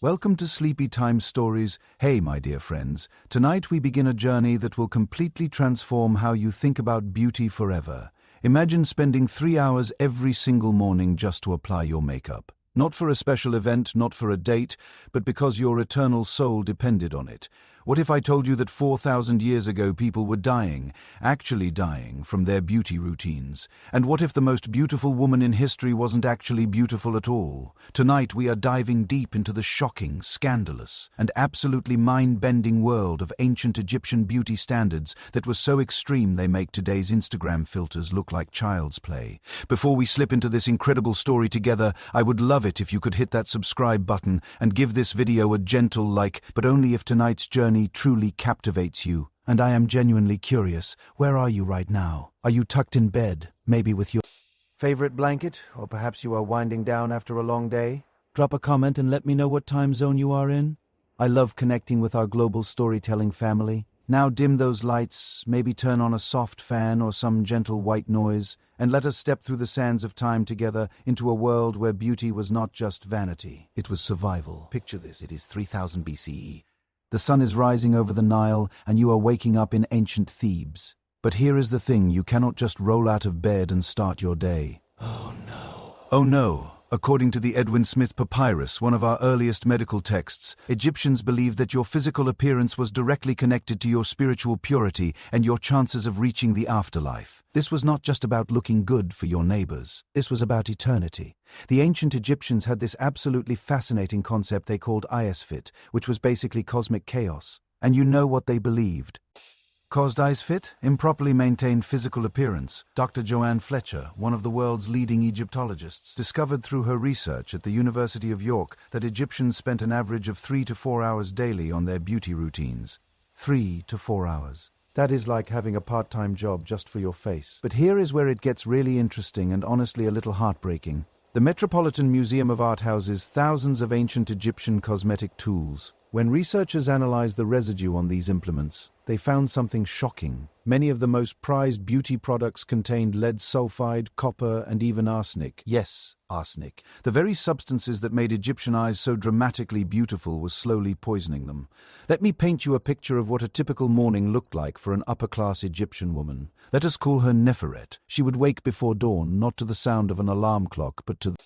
Welcome to Sleepy Time Stories. Hey, my dear friends, tonight we begin a journey that will completely transform how you think about beauty forever. Imagine spending 3 hours every single morning just to apply your makeup. Not for a special event, not for a date, but because your eternal soul depended on it. What if I told you that 4,000 years ago people were dying, actually dying, from their beauty routines? And what if the most beautiful woman in history wasn't actually beautiful at all? Tonight we are diving deep into the shocking, scandalous, and absolutely mind-bending world of ancient Egyptian beauty standards that were so extreme they make today's Instagram filters look like child's play. Before we slip into this incredible story together, I would love it if you could hit that subscribe button and give this video a gentle like, but only if tonight's journey truly captivates you. And I am genuinely curious, where are you right now? Are you tucked in bed, maybe with your favorite blanket, or perhaps you are winding down after a long day? Drop a comment and let me know what time zone you are in. I love connecting with our global storytelling family. Now dim those lights, maybe turn on a soft fan or some gentle white noise, and let us step through the sands of time together into a world where beauty was not just vanity, it was survival. Picture this, it is 3000 BCE. The sun is rising over the Nile, and you are waking up in ancient Thebes. But here is the thing, you cannot just roll out of bed and start your day. Oh no. Oh no. According to the Edwin Smith Papyrus, one of our earliest medical texts, Egyptians believed that your physical appearance was directly connected to your spiritual purity and your chances of reaching the afterlife. This was not just about looking good for your neighbors. This was about eternity. The ancient Egyptians had this absolutely fascinating concept they called Fit, which was basically cosmic chaos. And you know what they believed. Caused Fit? Improperly maintained physical appearance. Dr. Joanne Fletcher, one of the world's leading Egyptologists, discovered through her research at the University of York that Egyptians spent an average of 3 to 4 hours daily on their beauty routines. 3 to 4 hours. That is like having a part-time job just for your face. But here is where it gets really interesting and honestly a little heartbreaking. The Metropolitan Museum of Art houses thousands of ancient Egyptian cosmetic tools. When researchers analyzed the residue on these implements, they found something shocking. Many of the most prized beauty products contained lead sulfide, copper, and even arsenic. Yes, arsenic. The very substances that made Egyptian eyes so dramatically beautiful was slowly poisoning them. Let me paint you a picture of what a typical morning looked like for an upper-class Egyptian woman. Let us call her Neferet. She would wake before dawn, not to the sound of an alarm clock, but to the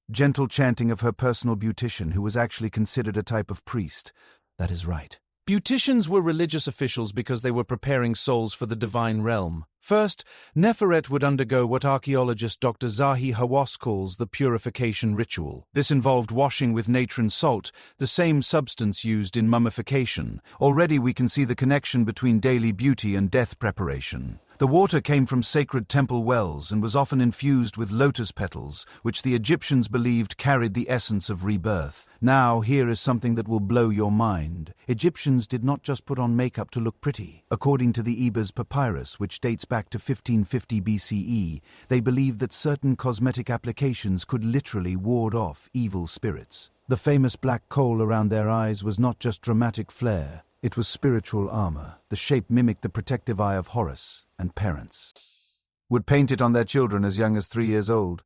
gentle chanting of her personal beautician, who was actually considered a type of priest. That is right. Beauticians were religious officials because they were preparing souls for the divine realm. First, Neferet would undergo what archaeologist Dr. Zahi Hawass calls the purification ritual. This involved washing with natron salt, the same substance used in mummification. Already we can see the connection between daily beauty and death preparation. The water came from sacred temple wells and was often infused with lotus petals, which the Egyptians believed carried the essence of rebirth. Now, here is something that will blow your mind. Egyptians did not just put on makeup to look pretty. According to the Ebers Papyrus, which dates back to 1550 BCE, they believed that certain cosmetic applications could literally ward off evil spirits. The famous black coal around their eyes was not just dramatic flair. It was spiritual armor. The shape mimicked the protective eye of Horus, and parents would paint it on their children as young as 3 years old.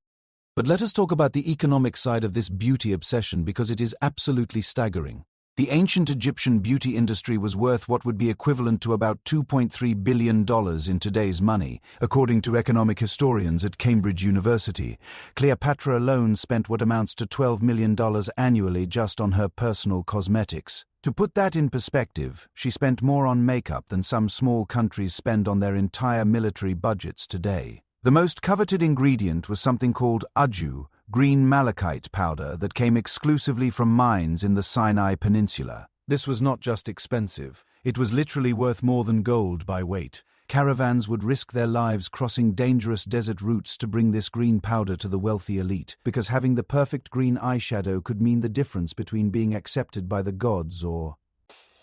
But let us talk about the economic side of this beauty obsession because it is absolutely staggering. The ancient Egyptian beauty industry was worth what would be equivalent to about $2.3 billion in today's money, according to economic historians at Cambridge University. Cleopatra alone spent what amounts to $12 million annually just on her personal cosmetics. To put that in perspective, she spent more on makeup than some small countries spend on their entire military budgets today. The most coveted ingredient was something called aju, green malachite powder that came exclusively from mines in the Sinai Peninsula. This was not just expensive, it was literally worth more than gold by weight. Caravans would risk their lives crossing dangerous desert routes to bring this green powder to the wealthy elite, because having the perfect green eyeshadow could mean the difference between being accepted by the gods or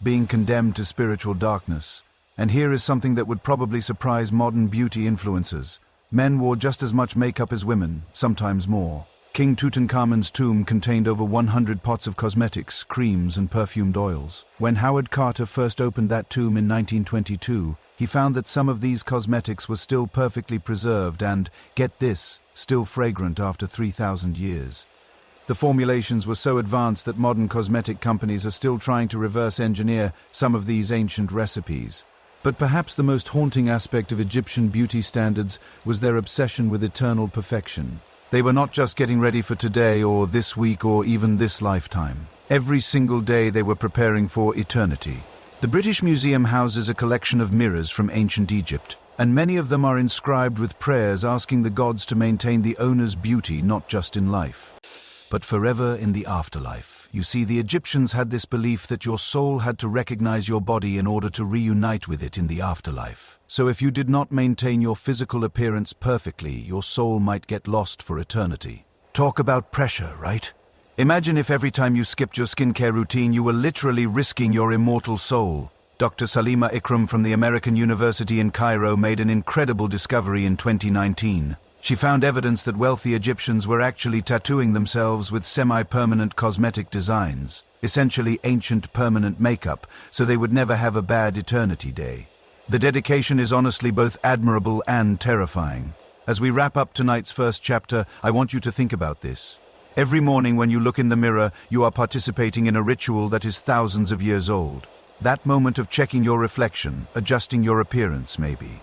being condemned to spiritual darkness. And here is something that would probably surprise modern beauty influencers. Men wore just as much makeup as women, sometimes more. King Tutankhamun's tomb contained over 100 pots of cosmetics, creams, and perfumed oils. When Howard Carter first opened that tomb in 1922, he found that some of these cosmetics were still perfectly preserved and, get this, still fragrant after 3,000 years. The formulations were so advanced that modern cosmetic companies are still trying to reverse engineer some of these ancient recipes. But perhaps the most haunting aspect of Egyptian beauty standards was their obsession with eternal perfection. They were not just getting ready for today or this week or even this lifetime. Every single day they were preparing for eternity. The British Museum houses a collection of mirrors from ancient Egypt, and many of them are inscribed with prayers asking the gods to maintain the owner's beauty not just in life, but forever in the afterlife. You see, the Egyptians had this belief that your soul had to recognize your body in order to reunite with it in the afterlife. So if you did not maintain your physical appearance perfectly, your soul might get lost for eternity. Talk about pressure, right? Imagine if every time you skipped your skincare routine, you were literally risking your immortal soul. Dr. Salima Ikram from the American University in Cairo made an incredible discovery in 2019. She found evidence that wealthy Egyptians were actually tattooing themselves with semi-permanent cosmetic designs, essentially ancient permanent makeup, so they would never have a bad eternity day. The dedication is honestly both admirable and terrifying. As we wrap up tonight's first chapter, I want you to think about this. Every morning when you look in the mirror, you are participating in a ritual that is thousands of years old. That moment of checking your reflection, adjusting your appearance maybe.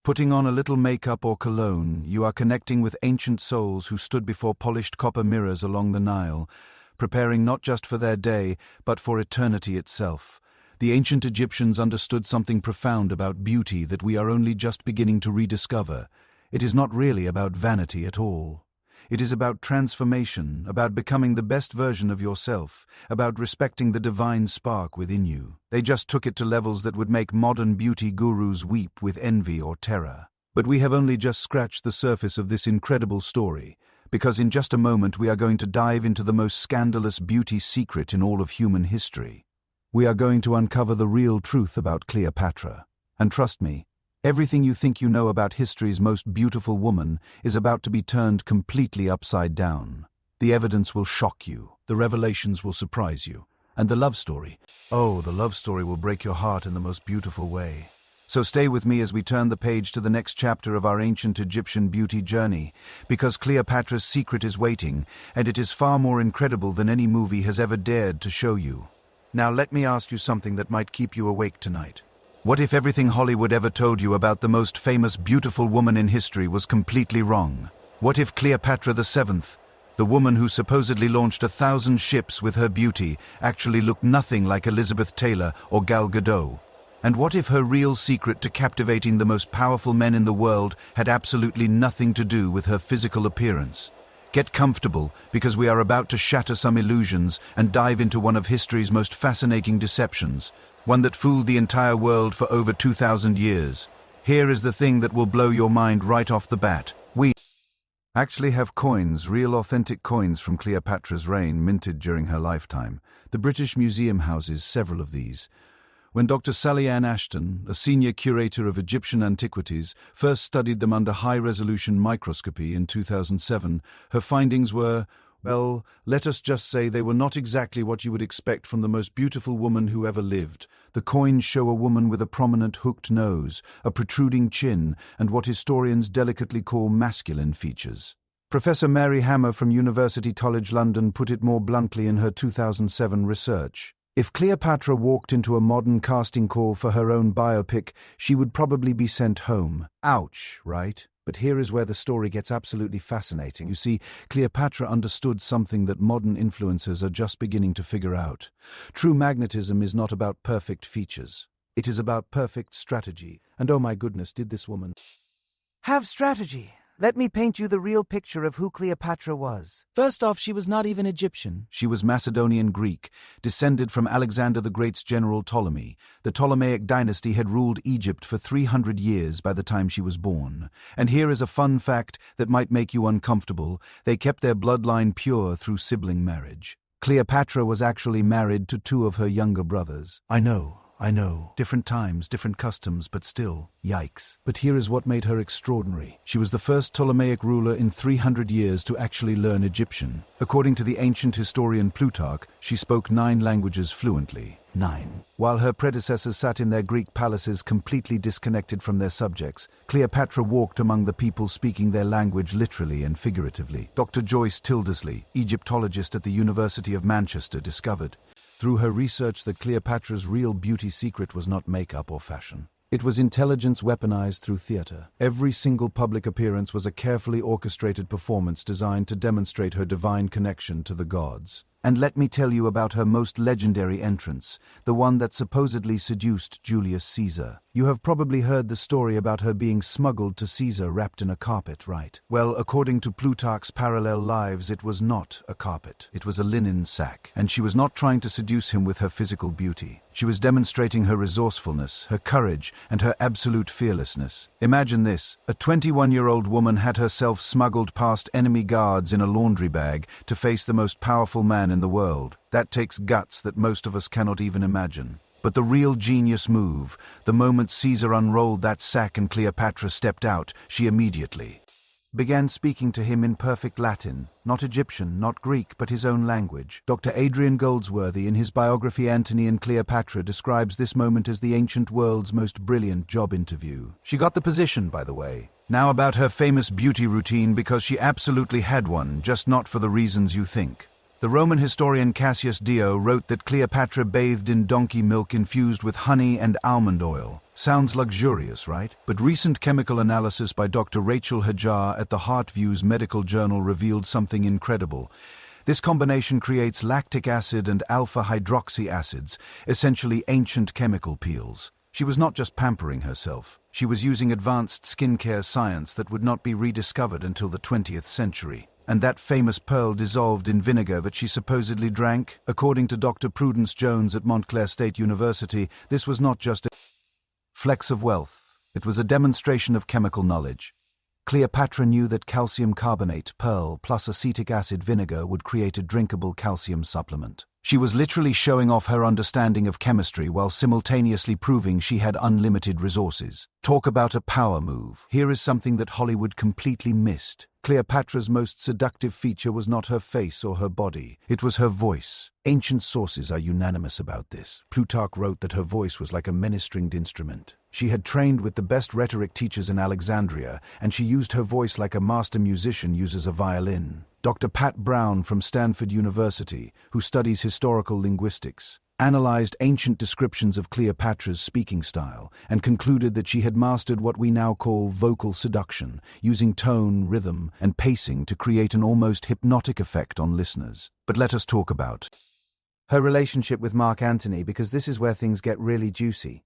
Putting on a little makeup or cologne, you are connecting with ancient souls who stood before polished copper mirrors along the Nile, preparing not just for their day, but for eternity itself. The ancient Egyptians understood something profound about beauty that we are only just beginning to rediscover. It is not really about vanity at all. It is about transformation, about becoming the best version of yourself, about respecting the divine spark within you. They just took it to levels that would make modern beauty gurus weep with envy or terror. But we have only just scratched the surface of this incredible story, because in just a moment we are going to dive into the most scandalous beauty secret in all of human history. We are going to uncover the real truth about Cleopatra. And trust me, everything you think you know about history's most beautiful woman is about to be turned completely upside down. The evidence will shock you, the revelations will surprise you, and the love story, oh, the love story will break your heart in the most beautiful way. So stay with me as we turn the page to the next chapter of our ancient Egyptian beauty journey, because Cleopatra's secret is waiting, and it is far more incredible than any movie has ever dared to show you. Now let me ask you something that might keep you awake tonight. What if everything Hollywood ever told you about the most famous beautiful woman in history was completely wrong? What if Cleopatra VII, the woman who supposedly launched 1,000 ships with her beauty, actually looked nothing like Elizabeth Taylor or Gal Gadot? And what if her real secret to captivating the most powerful men in the world had absolutely nothing to do with her physical appearance? Get comfortable, because we are about to shatter some illusions and dive into one of history's most fascinating deceptions, one that fooled the entire world for over 2,000 years. Here is the thing that will blow your mind right off the bat. We actually have coins, real authentic coins from Cleopatra's reign, minted during her lifetime. The British Museum houses several of these. When Dr. Sally Ann Ashton, a senior curator of Egyptian antiquities, first studied them under high-resolution microscopy in 2007, her findings were, well, let us just say they were not exactly what you would expect from the most beautiful woman who ever lived. The coins show a woman with a prominent hooked nose, a protruding chin, and what historians delicately call masculine features. Professor Mary Hammer from University College London put it more bluntly in her 2007 research. If Cleopatra walked into a modern casting call for her own biopic, she would probably be sent home. Ouch, right? But here is where the story gets absolutely fascinating. You see, Cleopatra understood something that modern influencers are just beginning to figure out. True magnetism is not about perfect features. It is about perfect strategy. And oh my goodness, did this woman have strategy? Let me paint you the real picture of who Cleopatra was. First off, she was not even Egyptian. She was Macedonian Greek, descended from Alexander the Great's general Ptolemy. The Ptolemaic dynasty had ruled Egypt for 300 years by the time she was born. And here is a fun fact that might make you uncomfortable. They kept their bloodline pure through sibling marriage. Cleopatra was actually married to two of her younger brothers. I know, I know, different times, different customs, but still, yikes. But here is what made her extraordinary. She was the first Ptolemaic ruler in 300 years to actually learn Egyptian. According to the ancient historian Plutarch, she spoke 9 languages fluently. 9. While her predecessors sat in their Greek palaces completely disconnected from their subjects, Cleopatra walked among the people speaking their language literally and figuratively. Dr. Joyce Tildesley, Egyptologist at the University of Manchester, discovered through her research that Cleopatra's real beauty secret was not makeup or fashion. It was intelligence weaponized through theater. Every single public appearance was a carefully orchestrated performance designed to demonstrate her divine connection to the gods. And let me tell you about her most legendary entrance, the one that supposedly seduced Julius Caesar. You have probably heard the story about her being smuggled to Caesar wrapped in a carpet, right? Well, according to Plutarch's Parallel Lives, it was not a carpet. It was a linen sack. And she was not trying to seduce him with her physical beauty. She was demonstrating her resourcefulness, her courage, and her absolute fearlessness. Imagine this. A 21-year-old woman had herself smuggled past enemy guards in a laundry bag to face the most powerful man in the world. That takes guts that most of us cannot even imagine. But the real genius move, the moment Caesar unrolled that sack and Cleopatra stepped out, she immediately began speaking to him in perfect Latin, not Egyptian, not Greek, but his own language. Dr. Adrian Goldsworthy, in his biography Antony and Cleopatra, describes this moment as the ancient world's most brilliant job interview. She got the position, by the way. Now about her famous beauty routine, because she absolutely had one, just not for the reasons you think. The Roman historian Cassius Dio wrote that Cleopatra bathed in donkey milk infused with honey and almond oil. Sounds luxurious, right? But recent chemical analysis by Dr. Rachel Hajar at the HeartViews Medical Journal revealed something incredible. This combination creates lactic acid and alpha-hydroxy acids, essentially ancient chemical peels. She was not just pampering herself. She was using advanced skincare science that would not be rediscovered until the 20th century. And that famous pearl dissolved in vinegar that she supposedly drank, according to Dr. Prudence Jones at Montclair State University, this was not just a flex of wealth. It was a demonstration of chemical knowledge. Cleopatra knew that calcium carbonate, pearl, plus acetic acid vinegar would create a drinkable calcium supplement. She was literally showing off her understanding of chemistry while simultaneously proving she had unlimited resources. Talk about a power move. Here is something that Hollywood completely missed. Cleopatra's most seductive feature was not her face or her body. It was her voice. Ancient sources are unanimous about this. Plutarch wrote that her voice was like a many-stringed instrument. She had trained with the best rhetoric teachers in Alexandria, and she used her voice like a master musician uses a violin. Dr. Pat Brown from Stanford University, who studies historical linguistics, analyzed ancient descriptions of Cleopatra's speaking style and concluded that she had mastered what we now call vocal seduction, using tone, rhythm, and pacing to create an almost hypnotic effect on listeners. But let us talk about her relationship with Mark Antony, because this is where things get really juicy.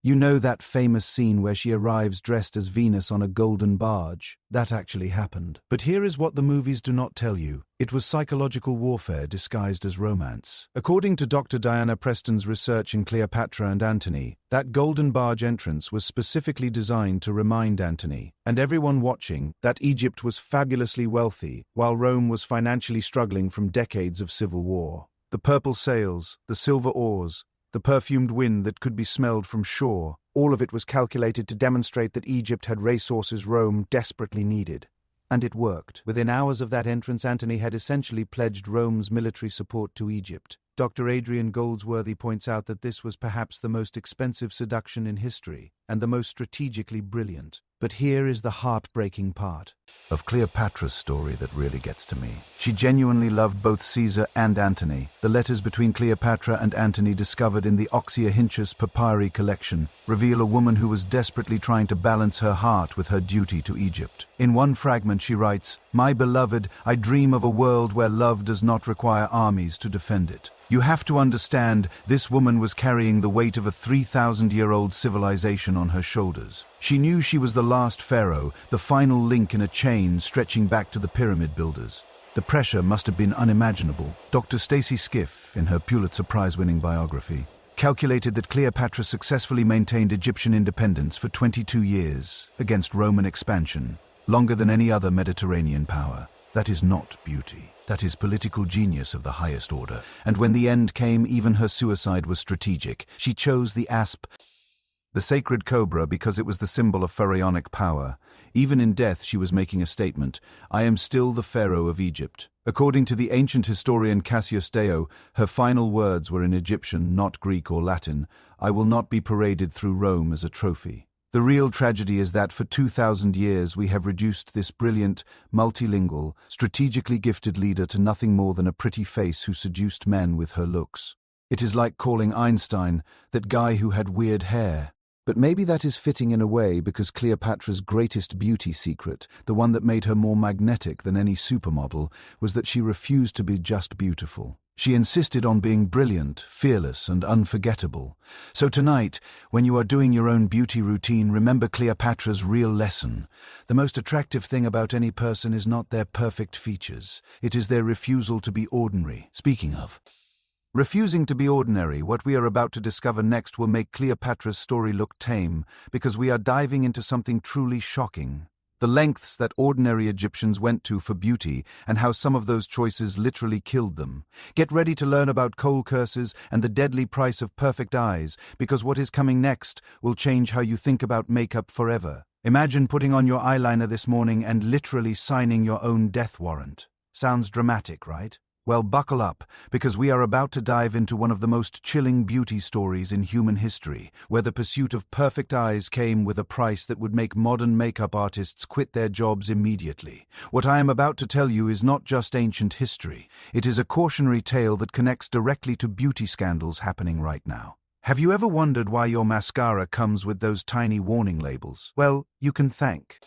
You know that famous scene where she arrives dressed as Venus on a golden barge? That actually happened. But here is what the movies do not tell you. It was psychological warfare disguised as romance. According to Dr. Diana Preston's research in Cleopatra and Antony, that golden barge entrance was specifically designed to remind Antony, and everyone watching, that Egypt was fabulously wealthy, while Rome was financially struggling from decades of civil war. The purple sails, the silver oars, the perfumed wind that could be smelled from shore, all of it was calculated to demonstrate that Egypt had resources Rome desperately needed. And it worked. Within hours of that entrance, Antony had essentially pledged Rome's military support to Egypt. Dr. Adrian Goldsworthy points out that this was perhaps the most expensive seduction in history, and the most strategically brilliant. But here is the heartbreaking part of Cleopatra's story that really gets to me. She genuinely loved both Caesar and Antony. The letters between Cleopatra and Antony, discovered in the Oxyrhynchus papyri collection, reveal a woman who was desperately trying to balance her heart with her duty to Egypt. In one fragment she writes, "My beloved, I dream of a world where love does not require armies to defend it." You have to understand, this woman was carrying the weight of a 3,000-year-old civilization on her shoulders. She knew she was the last pharaoh, the final link in a chain stretching back to the pyramid builders. The pressure must have been unimaginable. Dr. Stacy Skiff, in her Pulitzer Prize-winning biography, calculated that Cleopatra successfully maintained Egyptian independence for 22 years against Roman expansion, longer than any other Mediterranean power. That is not beauty. That is political genius of the highest order. And when the end came, even her suicide was strategic. She chose the asp, the sacred cobra, because it was the symbol of pharaonic power. Even in death, she was making a statement. I am still the pharaoh of Egypt. According to the ancient historian Cassius Dio, her final words were in Egyptian, not Greek or Latin. I will not be paraded through Rome as a trophy. The real tragedy is that for 2,000 years we have reduced this brilliant, multilingual, strategically gifted leader to nothing more than a pretty face who seduced men with her looks. It is like calling Einstein that guy who had weird hair. But maybe that is fitting in a way, because Cleopatra's greatest beauty secret, the one that made her more magnetic than any supermodel, was that she refused to be just beautiful. She insisted on being brilliant, fearless, and unforgettable. So tonight, when you are doing your own beauty routine, remember Cleopatra's real lesson. The most attractive thing about any person is not their perfect features. It is their refusal to be ordinary. Speaking of refusing to be ordinary, what we are about to discover next will make Cleopatra's story look tame, because we are diving into something truly shocking. The lengths that ordinary Egyptians went to for beauty, and how some of those choices literally killed them. Get ready to learn about coal curses and the deadly price of perfect eyes, because what is coming next will change how you think about makeup forever. Imagine putting on your eyeliner this morning and literally signing your own death warrant. Sounds dramatic, right? Well, buckle up, because we are about to dive into one of the most chilling beauty stories in human history, where the pursuit of perfect eyes came with a price that would make modern makeup artists quit their jobs immediately. What I am about to tell you is not just ancient history. It is a cautionary tale that connects directly to beauty scandals happening right now. Have you ever wondered why your mascara comes with those tiny warning labels? Well, you can thank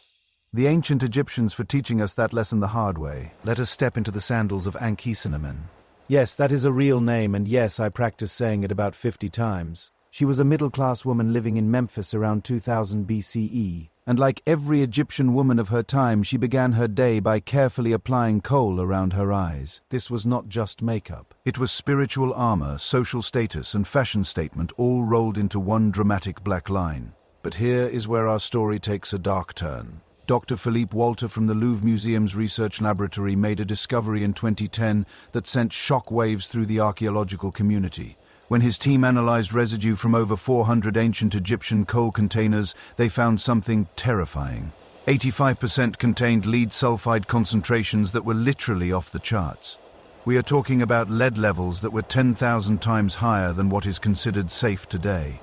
the ancient Egyptians for teaching us that lesson the hard way. Let us step into the sandals of Ankhesenamen. Yes, that is a real name, and yes, I practiced saying it about 50 times. She was a middle-class woman living in Memphis around 2000 BCE, and like every Egyptian woman of her time, she began her day by carefully applying kohl around her eyes. This was not just makeup. It was spiritual armor, social status, and fashion statement, all rolled into one dramatic black line. But here is where our story takes a dark turn. Dr. Philippe Walter from the Louvre Museum's research laboratory made a discovery in 2010 that sent shockwaves through the archaeological community. When his team analyzed residue from over 400 ancient Egyptian coal containers, they found something terrifying. 85% contained lead sulfide concentrations that were literally off the charts. We are talking about lead levels that were 10,000 times higher than what is considered safe today.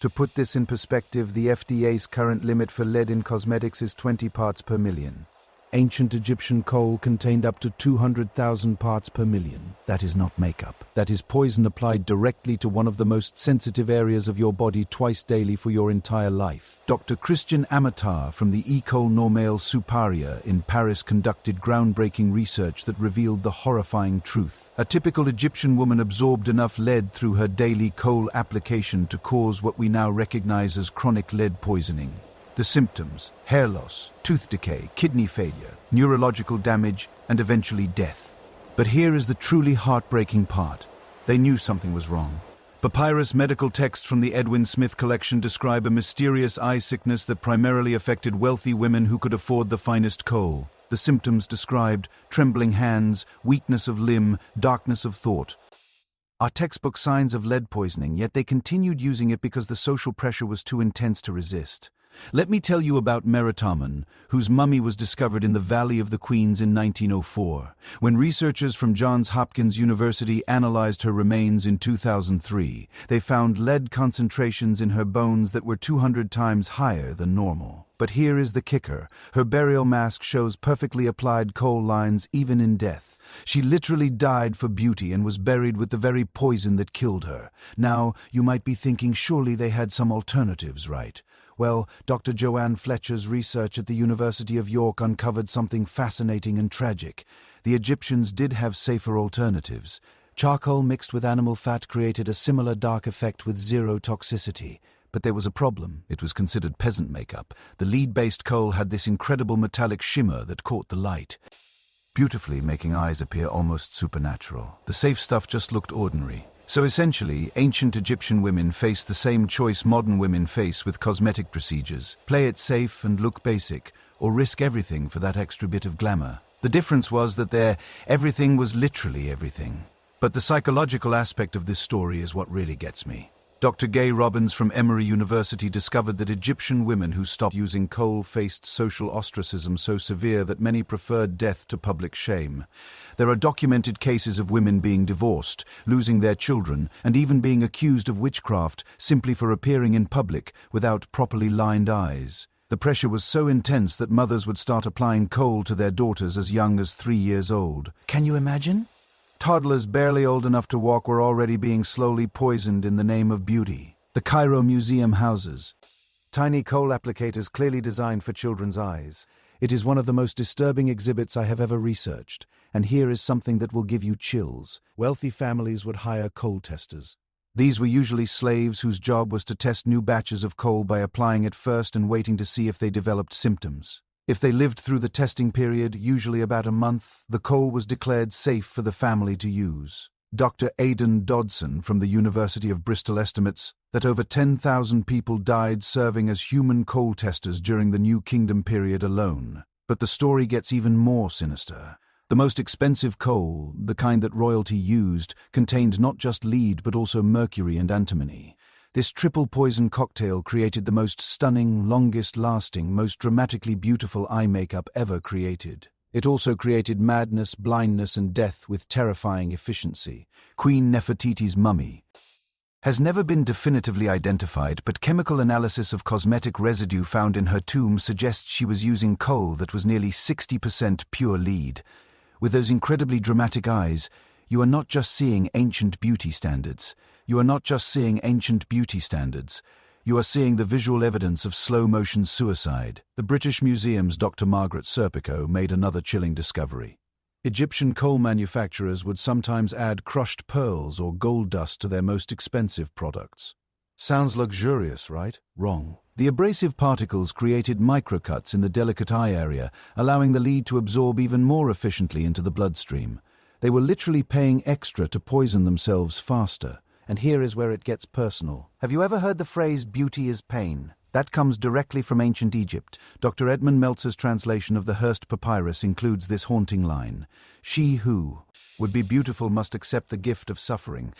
To put this in perspective, the FDA's current limit for lead in cosmetics is 20 parts per million. Ancient Egyptian coal contained up to 200,000 parts per million. That is not makeup. That is poison applied directly to one of the most sensitive areas of your body twice daily for your entire life. Dr. Christian Amatar from the École Normale Supérieure in Paris conducted groundbreaking research that revealed the horrifying truth. A typical Egyptian woman absorbed enough lead through her daily coal application to cause what we now recognize as chronic lead poisoning. The symptoms: hair loss, tooth decay, kidney failure, neurological damage, and eventually death. But here is the truly heartbreaking part. They knew something was wrong. Papyrus medical texts from the Edwin Smith collection describe a mysterious eye sickness that primarily affected wealthy women who could afford the finest coal. The symptoms described: trembling hands, weakness of limb, darkness of thought. Are textbook signs of lead poisoning, yet they continued using it because the social pressure was too intense to resist. Let me tell you about Meritamen, whose mummy was discovered in the Valley of the Queens in 1904. When researchers from Johns Hopkins University analyzed her remains in 2003, they found lead concentrations in her bones that were 200 times higher than normal. But here is the kicker. Her burial mask shows perfectly applied coal lines even in death. She literally died for beauty and was buried with the very poison that killed her. Now, you might be thinking, surely they had some alternatives, right? Well, Dr. Joanne Fletcher's research at the University of York uncovered something fascinating and tragic. The Egyptians did have safer alternatives. Charcoal mixed with animal fat created a similar dark effect with zero toxicity. But there was a problem. It was considered peasant makeup. The lead-based coal had this incredible metallic shimmer that caught the light, beautifully making eyes appear almost supernatural. The safe stuff just looked ordinary. So essentially, ancient Egyptian women faced the same choice modern women face with cosmetic procedures: play it safe and look basic, or risk everything for that extra bit of glamour. The difference was that everything was literally everything. But the psychological aspect of this story is what really gets me. Dr. Gay Robbins from Emory University discovered that Egyptian women who stopped using coal faced social ostracism so severe that many preferred death to public shame. There are documented cases of women being divorced, losing their children, and even being accused of witchcraft simply for appearing in public without properly lined eyes. The pressure was so intense that mothers would start applying coal to their daughters as young as 3 years old. Can you imagine? Toddlers barely old enough to walk were already being slowly poisoned in the name of beauty. The Cairo Museum houses tiny coal applicators clearly designed for children's eyes. It is one of the most disturbing exhibits I have ever researched, and here is something that will give you chills. Wealthy families would hire coal testers. These were usually slaves whose job was to test new batches of coal by applying it first and waiting to see if they developed symptoms. If they lived through the testing period, usually about a month, the coal was declared safe for the family to use. Dr. Aidan Dodson from the University of Bristol estimates that over 10,000 people died serving as human coal testers during the New Kingdom period alone. But the story gets even more sinister. The most expensive coal, the kind that royalty used, contained not just lead but also mercury and antimony. This triple poison cocktail created the most stunning, longest-lasting, most dramatically beautiful eye makeup ever created. It also created madness, blindness, and death with terrifying efficiency. Queen Nefertiti's mummy has never been definitively identified, but chemical analysis of cosmetic residue found in her tomb suggests she was using coal that was nearly 60% pure lead. With those incredibly dramatic eyes, you are not just seeing ancient beauty standards. You are not just seeing ancient beauty standards. You are seeing the visual evidence of slow-motion suicide. The British Museum's Dr. Margaret Serpico made another chilling discovery. Egyptian coal manufacturers would sometimes add crushed pearls or gold dust to their most expensive products. Sounds luxurious, right? Wrong. The abrasive particles created microcuts in the delicate eye area, allowing the lead to absorb even more efficiently into the bloodstream. They were literally paying extra to poison themselves faster. And here is where it gets personal. Have you ever heard the phrase, beauty is pain? That comes directly from ancient Egypt. Dr. Edmund Meltzer's translation of the Hearst Papyrus includes this haunting line. She who would be beautiful must accept the gift of suffering.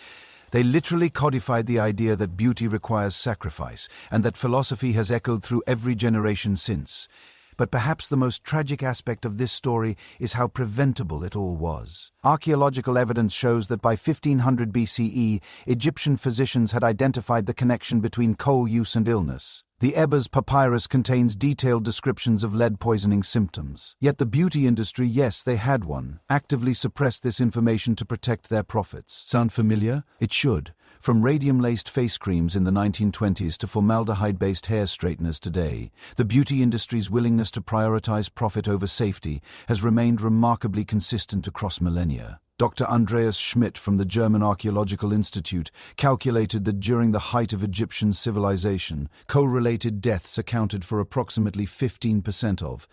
They literally codified the idea that beauty requires sacrifice, and that philosophy has echoed through every generation since. But perhaps the most tragic aspect of this story is how preventable it all was. Archaeological evidence shows that by 1500 BCE, Egyptian physicians had identified the connection between coal use and illness. The Ebers Papyrus contains detailed descriptions of lead poisoning symptoms. Yet the beauty industry, yes, they had one, actively suppressed this information to protect their profits. Sound familiar? It should. From radium-laced face creams in the 1920s to formaldehyde-based hair straighteners today, the beauty industry's willingness to prioritize profit over safety has remained remarkably consistent across millennia. Dr. Andreas Schmidt from the German Archaeological Institute calculated that during the height of Egyptian civilization, coal-related deaths accounted for approximately 15% of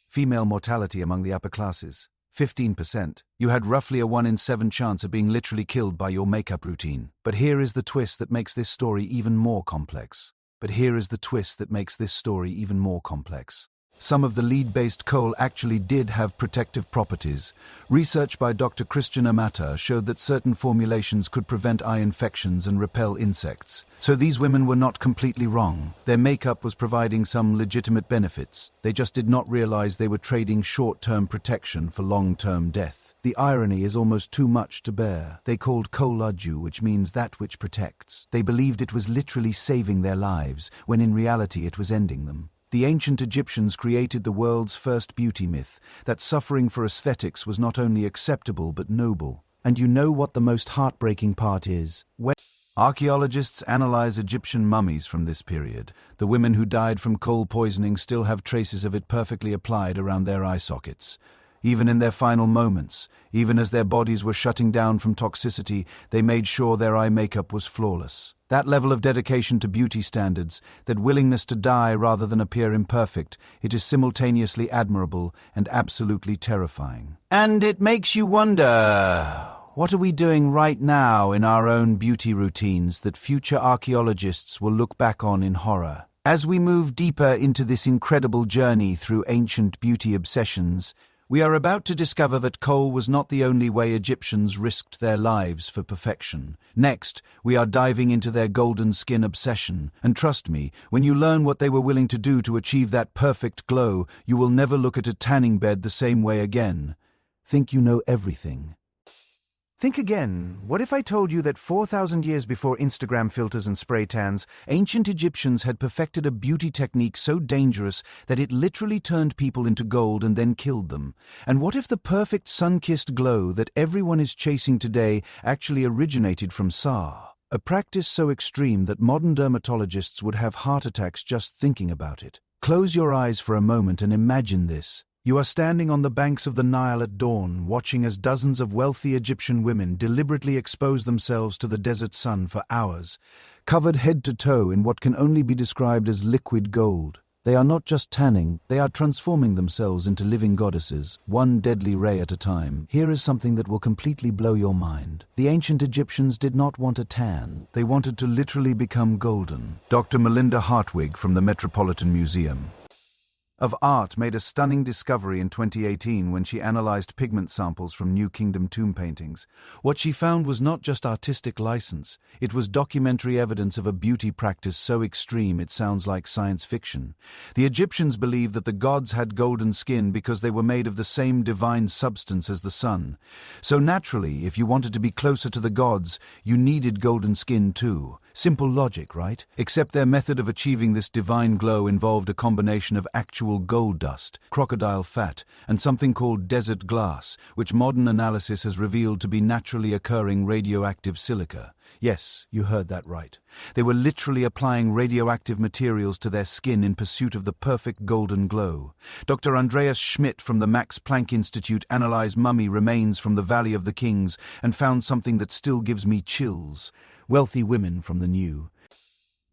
female mortality among the upper classes. 15%. You had roughly a 1 in 7 chance of being literally killed by your makeup routine. But here is the twist that makes this story even more complex. Some of the lead-based coal actually did have protective properties. Research by Dr. Christian Amata showed that certain formulations could prevent eye infections and repel insects. So these women were not completely wrong. Their makeup was providing some legitimate benefits. They just did not realize they were trading short-term protection for long-term death. The irony is almost too much to bear. They called coal aju, which means that which protects. They believed it was literally saving their lives, when in reality it was ending them. The ancient Egyptians created the world's first beauty myth, that suffering for aesthetics was not only acceptable but noble. And you know what the most heartbreaking part is? When archaeologists analyze Egyptian mummies from this period, the women who died from coal poisoning still have traces of it perfectly applied around their eye sockets. Even in their final moments, even as their bodies were shutting down from toxicity, they made sure their eye makeup was flawless. That level of dedication to beauty standards, that willingness to die rather than appear imperfect, it is simultaneously admirable and absolutely terrifying. And it makes you wonder, what are we doing right now in our own beauty routines that future archaeologists will look back on in horror? As we move deeper into this incredible journey through ancient beauty obsessions, We are about to discover that coal was not the only way Egyptians risked their lives for perfection. Next, we are diving into their golden skin obsession. And trust me, when you learn what they were willing to do to achieve that perfect glow, you will never look at a tanning bed the same way again. Think you know everything. Think again. What if I told you that 4,000 years before Instagram filters and spray tans, ancient Egyptians had perfected a beauty technique so dangerous that it literally turned people into gold and then killed them? And what if the perfect sun-kissed glow that everyone is chasing today actually originated from Sa? A practice so extreme that modern dermatologists would have heart attacks just thinking about it. Close your eyes for a moment and imagine this. You are standing on the banks of the Nile at dawn, watching as dozens of wealthy Egyptian women deliberately expose themselves to the desert sun for hours, covered head to toe in what can only be described as liquid gold. They are not just tanning, they are transforming themselves into living goddesses, one deadly ray at a time. Here is something that will completely blow your mind. The ancient Egyptians did not want a tan. They wanted to literally become golden. Dr. Melinda Hartwig from the Metropolitan Museum of Art made a stunning discovery in 2018 when she analyzed pigment samples from New Kingdom tomb paintings. What she found was not just artistic license, it was documentary evidence of a beauty practice so extreme it sounds like science fiction. The Egyptians believed that the gods had golden skin because they were made of the same divine substance as the sun. So naturally, if you wanted to be closer to the gods, you needed golden skin too. Simple logic, right? Except their method of achieving this divine glow involved a combination of actual gold dust, crocodile fat, and something called desert glass, which modern analysis has revealed to be naturally occurring radioactive silica. Yes, you heard that right. They were literally applying radioactive materials to their skin in pursuit of the perfect golden glow. Dr. Andreas Schmidt from the Max Planck Institute analyzed mummy remains from the Valley of the Kings and found something that still gives me chills. Wealthy women from the New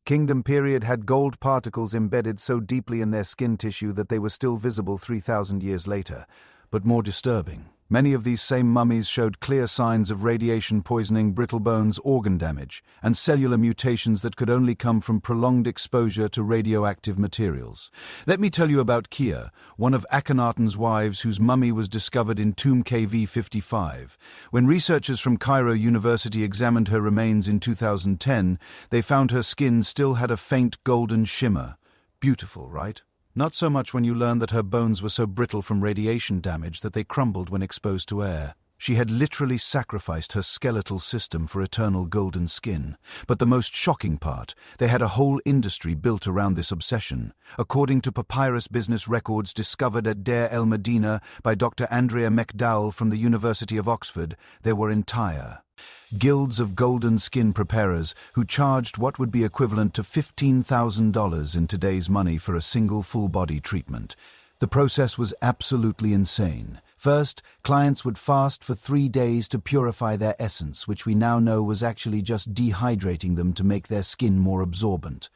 Kingdom period had gold particles embedded so deeply in their skin tissue that they were still visible 3,000 years later. But more disturbing, many of these same mummies showed clear signs of radiation poisoning, brittle bones, organ damage, and cellular mutations that could only come from prolonged exposure to radioactive materials. Let me tell you about Kia, one of Akhenaten's wives whose mummy was discovered in tomb KV55. When researchers from Cairo University examined her remains in 2010, they found her skin still had a faint golden shimmer. Beautiful, right? Not so much when you learn that her bones were so brittle from radiation damage that they crumbled when exposed to air. She had literally sacrificed her skeletal system for eternal golden skin. But the most shocking part, they had a whole industry built around this obsession. According to papyrus business records discovered at Deir el Medina by Dr. Andrea McDowell from the University of Oxford, there were entire guilds of golden skin preparers who charged what would be equivalent to $15,000 in today's money for a single full-body treatment. The process was absolutely insane. First, clients would fast for 3 days to purify their essence, which we now know was actually just dehydrating them to make their skin more absorbent.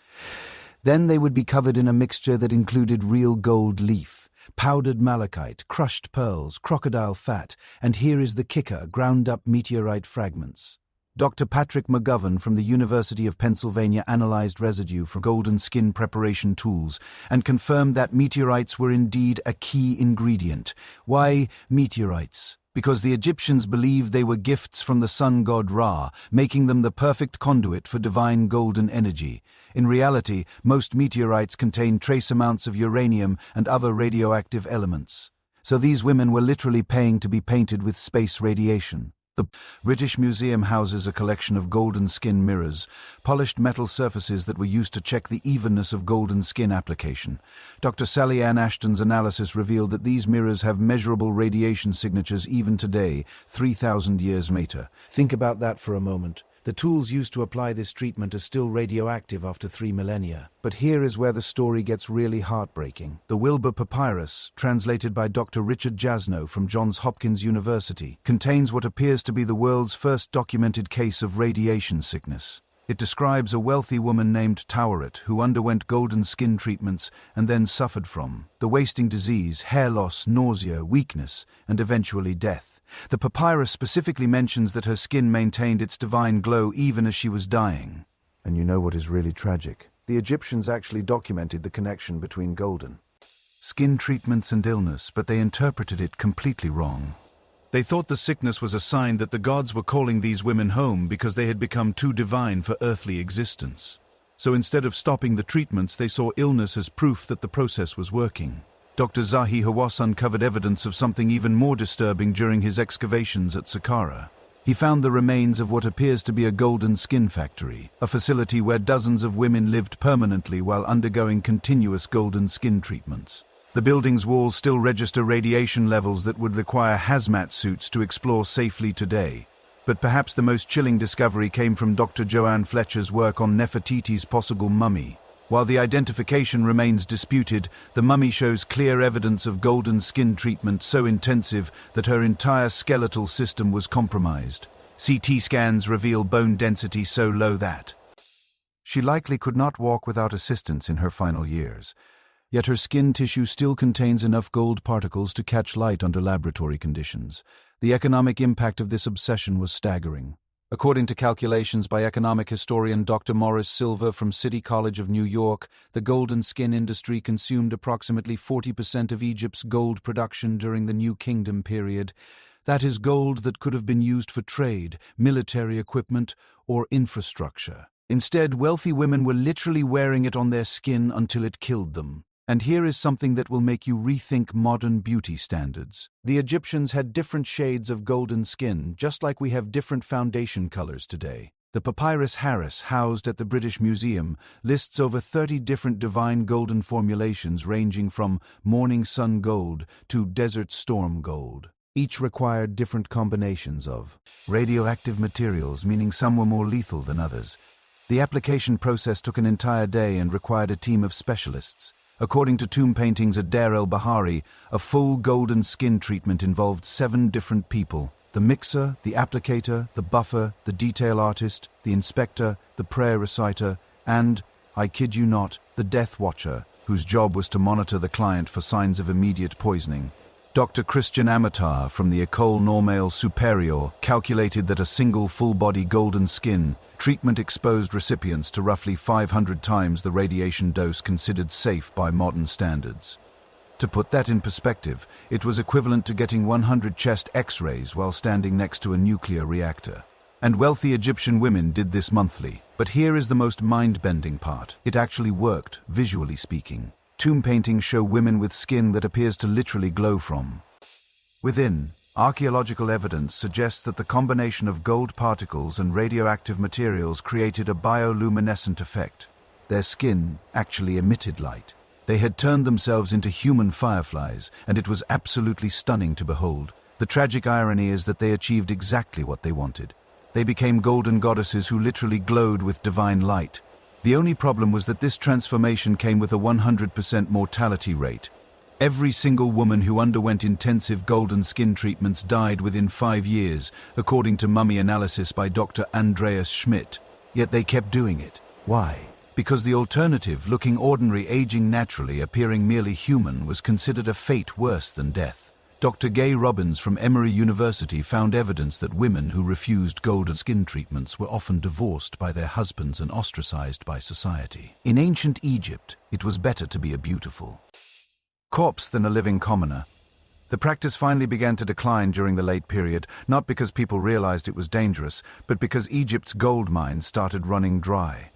Then they would be covered in a mixture that included real gold leaf, powdered malachite, crushed pearls, crocodile fat, and here is the kicker, ground-up meteorite fragments. Dr. Patrick McGovern from the University of Pennsylvania analyzed residue from golden skin preparation tools and confirmed that meteorites were indeed a key ingredient. Why meteorites? Because the Egyptians believed they were gifts from the sun god Ra, making them the perfect conduit for divine golden energy. In reality, most meteorites contain trace amounts of uranium and other radioactive elements. So these women were literally paying to be painted with space radiation. The British Museum houses a collection of golden skin mirrors, polished metal surfaces that were used to check the evenness of golden skin application. Dr. Sally Ann Ashton's analysis revealed that these mirrors have measurable radiation signatures even today, 3,000 years later. Think about that for a moment. The tools used to apply this treatment are still radioactive after 3 millennia. But here is where the story gets really heartbreaking. The Wilbur Papyrus, translated by Dr. Richard Jasno from Johns Hopkins University, contains what appears to be the world's first documented case of radiation sickness. It describes a wealthy woman named Tauret who underwent golden skin treatments and then suffered from the wasting disease, hair loss, nausea, weakness, and eventually death. The papyrus specifically mentions that her skin maintained its divine glow even as she was dying. And you know what is really tragic? The Egyptians actually documented the connection between golden skin treatments and illness, but they interpreted it completely wrong. They thought the sickness was a sign that the gods were calling these women home because they had become too divine for earthly existence. So instead of stopping the treatments, they saw illness as proof that the process was working. Dr. Zahi Hawass uncovered evidence of something even more disturbing during his excavations at Saqqara. He found the remains of what appears to be a golden skin factory, a facility where dozens of women lived permanently while undergoing continuous golden skin treatments. The building's walls still register radiation levels that would require hazmat suits to explore safely today. But perhaps the most chilling discovery came from Dr. Joanne Fletcher's work on Nefertiti's possible mummy. While the identification remains disputed, the mummy shows clear evidence of golden skin treatment so intensive that her entire skeletal system was compromised. CT scans reveal bone density so low that she likely could not walk without assistance in her final years. Yet her skin tissue still contains enough gold particles to catch light under laboratory conditions. The economic impact of this obsession was staggering. According to calculations by economic historian Dr. Morris Silver from City College of New York, the golden skin industry consumed approximately 40% of Egypt's gold production during the New Kingdom period. That is gold that could have been used for trade, military equipment, or infrastructure. Instead, wealthy women were literally wearing it on their skin until it killed them. And here is something that will make you rethink modern beauty standards. The Egyptians had different shades of golden skin, just like we have different foundation colors today. The papyrus Harris, housed at the British Museum, lists over 30 different divine golden formulations ranging from morning sun gold to desert storm gold. Each required different combinations of radioactive materials, meaning some were more lethal than others. The application process took an entire day and required a team of specialists. According to tomb paintings at Deir el-Bahari, a full golden skin treatment involved 7 different people: the mixer, the applicator, the buffer, the detail artist, the inspector, the prayer reciter, and, I kid you not, the death watcher, whose job was to monitor the client for signs of immediate poisoning. Dr. Christian Amatar from the École Normale Supérieure calculated that a single full-body golden skin treatment exposed recipients to roughly 500 times the radiation dose considered safe by modern standards. To put that in perspective, it was equivalent to getting 100 chest X-rays while standing next to a nuclear reactor. And wealthy Egyptian women did this monthly. But here is the most mind-bending part. It actually worked, visually speaking. Tomb paintings show women with skin that appears to literally glow from within. Archaeological evidence suggests that the combination of gold particles and radioactive materials created a bioluminescent effect. Their skin actually emitted light. They had turned themselves into human fireflies, and it was absolutely stunning to behold. The tragic irony is that they achieved exactly what they wanted. They became golden goddesses who literally glowed with divine light. The only problem was that this transformation came with a 100% mortality rate. Every single woman who underwent intensive golden skin treatments died within 5 years, according to mummy analysis by Dr. Andreas Schmidt. Yet they kept doing it. Why? Because the alternative, looking ordinary, aging naturally, appearing merely human, was considered a fate worse than death. Dr. Gay Robbins from Emory University found evidence that women who refused golden skin treatments were often divorced by their husbands and ostracized by society. In ancient Egypt, it was better to be a beautiful corpse than a living commoner. The practice finally began to decline during the late period, not because people realized it was dangerous, but because Egypt's gold mines started running dry.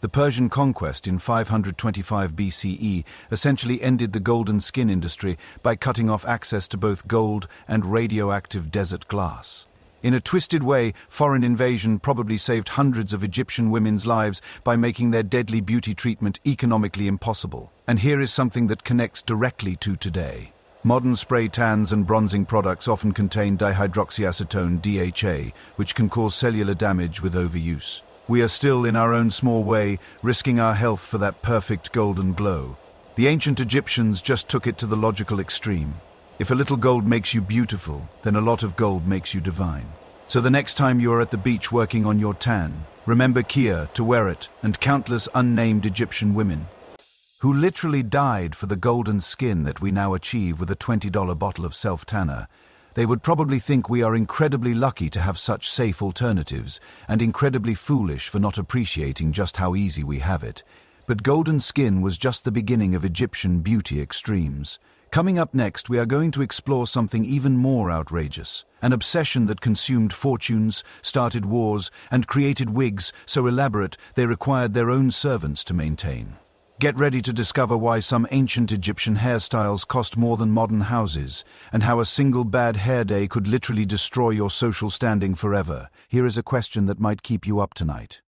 The Persian conquest in 525 BCE essentially ended the golden skin industry by cutting off access to both gold and radioactive desert glass. In a twisted way, foreign invasion probably saved hundreds of Egyptian women's lives by making their deadly beauty treatment economically impossible. And here is something that connects directly to today. Modern spray tans and bronzing products often contain dihydroxyacetone (DHA), which can cause cellular damage with overuse. We are still, in our own small way, risking our health for that perfect golden glow. The ancient Egyptians just took it to the logical extreme. If a little gold makes you beautiful, then a lot of gold makes you divine. So the next time you are at the beach working on your tan, remember Kia to wear it and countless unnamed Egyptian women who literally died for the golden skin that we now achieve with a $20 bottle of self-tanner. They would probably think we are incredibly lucky to have such safe alternatives and incredibly foolish for not appreciating just how easy we have it. But golden skin was just the beginning of Egyptian beauty extremes. Coming up next, we are going to explore something even more outrageous. An obsession that consumed fortunes, started wars, and created wigs so elaborate they required their own servants to maintain. Get ready to discover why some ancient Egyptian hairstyles cost more than modern houses, and how a single bad hair day could literally destroy your social standing forever. Here is a question that might keep you up tonight.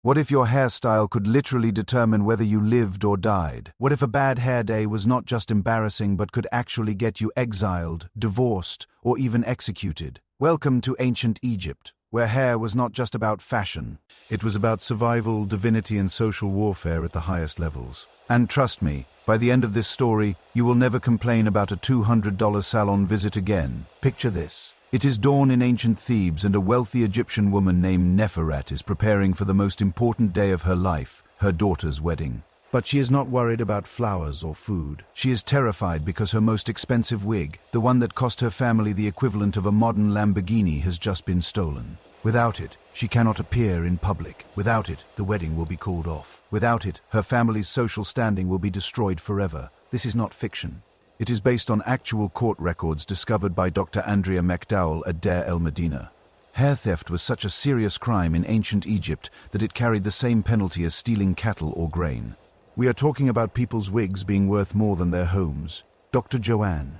What if your hairstyle could literally determine whether you lived or died? What if a bad hair day was not just embarrassing but could actually get you exiled, divorced, or even executed? Welcome to ancient Egypt, where hair was not just about fashion. It was about survival, divinity, and social warfare at the highest levels. And trust me, by the end of this story, you will never complain about a $200 salon visit again. Picture this. It is dawn in ancient Thebes, and a wealthy Egyptian woman named Neferet is preparing for the most important day of her life, her daughter's wedding. But she is not worried about flowers or food. She is terrified because her most expensive wig, the one that cost her family the equivalent of a modern Lamborghini, has just been stolen. Without it, she cannot appear in public. Without it, the wedding will be called off. Without it, her family's social standing will be destroyed forever. This is not fiction. It is based on actual court records discovered by Dr. Andrea McDowell at Deir el Medina. Hair theft was such a serious crime in ancient Egypt that it carried the same penalty as stealing cattle or grain. We are talking about people's wigs being worth more than their homes. Dr. Joanne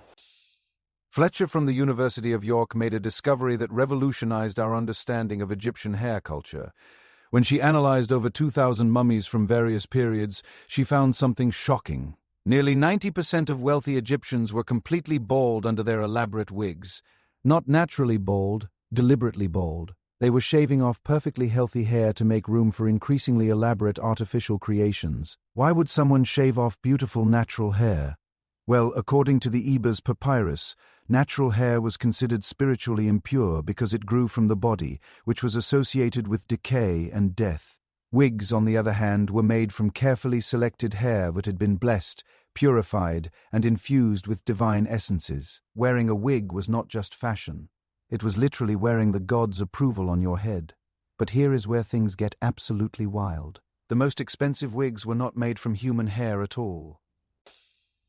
Fletcher from the University of York made a discovery that revolutionized our understanding of Egyptian hair culture. When she analyzed over 2,000 mummies from various periods, she found something shocking. Nearly 90% of wealthy Egyptians were completely bald under their elaborate wigs. Not naturally bald, deliberately bald. They were shaving off perfectly healthy hair to make room for increasingly elaborate artificial creations. Why would someone shave off beautiful natural hair? Well, according to the Ebers Papyrus, natural hair was considered spiritually impure because it grew from the body, which was associated with decay and death. Wigs, on the other hand, were made from carefully selected hair that had been blessed, purified, and infused with divine essences. Wearing a wig was not just fashion. It was literally wearing the gods' approval on your head. But here is where things get absolutely wild. The most expensive wigs were not made from human hair at all.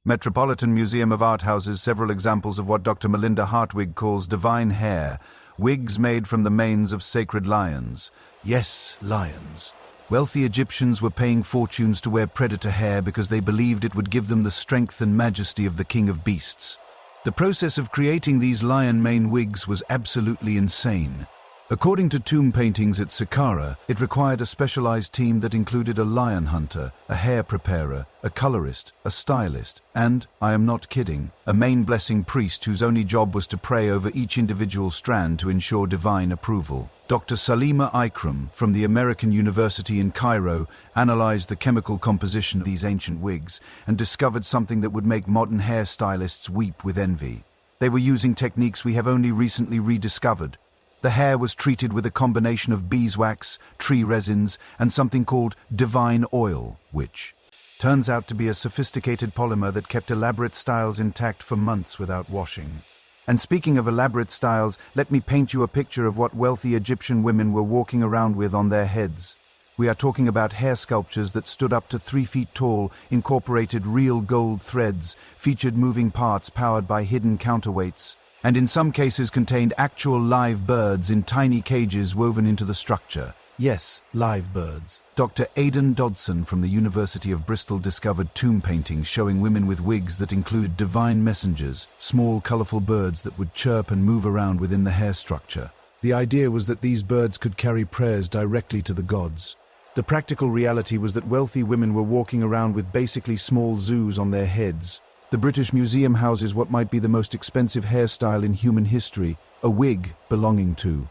Metropolitan Museum of Art houses several examples of what Dr. Melinda Hartwig calls divine hair, wigs made from the manes of sacred lions. Yes, lions. Wealthy Egyptians were paying fortunes to wear predator hair because they believed it would give them the strength and majesty of the king of beasts. The process of creating these lion mane wigs was absolutely insane. According to tomb paintings at Saqqara, it required a specialized team that included a lion hunter, a hair preparer, a colorist, a stylist, and, I am not kidding, a mane blessing priest whose only job was to pray over each individual strand to ensure divine approval. Dr. Salima Ikram from the American University in Cairo analyzed the chemical composition of these ancient wigs and discovered something that would make modern hairstylists weep with envy. They were using techniques we have only recently rediscovered. The hair was treated with a combination of beeswax, tree resins, and something called divine oil, which turns out to be a sophisticated polymer that kept elaborate styles intact for months without washing. And speaking of elaborate styles, let me paint you a picture of what wealthy Egyptian women were walking around with on their heads. We are talking about hair sculptures that stood up to 3 feet tall, incorporated real gold threads, featured moving parts powered by hidden counterweights, and in some cases contained actual live birds in tiny cages woven into the structure. Yes, live birds. Dr. Aidan Dodson from the University of Bristol discovered tomb paintings showing women with wigs that included divine messengers, small colorful birds that would chirp and move around within the hair structure. The idea was that these birds could carry prayers directly to the gods. The practical reality was that wealthy women were walking around with basically small zoos on their heads. The British Museum houses what might be the most expensive hairstyle in human history, a wig belonging to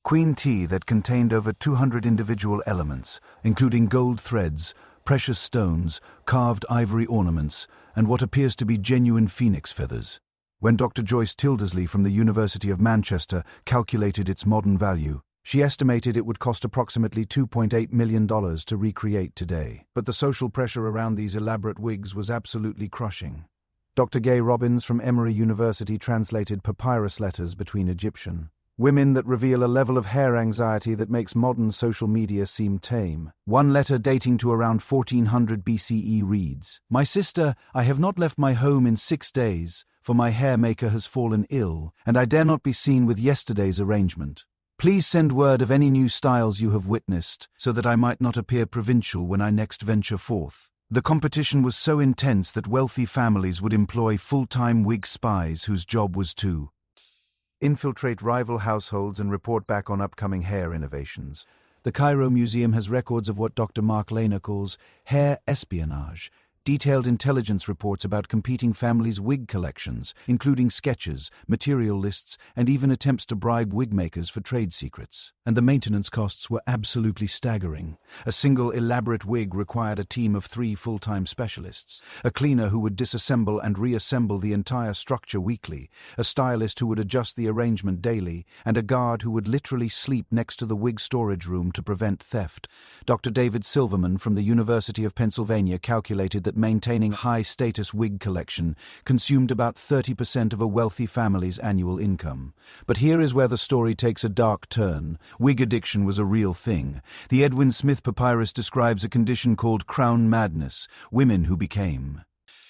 Queen Tea that contained over 200 individual elements, including gold threads, precious stones, carved ivory ornaments, and what appears to be genuine phoenix feathers. When Dr. Joyce Tildersley from the University of Manchester calculated its modern value, she estimated it would cost approximately $2.8 million to recreate today. But the social pressure around these elaborate wigs was absolutely crushing. Dr. Gay Robbins from Emory University translated papyrus letters between Egyptian Women that reveal a level of hair anxiety that makes modern social media seem tame. One letter dating to around 1400 BCE reads, "My sister, I have not left my home in 6 days, for my hair maker has fallen ill, and I dare not be seen with yesterday's arrangement. Please send word of any new styles you have witnessed, so that I might not appear provincial when I next venture forth." The competition was so intense that wealthy families would employ full-time wig spies whose job was to infiltrate rival households and report back on upcoming hair innovations. The Cairo Museum has records of what Dr. Mark Lehner calls hair espionage, detailed intelligence reports about competing families' wig collections, including sketches, material lists, and even attempts to bribe wig makers for trade secrets. And the maintenance costs were absolutely staggering. A single elaborate wig required a team of 3 full-time specialists, a cleaner who would disassemble and reassemble the entire structure weekly, a stylist who would adjust the arrangement daily, and a guard who would literally sleep next to the wig storage room to prevent theft. Dr. David Silverman from the University of Pennsylvania calculated that maintaining a high-status wig collection consumed about 30% of a wealthy family's annual income. But here is where the story takes a dark turn. Wig addiction was a real thing. The Edwin Smith Papyrus describes a condition called crown madness, women who became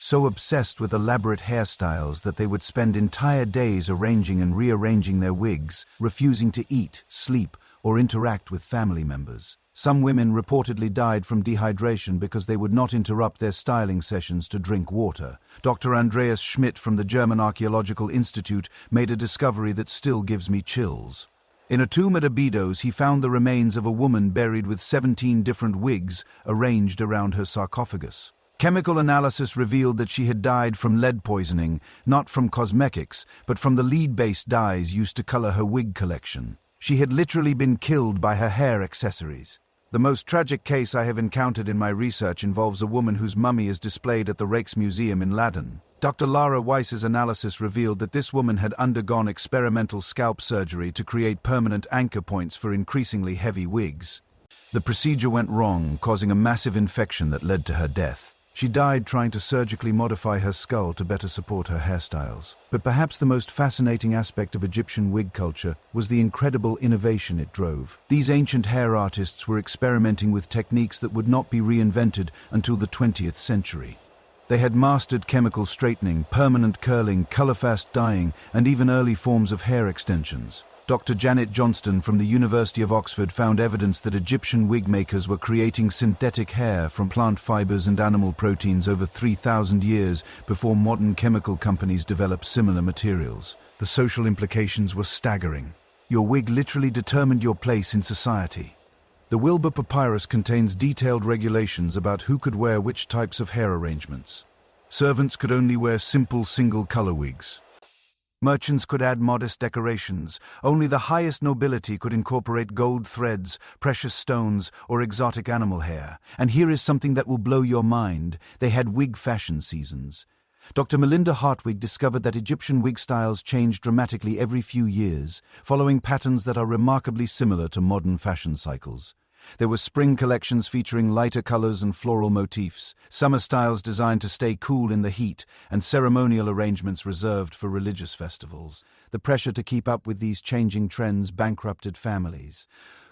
so obsessed with elaborate hairstyles that they would spend entire days arranging and rearranging their wigs, refusing to eat, sleep, or interact with family members. Some women reportedly died from dehydration because they would not interrupt their styling sessions to drink water. Dr. Andreas Schmidt from the German Archaeological Institute made a discovery that still gives me chills. In a tomb at Abydos, he found the remains of a woman buried with 17 different wigs arranged around her sarcophagus. Chemical analysis revealed that she had died from lead poisoning, not from cosmetics, but from the lead-based dyes used to color her wig collection. She had literally been killed by her hair accessories. The most tragic case I have encountered in my research involves a woman whose mummy is displayed at the Rijksmuseum in Leiden. Dr. Lara Weiss's analysis revealed that this woman had undergone experimental scalp surgery to create permanent anchor points for increasingly heavy wigs. The procedure went wrong, causing a massive infection that led to her death. She died trying to surgically modify her skull to better support her hairstyles. But perhaps the most fascinating aspect of Egyptian wig culture was the incredible innovation it drove. These ancient hair artists were experimenting with techniques that would not be reinvented until the 20th century. They had mastered chemical straightening, permanent curling, color-fast dyeing, and even early forms of hair extensions. Dr. Janet Johnston from the University of Oxford found evidence that Egyptian wig makers were creating synthetic hair from plant fibers and animal proteins over 3,000 years before modern chemical companies developed similar materials. The social implications were staggering. Your wig literally determined your place in society. The Wilbur Papyrus contains detailed regulations about who could wear which types of hair arrangements. Servants could only wear simple single-color wigs. Merchants could add modest decorations. Only the highest nobility could incorporate gold threads, precious stones, or exotic animal hair. And here is something that will blow your mind. They had wig fashion seasons. Dr. Melinda Hartwig discovered that Egyptian wig styles changed dramatically every few years, following patterns that are remarkably similar to modern fashion cycles. There were spring collections featuring lighter colors and floral motifs, summer styles designed to stay cool in the heat, and ceremonial arrangements reserved for religious festivals. The pressure to keep up with these changing trends bankrupted families.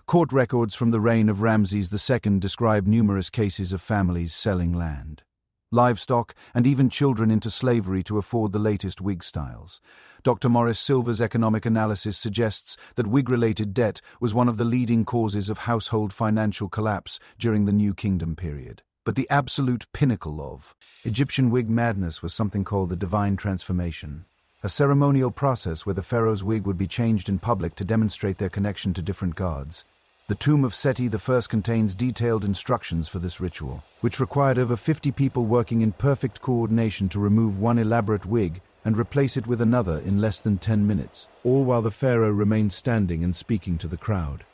Court records from the reign of Ramses II describe numerous cases of families selling land, livestock, and even children into slavery to afford the latest wig styles. Dr. Morris Silver's economic analysis suggests that wig-related debt was one of the leading causes of household financial collapse during the New Kingdom period. But the absolute pinnacle of Egyptian wig madness was something called the divine transformation, a ceremonial process where the pharaoh's wig would be changed in public to demonstrate their connection to different gods. The tomb of Seti I contains detailed instructions for this ritual, which required over 50 people working in perfect coordination to remove one elaborate wig and replace it with another in less than 10 minutes, all while the pharaoh remained standing and speaking to the crowd.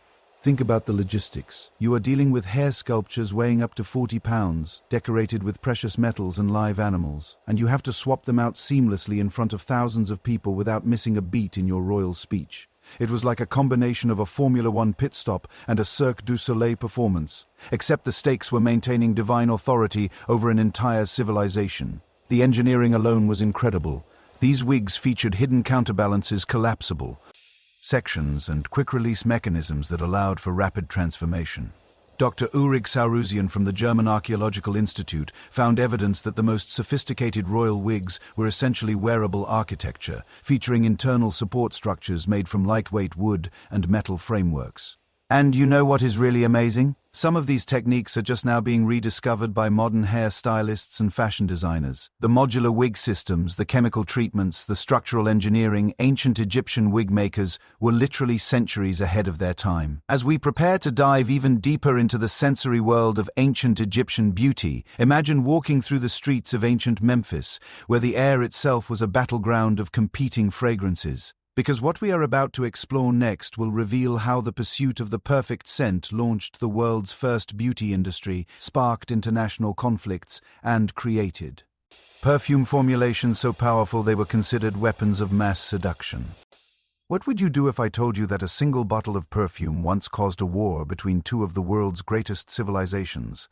Think about the logistics. You are dealing with hair sculptures weighing up to 40 pounds, decorated with precious metals and live animals, and you have to swap them out seamlessly in front of thousands of people without missing a beat in your royal speech. It was like a combination of a Formula One pit stop and a Cirque du Soleil performance, except the stakes were maintaining divine authority over an entire civilization. The engineering alone was incredible. These wigs featured hidden counterbalances collapsible, sections, and quick-release mechanisms that allowed for rapid transformation. Dr. Ulrich Saurusian from the German Archaeological Institute found evidence that the most sophisticated royal wigs were essentially wearable architecture, featuring internal support structures made from lightweight wood and metal frameworks. And you know what is really amazing? Some of these techniques are just now being rediscovered by modern hairstylists and fashion designers. The modular wig systems, the chemical treatments, the structural engineering, ancient Egyptian wig makers were literally centuries ahead of their time. As we prepare to dive even deeper into the sensory world of ancient Egyptian beauty, imagine walking through the streets of ancient Memphis, where the air itself was a battleground of competing fragrances. Because what we are about to explore next will reveal how the pursuit of the perfect scent launched the world's first beauty industry, sparked international conflicts, and created perfume formulations so powerful they were considered weapons of mass seduction. What would you do if I told you that a single bottle of perfume once caused a war between two of the world's greatest civilizations?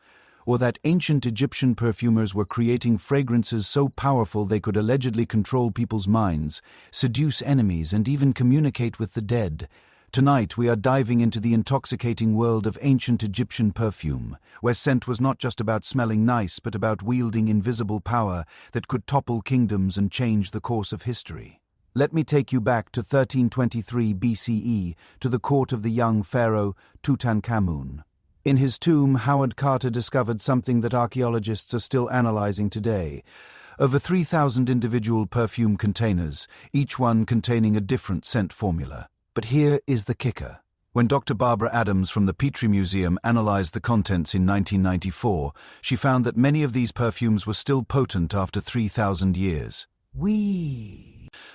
Or that ancient Egyptian perfumers were creating fragrances so powerful they could allegedly control people's minds, seduce enemies, and even communicate with the dead? Tonight we are diving into the intoxicating world of ancient Egyptian perfume, where scent was not just about smelling nice but about wielding invisible power that could topple kingdoms and change the course of history. Let me take you back to 1323 BCE, to the court of the young pharaoh Tutankhamun. In his tomb, Howard Carter discovered something that archaeologists are still analyzing today. Over 3,000 individual perfume containers, each one containing a different scent formula. But here is the kicker. When Dr. Barbara Adams from the Petrie Museum analyzed the contents in 1994, she found that many of these perfumes were still potent after 3,000 years.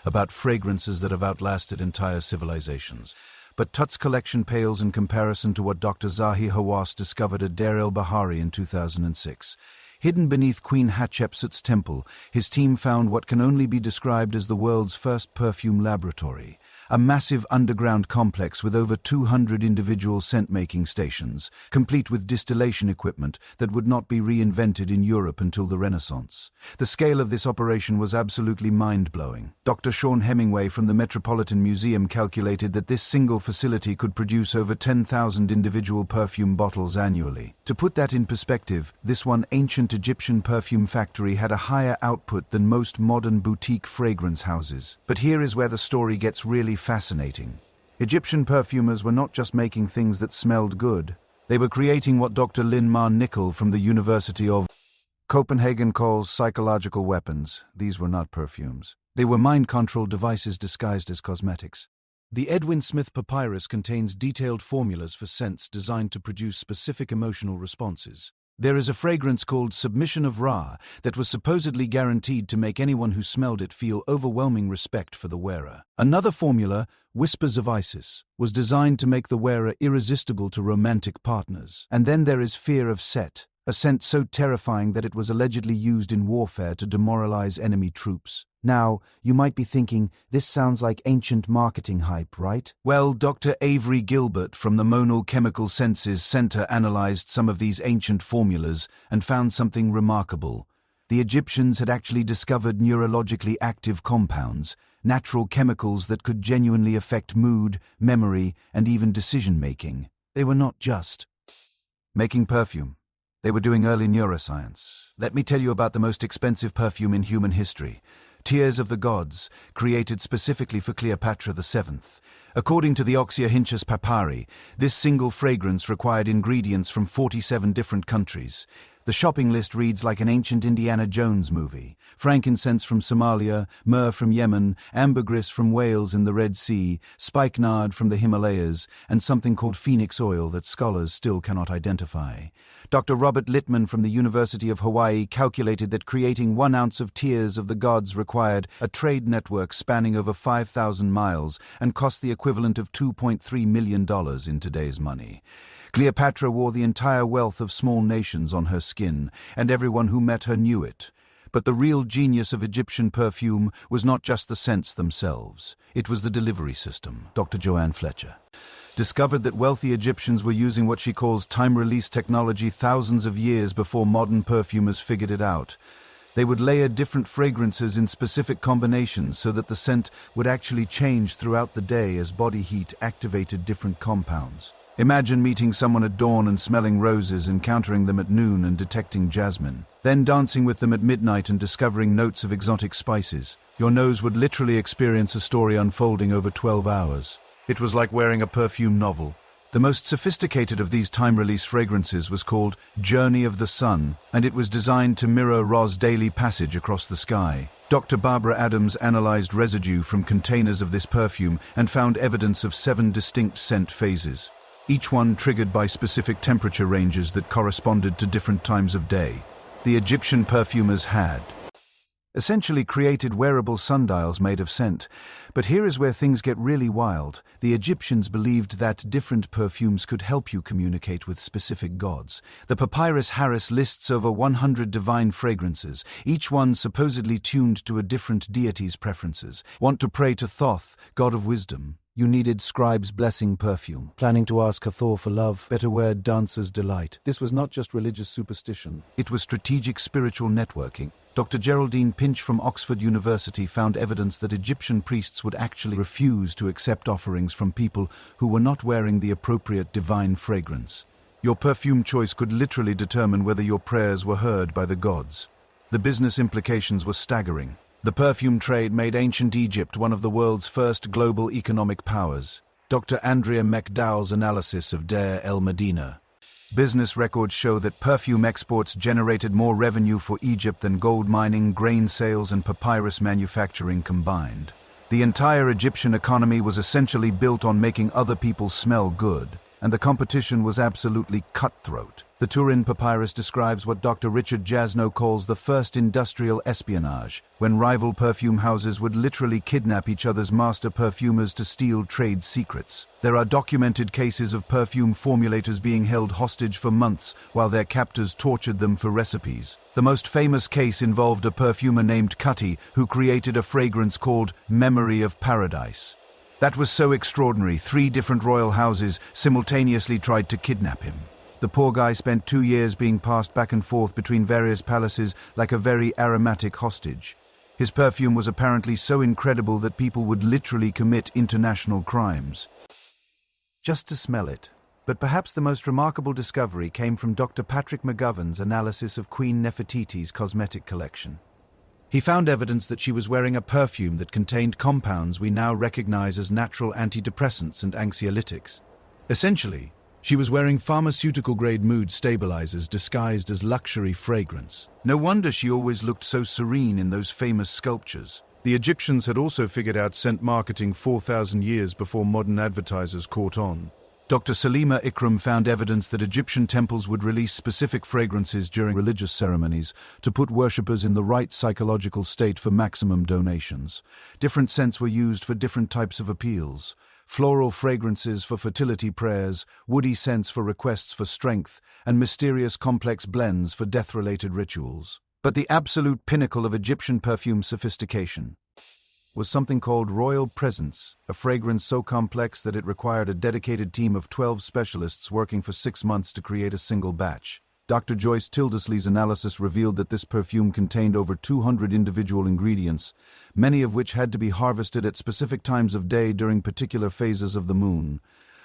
About fragrances that have outlasted entire civilizations. But Tut's collection pales in comparison to what Dr. Zahi Hawass discovered at Deir el-Bahari in 2006. Hidden beneath Queen Hatshepsut's temple, his team found what can only be described as the world's first perfume laboratory. A massive underground complex with over 200 individual scent-making stations, complete with distillation equipment that would not be reinvented in Europe until the Renaissance. The scale of this operation was absolutely mind-blowing. Dr. Sean Hemingway from the Metropolitan Museum calculated that this single facility could produce over 10,000 individual perfume bottles annually. To put that in perspective, this one ancient Egyptian perfume factory had a higher output than most modern boutique fragrance houses. But here is where the story gets really fascinating. Egyptian perfumers were not just making things that smelled good. They were creating what Dr. Lynn Mar Nickel from the University of Copenhagen calls psychological weapons. These were not perfumes. They were mind control devices disguised as cosmetics. The Edwin Smith Papyrus contains detailed formulas for scents designed to produce specific emotional responses. There is a fragrance called Submission of Ra that was supposedly guaranteed to make anyone who smelled it feel overwhelming respect for the wearer. Another formula, Whispers of Isis, was designed to make the wearer irresistible to romantic partners. And then there is Fear of Set, a scent so terrifying that it was allegedly used in warfare to demoralize enemy troops. Now, you might be thinking, this sounds like ancient marketing hype, right? Well, Dr. Avery Gilbert from the Monal Chemical Senses Center analyzed some of these ancient formulas and found something remarkable. The Egyptians had actually discovered neurologically active compounds, natural chemicals that could genuinely affect mood, memory, and even decision-making. They were not just making perfume. They were doing early neuroscience. Let me tell you about the most expensive perfume in human history. Tears of the Gods, created specifically for Cleopatra VII. According to the Oxyrhynchus Papyri, this single fragrance required ingredients from 47 different countries. The shopping list reads like an ancient Indiana Jones movie. Frankincense from Somalia, myrrh from Yemen, ambergris from Wales in the Red Sea, spikenard from the Himalayas, and something called phoenix oil that scholars still cannot identify. Dr. Robert Littman from the University of Hawaii calculated that creating 1 ounce of Tears of the Gods required a trade network spanning over 5,000 miles and cost the equivalent of $2.3 million in today's money. Cleopatra wore the entire wealth of small nations on her skin, and everyone who met her knew it. But the real genius of Egyptian perfume was not just the scents themselves. It was the delivery system. Dr. Joanne Fletcher discovered that wealthy Egyptians were using what she calls time-release technology thousands of years before modern perfumers figured it out. They would layer different fragrances in specific combinations so that the scent would actually change throughout the day as body heat activated different compounds. Imagine meeting someone at dawn and smelling roses, encountering them at noon and detecting jasmine, then dancing with them at midnight and discovering notes of exotic spices. Your nose would literally experience a story unfolding over 12 hours. It was like wearing a perfume novel. The most sophisticated of these time-release fragrances was called Journey of the Sun, and it was designed to mirror Ra's daily passage across the sky. Dr. Barbara Adams analyzed residue from containers of this perfume and found evidence of 7 distinct scent phases, each one triggered by specific temperature ranges that corresponded to different times of day. The Egyptian perfumers had essentially created wearable sundials made of scent. But here is where things get really wild. The Egyptians believed that different perfumes could help you communicate with specific gods. The Papyrus Harris lists over 100 divine fragrances, each one supposedly tuned to a different deity's preferences. Want to pray to Thoth, god of wisdom? You needed scribe's blessing perfume. Planning to ask Hathor for love? Better wear dancer's delight. This was not just religious superstition. It was strategic spiritual networking. Dr. Geraldine Pinch from Oxford University found evidence that Egyptian priests would actually refuse to accept offerings from people who were not wearing the appropriate divine fragrance. Your perfume choice could literally determine whether your prayers were heard by the gods. The business implications were staggering. The perfume trade made ancient Egypt one of the world's first global economic powers. Dr. Andrea McDowell's analysis of Deir el-Medina. Business records show that perfume exports generated more revenue for Egypt than gold mining, grain sales, and papyrus manufacturing combined. The entire Egyptian economy was essentially built on making other people smell good, and the competition was absolutely cutthroat. The Turin Papyrus describes what Dr. Richard Jasno calls the first industrial espionage, when rival perfume houses would literally kidnap each other's master perfumers to steal trade secrets. There are documented cases of perfume formulators being held hostage for months while their captors tortured them for recipes. The most famous case involved a perfumer named Cutty who created a fragrance called Memory of Paradise. That was so extraordinary, 3 different royal houses simultaneously tried to kidnap him. The poor guy spent 2 years being passed back and forth between various palaces like a very aromatic hostage. His perfume was apparently so incredible that people would literally commit international crimes just to smell it. But perhaps the most remarkable discovery came from Dr. Patrick McGovern's analysis of Queen Nefertiti's cosmetic collection. He found evidence that she was wearing a perfume that contained compounds we now recognize as natural antidepressants and anxiolytics. Essentially, she was wearing pharmaceutical-grade mood stabilizers disguised as luxury fragrance. No wonder she always looked so serene in those famous sculptures. The Egyptians had also figured out scent marketing 4,000 years before modern advertisers caught on. Dr. Salima Ikram found evidence that Egyptian temples would release specific fragrances during religious ceremonies to put worshippers in the right psychological state for maximum donations. Different scents were used for different types of appeals. Floral fragrances for fertility prayers, woody scents for requests for strength, and mysterious complex blends for death-related rituals. But the absolute pinnacle of Egyptian perfume sophistication was something called Royal Presence, a fragrance so complex that it required a dedicated team of 12 specialists working for 6 months to create a single batch. Dr. Joyce Tildesley's analysis revealed that this perfume contained over 200 individual ingredients, many of which had to be harvested at specific times of day during particular phases of the moon.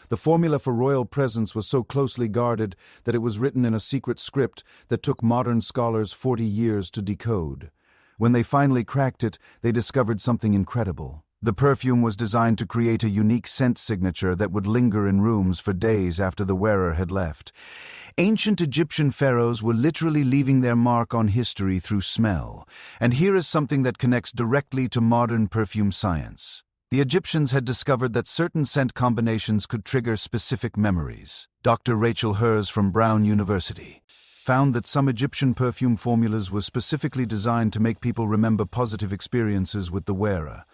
The formula for Royal Presence was so closely guarded that it was written in a secret script that took modern scholars 40 years to decode. When they finally cracked it, they discovered something incredible. The perfume was designed to create a unique scent signature that would linger in rooms for days after the wearer had left. Ancient Egyptian pharaohs were literally leaving their mark on history through smell. And here is something that connects directly to modern perfume science. The Egyptians had discovered that certain scent combinations could trigger specific memories. Dr. Rachel Hers from Brown University found that some Egyptian perfume formulas were specifically designed to make people remember positive experiences with the wearer.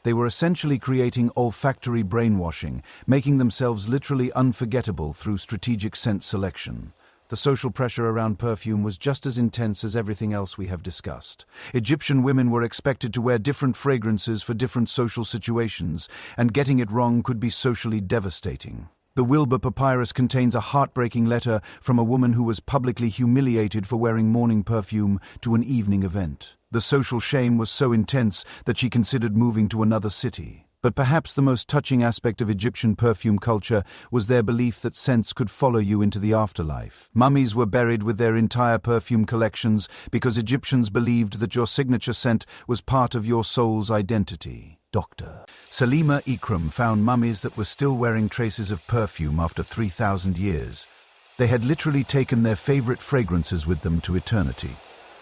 They were essentially creating olfactory brainwashing, making themselves literally unforgettable through strategic scent selection. The social pressure around perfume was just as intense as everything else we have discussed. Egyptian women were expected to wear different fragrances for different social situations, and getting it wrong could be socially devastating. The Wilbur papyrus contains a heartbreaking letter from a woman who was publicly humiliated for wearing morning perfume to an evening event. The social shame was so intense that she considered moving to another city. But perhaps the most touching aspect of Egyptian perfume culture was their belief that scents could follow you into the afterlife. Mummies were buried with their entire perfume collections because Egyptians believed that your signature scent was part of your soul's identity. Dr. Salima Ikram found mummies that were still wearing traces of perfume after 3,000 years. They had literally taken their favorite fragrances with them to eternity.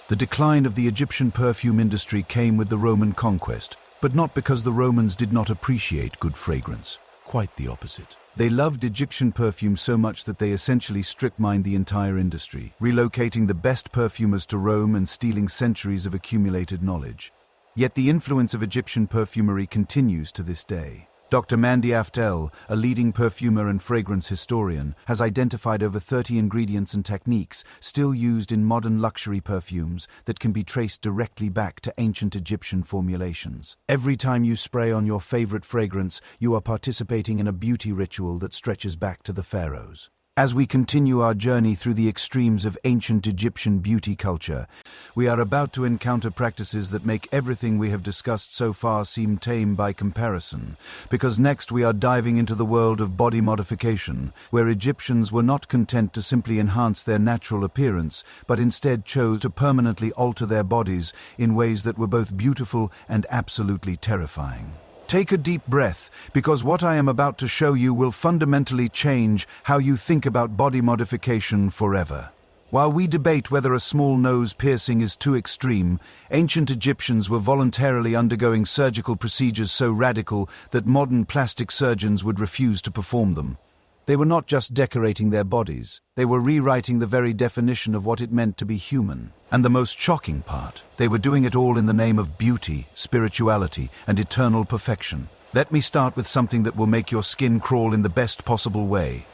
The decline of the Egyptian perfume industry came with the Roman conquest, but not because the Romans did not appreciate good fragrance. Quite the opposite. They loved Egyptian perfume so much that they essentially strip-mined the entire industry, relocating the best perfumers to Rome and stealing centuries of accumulated knowledge. Yet the influence of Egyptian perfumery continues to this day. Dr. Mandy Aftel, a leading perfumer and fragrance historian, has identified over 30 ingredients and techniques still used in modern luxury perfumes that can be traced directly back to ancient Egyptian formulations. Every time you spray on your favorite fragrance, you are participating in a beauty ritual that stretches back to the pharaohs. As we continue our journey through the extremes of ancient Egyptian beauty culture, we are about to encounter practices that make everything we have discussed so far seem tame by comparison, because next we are diving into the world of body modification, where Egyptians were not content to simply enhance their natural appearance, but instead chose to permanently alter their bodies in ways that were both beautiful and absolutely terrifying. Take a deep breath, because what I am about to show you will fundamentally change how you think about body modification forever. While we debate whether a small nose piercing is too extreme, ancient Egyptians were voluntarily undergoing surgical procedures so radical that modern plastic surgeons would refuse to perform them. They were not just decorating their bodies, they were rewriting the very definition of what it meant to be human. And the most shocking part, they were doing it all in the name of beauty, spirituality, and eternal perfection. Let me start with something that will make your skin crawl in the best possible way.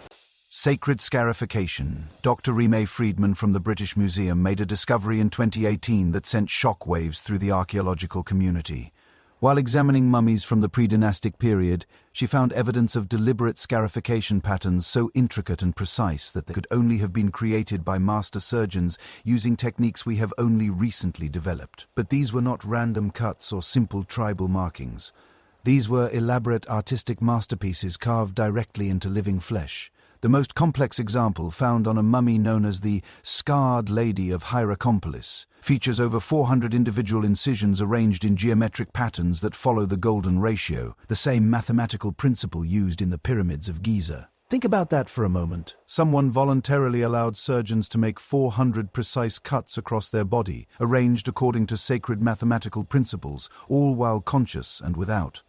Sacred scarification. Dr. Rime Friedman from the British Museum made a discovery in 2018 that sent shockwaves through the archaeological community. While examining mummies from the pre-dynastic period, she found evidence of deliberate scarification patterns so intricate and precise that they could only have been created by master surgeons using techniques we have only recently developed. But these were not random cuts or simple tribal markings. These were elaborate artistic masterpieces carved directly into living flesh. The most complex example, found on a mummy known as the Scarred Lady of Hierakonpolis, features over 400 individual incisions arranged in geometric patterns that follow the golden ratio, the same mathematical principle used in the pyramids of Giza. Think about that for a moment. Someone voluntarily allowed surgeons to make 400 precise cuts across their body, arranged according to sacred mathematical principles, all while conscious and without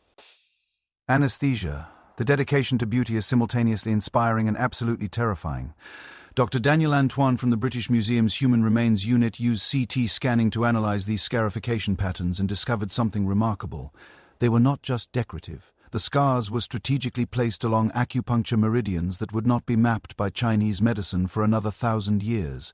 anesthesia. The dedication to beauty is simultaneously inspiring and absolutely terrifying. Dr. Daniel Antoine from the British Museum's Human Remains Unit used CT scanning to analyze these scarification patterns and discovered something remarkable. They were not just decorative. The scars were strategically placed along acupuncture meridians that would not be mapped by Chinese medicine for another 1,000 years.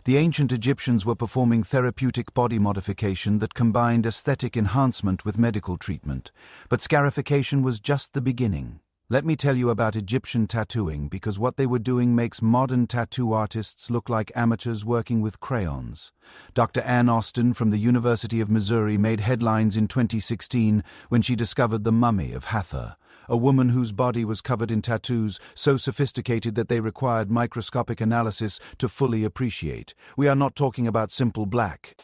The ancient Egyptians were performing therapeutic body modification that combined aesthetic enhancement with medical treatment. But scarification was just the beginning. Let me tell you about Egyptian tattooing, because what they were doing makes modern tattoo artists look like amateurs working with crayons. Dr. Ann Austin from the University of Missouri made headlines in 2016 when she discovered the mummy of Hathor, a woman whose body was covered in tattoos so sophisticated that they required microscopic analysis to fully appreciate. We are not talking about simple black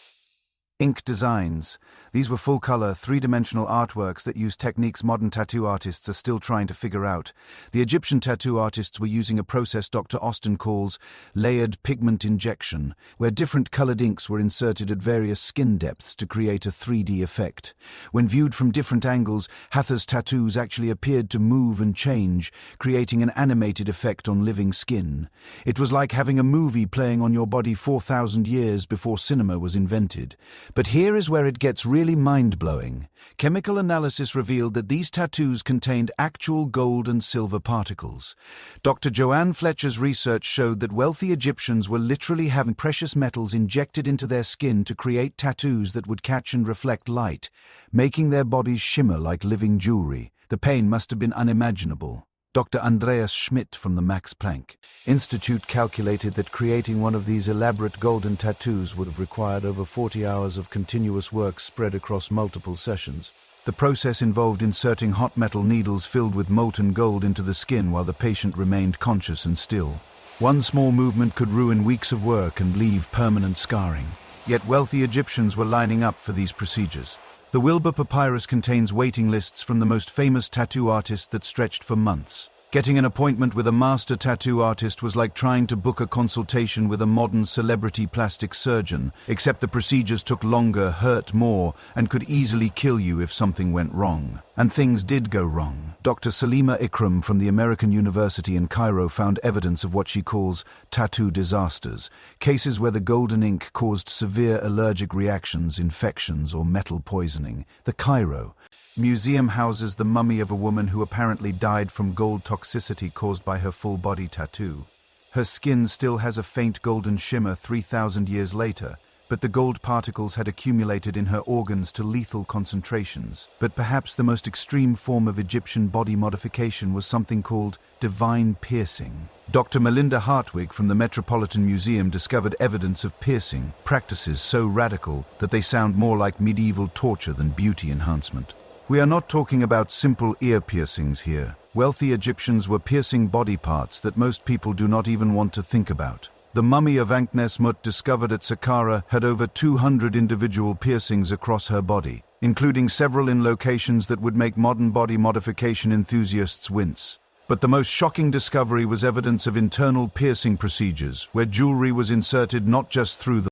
ink designs. These were full-color, three-dimensional artworks that used techniques modern tattoo artists are still trying to figure out. The Egyptian tattoo artists were using a process Dr. Austin calls layered pigment injection, where different colored inks were inserted at various skin depths to create a 3D effect. When viewed from different angles, Hathor's tattoos actually appeared to move and change, creating an animated effect on living skin. It was like having a movie playing on your body 4,000 years before cinema was invented. But here is where it gets really mind-blowing. Chemical analysis revealed that these tattoos contained actual gold and silver particles. Dr. Joanne Fletcher's research showed that wealthy Egyptians were literally having precious metals injected into their skin to create tattoos that would catch and reflect light, making their bodies shimmer like living jewelry. The pain must have been unimaginable. Dr. Andreas Schmidt from the Max Planck Institute calculated that creating one of these elaborate golden tattoos would have required over 40 hours of continuous work spread across multiple sessions. The process involved inserting hot metal needles filled with molten gold into the skin while the patient remained conscious and still. One small movement could ruin weeks of work and leave permanent scarring. Yet wealthy Egyptians were lining up for these procedures. The Wilbur Papyrus contains waiting lists from the most famous tattoo artists that stretched for months. Getting an appointment with a master tattoo artist was like trying to book a consultation with a modern celebrity plastic surgeon, except the procedures took longer, hurt more, and could easily kill you if something went wrong. And things did go wrong. Dr. Salima Ikram from the American University in Cairo found evidence of what she calls tattoo disasters, cases where the golden ink caused severe allergic reactions, infections, or metal poisoning. The Cairo Museum houses the mummy of a woman who apparently died from gold toxicity caused by her full-body tattoo. Her skin still has a faint golden shimmer 3,000 years later, but the gold particles had accumulated in her organs to lethal concentrations. But perhaps the most extreme form of Egyptian body modification was something called divine piercing. Dr. Melinda Hartwig from the Metropolitan Museum discovered evidence of piercing practices so radical that they sound more like medieval torture than beauty enhancement. We are not talking about simple ear piercings here. Wealthy Egyptians were piercing body parts that most people do not even want to think about. The mummy of Ankh-Nesmut discovered at Saqqara had over 200 individual piercings across her body, including several in locations that would make modern body modification enthusiasts wince. But the most shocking discovery was evidence of internal piercing procedures, where jewelry was inserted not just through the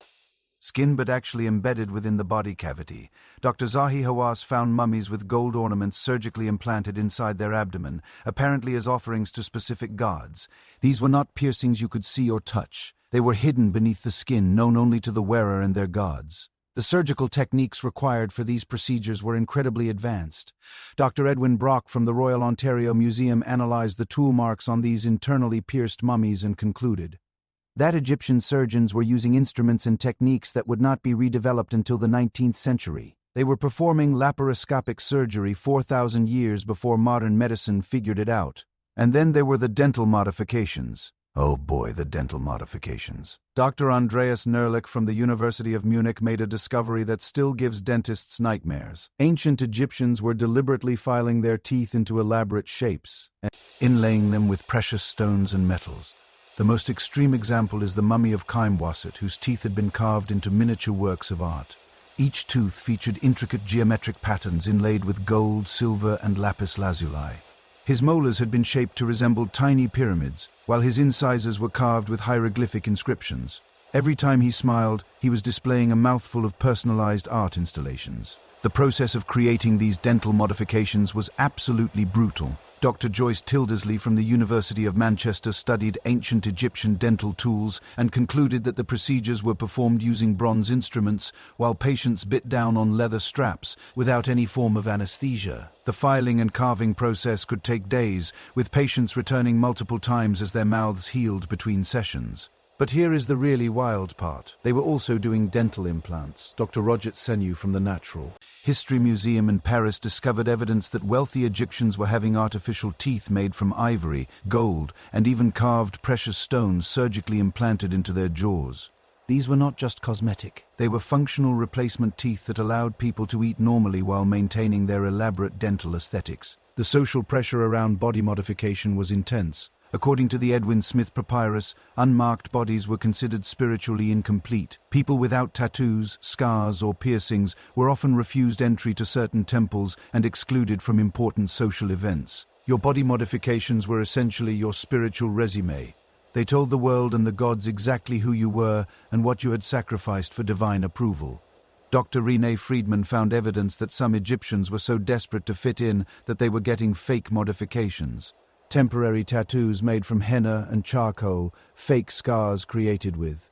skin but actually embedded within the body cavity. Dr. Zahi Hawass found mummies with gold ornaments surgically implanted inside their abdomen, apparently as offerings to specific gods. These were not piercings you could see or touch. They were hidden beneath the skin, known only to the wearer and their gods. The surgical techniques required for these procedures were incredibly advanced. Dr. Edwin Brock from the Royal Ontario Museum analyzed the tool marks on these internally pierced mummies and concluded that Egyptian surgeons were using instruments and techniques that would not be redeveloped until the 19th century. They were performing laparoscopic surgery 4,000 years before modern medicine figured it out. And then there were the dental modifications. Oh boy, the dental modifications. Dr. Andreas Nerlich from the University of Munich made a discovery that still gives dentists nightmares. Ancient Egyptians were deliberately filing their teeth into elaborate shapes and inlaying them with precious stones and metals. The most extreme example is the mummy of Khaimwaset, whose teeth had been carved into miniature works of art. Each tooth featured intricate geometric patterns inlaid with gold, silver, and lapis lazuli. His molars had been shaped to resemble tiny pyramids, while his incisors were carved with hieroglyphic inscriptions. Every time he smiled, he was displaying a mouthful of personalized art installations. The process of creating these dental modifications was absolutely brutal. Dr. Joyce Tildesley from the University of Manchester studied ancient Egyptian dental tools and concluded that the procedures were performed using bronze instruments while patients bit down on leather straps without any form of anesthesia. The filing and carving process could take days, with patients returning multiple times as their mouths healed between sessions. But here is the really wild part. They were also doing dental implants. Dr. Roget Senu from the Natural History Museum in Paris discovered evidence that wealthy Egyptians were having artificial teeth made from ivory, gold, and even carved precious stones surgically implanted into their jaws. These were not just cosmetic. They were functional replacement teeth that allowed people to eat normally while maintaining their elaborate dental aesthetics. The social pressure around body modification was intense. According to the Edwin Smith Papyrus, unmarked bodies were considered spiritually incomplete. People without tattoos, scars, or piercings were often refused entry to certain temples and excluded from important social events. Your body modifications were essentially your spiritual resume. They told the world and the gods exactly who you were and what you had sacrificed for divine approval. Dr. Renee Friedman found evidence that some Egyptians were so desperate to fit in that they were getting fake modifications. Temporary tattoos made from henna and charcoal, fake scars created with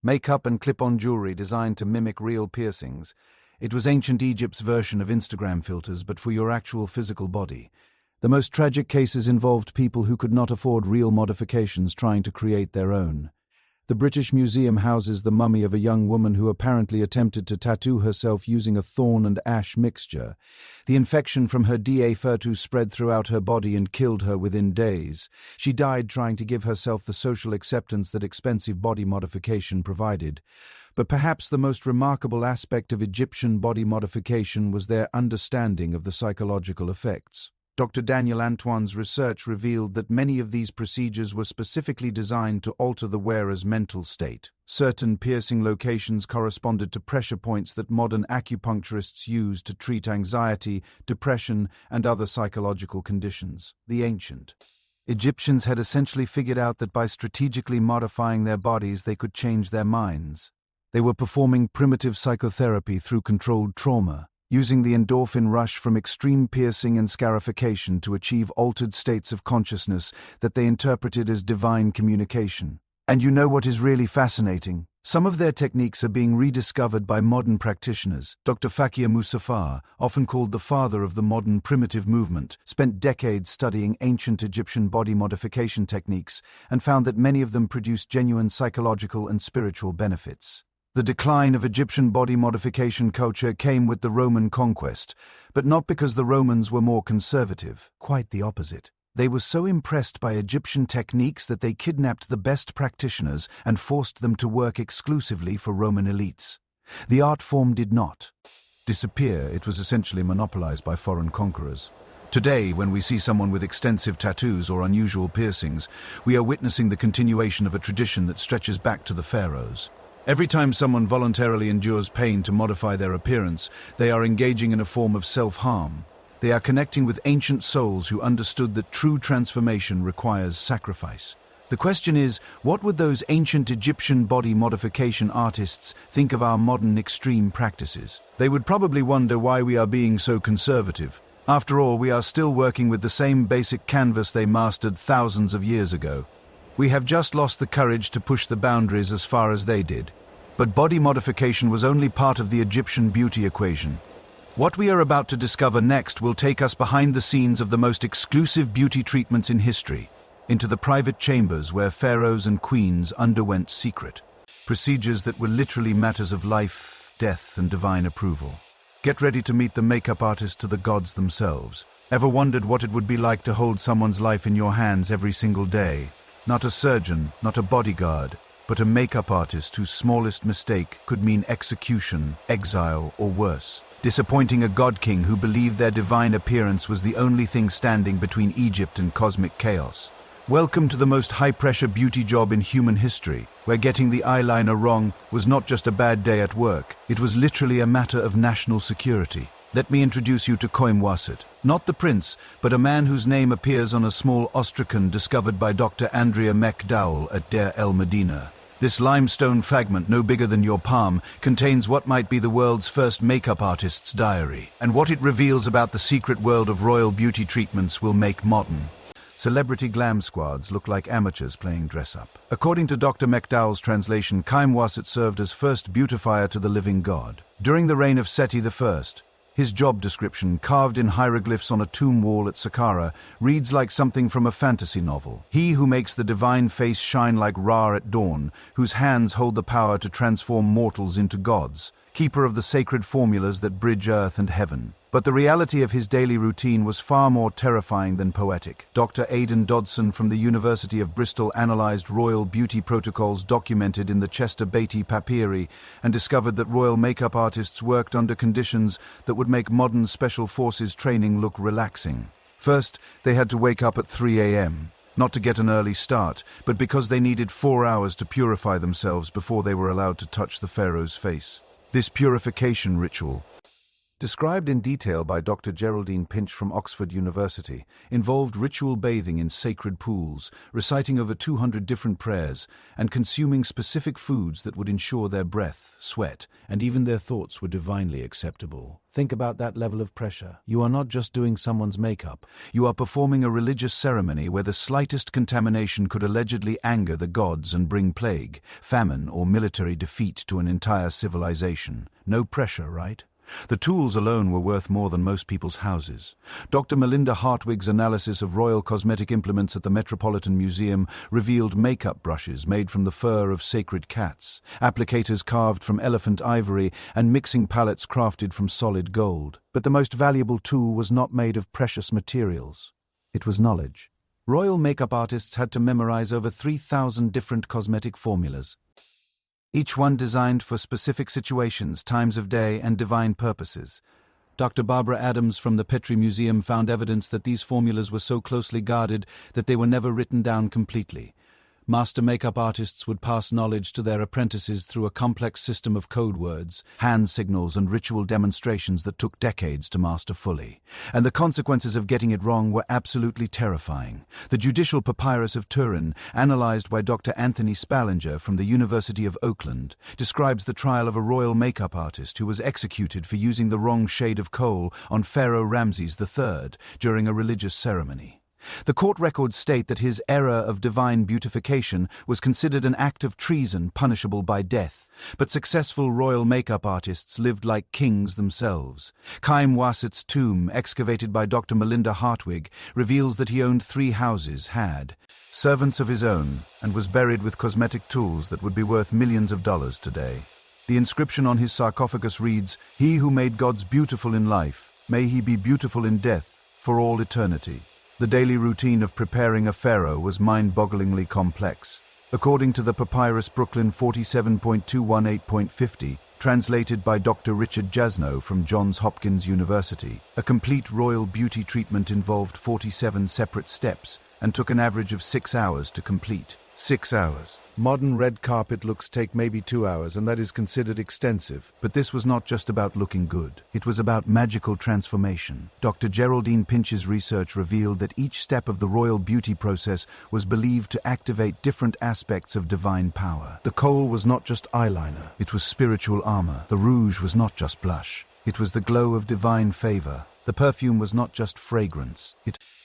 makeup and clip-on jewelry designed to mimic real piercings. It was ancient Egypt's version of Instagram filters, but for your actual physical body. The most tragic cases involved people who could not afford real modifications trying to create their own. The British Museum houses the mummy of a young woman who apparently attempted to tattoo herself using a thorn and ash mixture. The infection from her Da furtu spread throughout her body and killed her within days. She died trying to give herself the social acceptance that expensive body modification provided. But perhaps the most remarkable aspect of Egyptian body modification was their understanding of the psychological effects. Dr. Daniel Antoine's research revealed that many of these procedures were specifically designed to alter the wearer's mental state. Certain piercing locations corresponded to pressure points that modern acupuncturists use to treat anxiety, depression, and other psychological conditions. The ancient Egyptians had essentially figured out that by strategically modifying their bodies they could change their minds. They were performing primitive psychotherapy through controlled trauma, using the endorphin rush from extreme piercing and scarification to achieve altered states of consciousness that they interpreted as divine communication. And you know what is really fascinating? Some of their techniques are being rediscovered by modern practitioners. Dr. Fakir Musafar, often called the father of the modern primitive movement, spent decades studying ancient Egyptian body modification techniques and found that many of them produced genuine psychological and spiritual benefits. The decline of Egyptian body modification culture came with the Roman conquest, but not because the Romans were more conservative. Quite the opposite. They were so impressed by Egyptian techniques that they kidnapped the best practitioners and forced them to work exclusively for Roman elites. The art form did not disappear. It was essentially monopolized by foreign conquerors. Today, when we see someone with extensive tattoos or unusual piercings, we are witnessing the continuation of a tradition that stretches back to the pharaohs. Every time someone voluntarily endures pain to modify their appearance, they are engaging in a form of self-harm. They are connecting with ancient souls who understood that true transformation requires sacrifice. The question is, what would those ancient Egyptian body modification artists think of our modern extreme practices? They would probably wonder why we are being so conservative. After all, we are still working with the same basic canvas they mastered thousands of years ago. We have just lost the courage to push the boundaries as far as they did. But body modification was only part of the Egyptian beauty equation. What we are about to discover next will take us behind the scenes of the most exclusive beauty treatments in history, into the private chambers where pharaohs and queens underwent secret procedures that were literally matters of life, death, and divine approval. Get ready to meet the makeup artist to the gods themselves. Ever wondered what it would be like to hold someone's life in your hands every single day? Not a surgeon, not a bodyguard, but a makeup artist whose smallest mistake could mean execution, exile, or worse. Disappointing a god king who believed their divine appearance was the only thing standing between Egypt and cosmic chaos. Welcome to the most high-pressure beauty job in human history, where getting the eyeliner wrong was not just a bad day at work, it was literally a matter of national security. Let me introduce you to Koimwasit, not the prince, but a man whose name appears on a small ostracan discovered by Dr. Andrea McDowell at Deir el Medina. This limestone fragment, no bigger than your palm, contains what might be the world's first makeup artist's diary, and what it reveals about the secret world of royal beauty treatments will make modern celebrity glam squads look like amateurs playing dress-up. According to Dr. McDowell's translation, Koimwasit served as first beautifier to the living god. During the reign of Seti I, his job description, carved in hieroglyphs on a tomb wall at Saqqara, reads like something from a fantasy novel. He who makes the divine face shine like Ra at dawn, whose hands hold the power to transform mortals into gods, keeper of the sacred formulas that bridge earth and heaven. But the reality of his daily routine was far more terrifying than poetic. Dr. Aidan Dodson from the University of Bristol analysed royal beauty protocols documented in the Chester Beatty Papyri and discovered that royal makeup artists worked under conditions that would make modern special forces training look relaxing. First, they had to wake up at 3 a.m., not to get an early start, but because they needed 4 hours to purify themselves before they were allowed to touch the pharaoh's face. This purification ritual, described in detail by Dr. Geraldine Pinch from Oxford University, involved ritual bathing in sacred pools, reciting over 200 different prayers, and consuming specific foods that would ensure their breath, sweat, and even their thoughts were divinely acceptable. Think about that level of pressure. You are not just doing someone's makeup. You are performing a religious ceremony where the slightest contamination could allegedly anger the gods and bring plague, famine, or military defeat to an entire civilization. No pressure, right? The tools alone were worth more than most people's houses. Dr. Melinda Hartwig's analysis of royal cosmetic implements at the Metropolitan Museum revealed makeup brushes made from the fur of sacred cats, applicators carved from elephant ivory, and mixing palettes crafted from solid gold. But the most valuable tool was not made of precious materials. It was knowledge. Royal makeup artists had to memorize over 3,000 different cosmetic formulas, each one designed for specific situations, times of day, and divine purposes. Dr. Barbara Adams from the Petrie Museum found evidence that these formulas were so closely guarded that they were never written down completely. Master makeup artists would pass knowledge to their apprentices through a complex system of code words, hand signals, and ritual demonstrations that took decades to master fully. And the consequences of getting it wrong were absolutely terrifying. The Judicial Papyrus of Turin, analyzed by Dr. Anthony Spallinger from the University of Oakland, describes the trial of a royal makeup artist who was executed for using the wrong shade of kohl on Pharaoh Ramses III during a religious ceremony. The court records state that his error of divine beautification was considered an act of treason punishable by death, but successful royal makeup artists lived like kings themselves. Chaim Wasset's tomb, excavated by Dr. Melinda Hartwig, reveals that he owned 3 houses, had servants of his own, and was buried with cosmetic tools that would be worth millions of dollars today. The inscription on his sarcophagus reads, "He who made gods beautiful in life, may he be beautiful in death, for all eternity." The daily routine of preparing a pharaoh was mind-bogglingly complex. According to the Papyrus Brooklyn 47.218.50, translated by Dr. Richard Jasnow from Johns Hopkins University, a complete royal beauty treatment involved 47 separate steps and took an average of 6 hours to complete. 6 hours. Modern red carpet looks take maybe 2 hours, and that is considered extensive. But this was not just about looking good. It was about magical transformation. Dr. Geraldine Pinch's research revealed that each step of the royal beauty process was believed to activate different aspects of divine power. The kohl was not just eyeliner. It was spiritual armor. The rouge was not just blush. It was the glow of divine favor. The perfume was not just fragrance.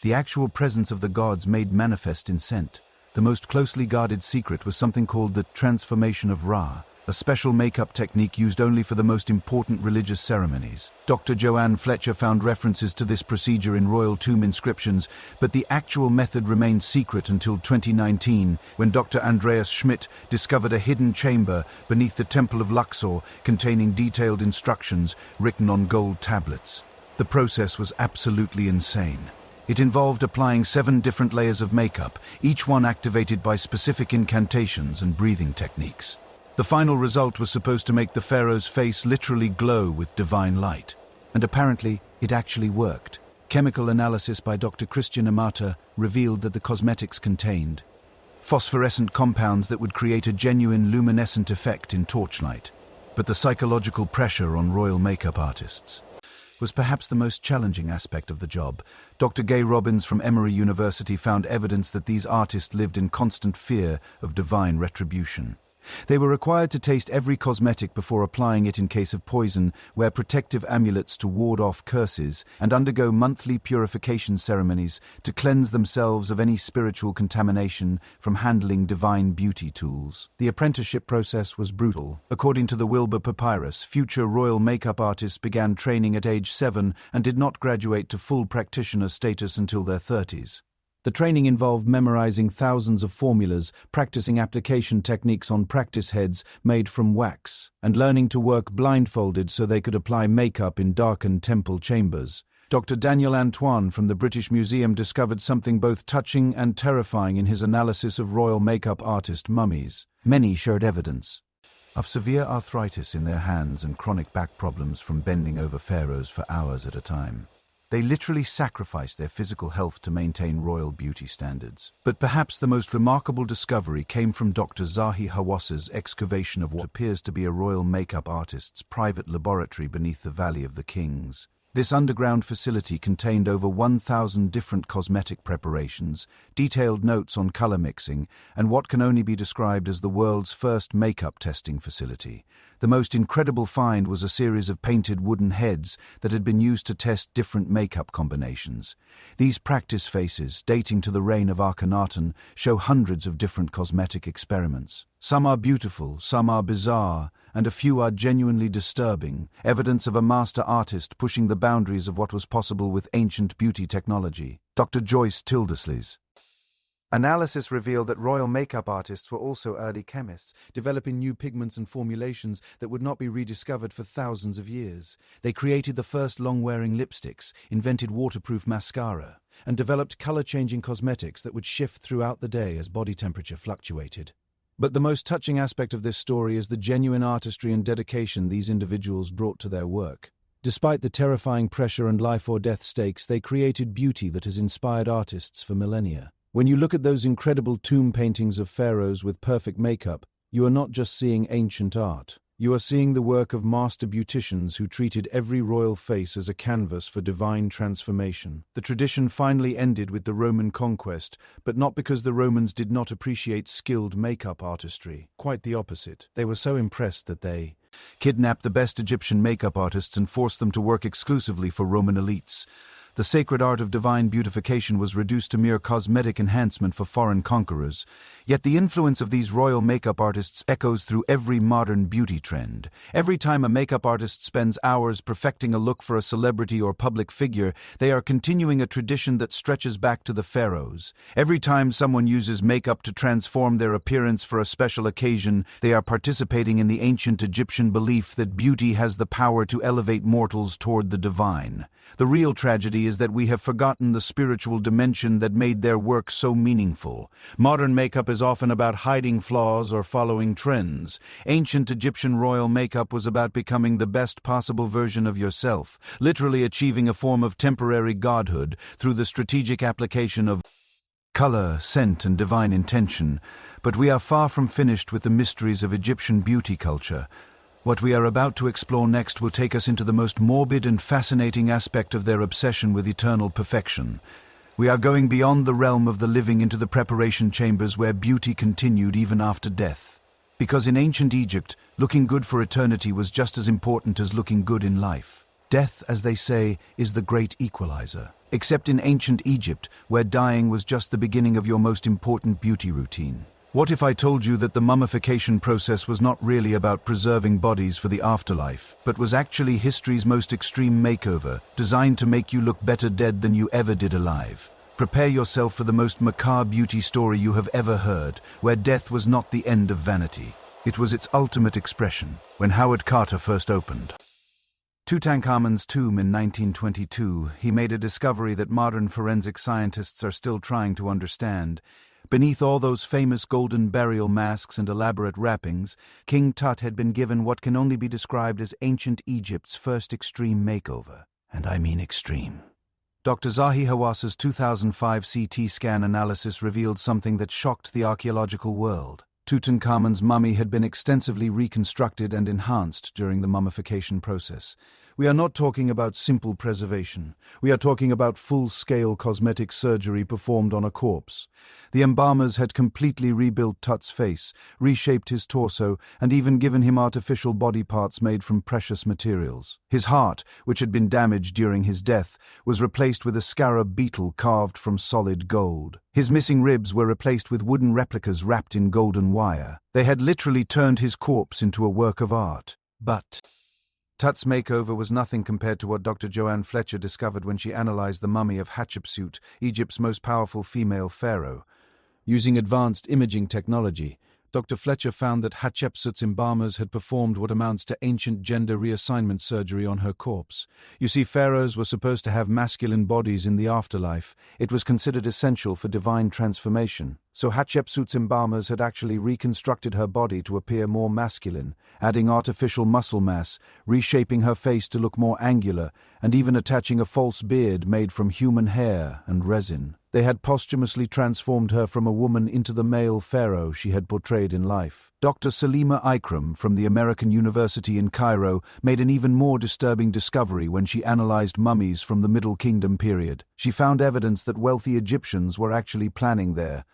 The actual presence of the gods made manifest in scent. The most closely guarded secret was something called the transformation of Ra, a special makeup technique used only for the most important religious ceremonies. Dr. Joanne Fletcher found references to this procedure in royal tomb inscriptions, but the actual method remained secret until 2019, when Dr. Andreas Schmidt discovered a hidden chamber beneath the Temple of Luxor containing detailed instructions written on gold tablets. The process was absolutely insane. It involved applying 7 different layers of makeup, each one activated by specific incantations and breathing techniques. The final result was supposed to make the pharaoh's face literally glow with divine light. And apparently, it actually worked. Chemical analysis by Dr. Christian Amata revealed that the cosmetics contained phosphorescent compounds that would create a genuine luminescent effect in torchlight. But the psychological pressure on royal makeup artists was perhaps the most challenging aspect of the job. Dr. Gay Robbins from Emory University found evidence that these artists lived in constant fear of divine retribution. They were required to taste every cosmetic before applying it in case of poison, wear protective amulets to ward off curses, and undergo monthly purification ceremonies to cleanse themselves of any spiritual contamination from handling divine beauty tools. The apprenticeship process was brutal. According to the Wilbur Papyrus, future royal makeup artists began training at age 7 and did not graduate to full practitioner status until their 30s. The training involved memorizing thousands of formulas, practicing application techniques on practice heads made from wax, and learning to work blindfolded so they could apply makeup in darkened temple chambers. Dr. Daniel Antoine from the British Museum discovered something both touching and terrifying in his analysis of royal makeup artist mummies. Many showed evidence of severe arthritis in their hands and chronic back problems from bending over pharaohs for hours at a time. They literally sacrificed their physical health to maintain royal beauty standards. But perhaps the most remarkable discovery came from Dr. Zahi Hawassa's excavation of what appears to be a royal makeup artist's private laboratory beneath the Valley of the Kings. This underground facility contained over 1,000 different cosmetic preparations, detailed notes on color mixing, and what can only be described as the world's first makeup testing facility. The most incredible find was a series of painted wooden heads that had been used to test different makeup combinations. These practice faces, dating to the reign of Akhenaten, show hundreds of different cosmetic experiments. Some are beautiful, some are bizarre, and a few are genuinely disturbing, evidence of a master artist pushing the boundaries of what was possible with ancient beauty technology. Dr. Joyce Tildesley's analysis revealed that royal makeup artists were also early chemists, developing new pigments and formulations that would not be rediscovered for thousands of years. They created the first long-wearing lipsticks, invented waterproof mascara, and developed color-changing cosmetics that would shift throughout the day as body temperature fluctuated. But the most touching aspect of this story is the genuine artistry and dedication these individuals brought to their work. Despite the terrifying pressure and life-or-death stakes, they created beauty that has inspired artists for millennia. When you look at those incredible tomb paintings of pharaohs with perfect makeup, you are not just seeing ancient art. You are seeing the work of master beauticians who treated every royal face as a canvas for divine transformation. The tradition finally ended with the Roman conquest, but not because the Romans did not appreciate skilled makeup artistry. Quite the opposite. They were so impressed that they kidnapped the best Egyptian makeup artists and forced them to work exclusively for Roman elites. The sacred art of divine beautification was reduced to mere cosmetic enhancement for foreign conquerors. Yet the influence of these royal makeup artists echoes through every modern beauty trend. Every time a makeup artist spends hours perfecting a look for a celebrity or public figure, they are continuing a tradition that stretches back to the pharaohs. Every time someone uses makeup to transform their appearance for a special occasion, they are participating in the ancient Egyptian belief that beauty has the power to elevate mortals toward the divine. The real tragedy is that we have forgotten the spiritual dimension that made their work so meaningful. Modern makeup is often about hiding flaws or following trends. Ancient Egyptian royal makeup was about becoming the best possible version of yourself, literally achieving a form of temporary godhood through the strategic application of color, scent, and divine intention. But we are far from finished with the mysteries of Egyptian beauty culture. What we are about to explore next will take us into the most morbid and fascinating aspect of their obsession with eternal perfection. We are going beyond the realm of the living into the preparation chambers where beauty continued even after death. Because in ancient Egypt, looking good for eternity was just as important as looking good in life. Death, as they say, is the great equalizer. Except in ancient Egypt, where dying was just the beginning of your most important beauty routine. What if I told you that the mummification process was not really about preserving bodies for the afterlife, but was actually history's most extreme makeover, designed to make you look better dead than you ever did alive? Prepare yourself for the most macabre beauty story you have ever heard, where death was not the end of vanity. It was its ultimate expression, when Howard Carter first opened Tutankhamun's tomb in 1922, he made a discovery that modern forensic scientists are still trying to understand. Beneath all those famous golden burial masks and elaborate wrappings, King Tut had been given what can only be described as ancient Egypt's first extreme makeover. And I mean extreme. Dr. Zahi Hawas's 2005 CT scan analysis revealed something that shocked the archaeological world. Tutankhamun's mummy had been extensively reconstructed and enhanced during the mummification process. We are not talking about simple preservation. We are talking about full-scale cosmetic surgery performed on a corpse. The embalmers had completely rebuilt Tut's face, reshaped his torso, and even given him artificial body parts made from precious materials. His heart, which had been damaged during his death, was replaced with a scarab beetle carved from solid gold. His missing ribs were replaced with wooden replicas wrapped in golden wire. They had literally turned his corpse into a work of art. But Tut's makeover was nothing compared to what Dr. Joanne Fletcher discovered when she analyzed the mummy of Hatshepsut, Egypt's most powerful female pharaoh. Using advanced imaging technology, Dr. Fletcher found that Hatshepsut's embalmers had performed what amounts to ancient gender reassignment surgery on her corpse. You see, pharaohs were supposed to have masculine bodies in the afterlife. It was considered essential for divine transformation. So Hatshepsut's embalmers had actually reconstructed her body to appear more masculine, adding artificial muscle mass, reshaping her face to look more angular, and even attaching a false beard made from human hair and resin. They had posthumously transformed her from a woman into the male pharaoh she had portrayed in life. Dr. Salima Ikram from the American University in Cairo made an even more disturbing discovery when she analyzed mummies from the Middle Kingdom period. She found evidence that wealthy Egyptians were actually planning their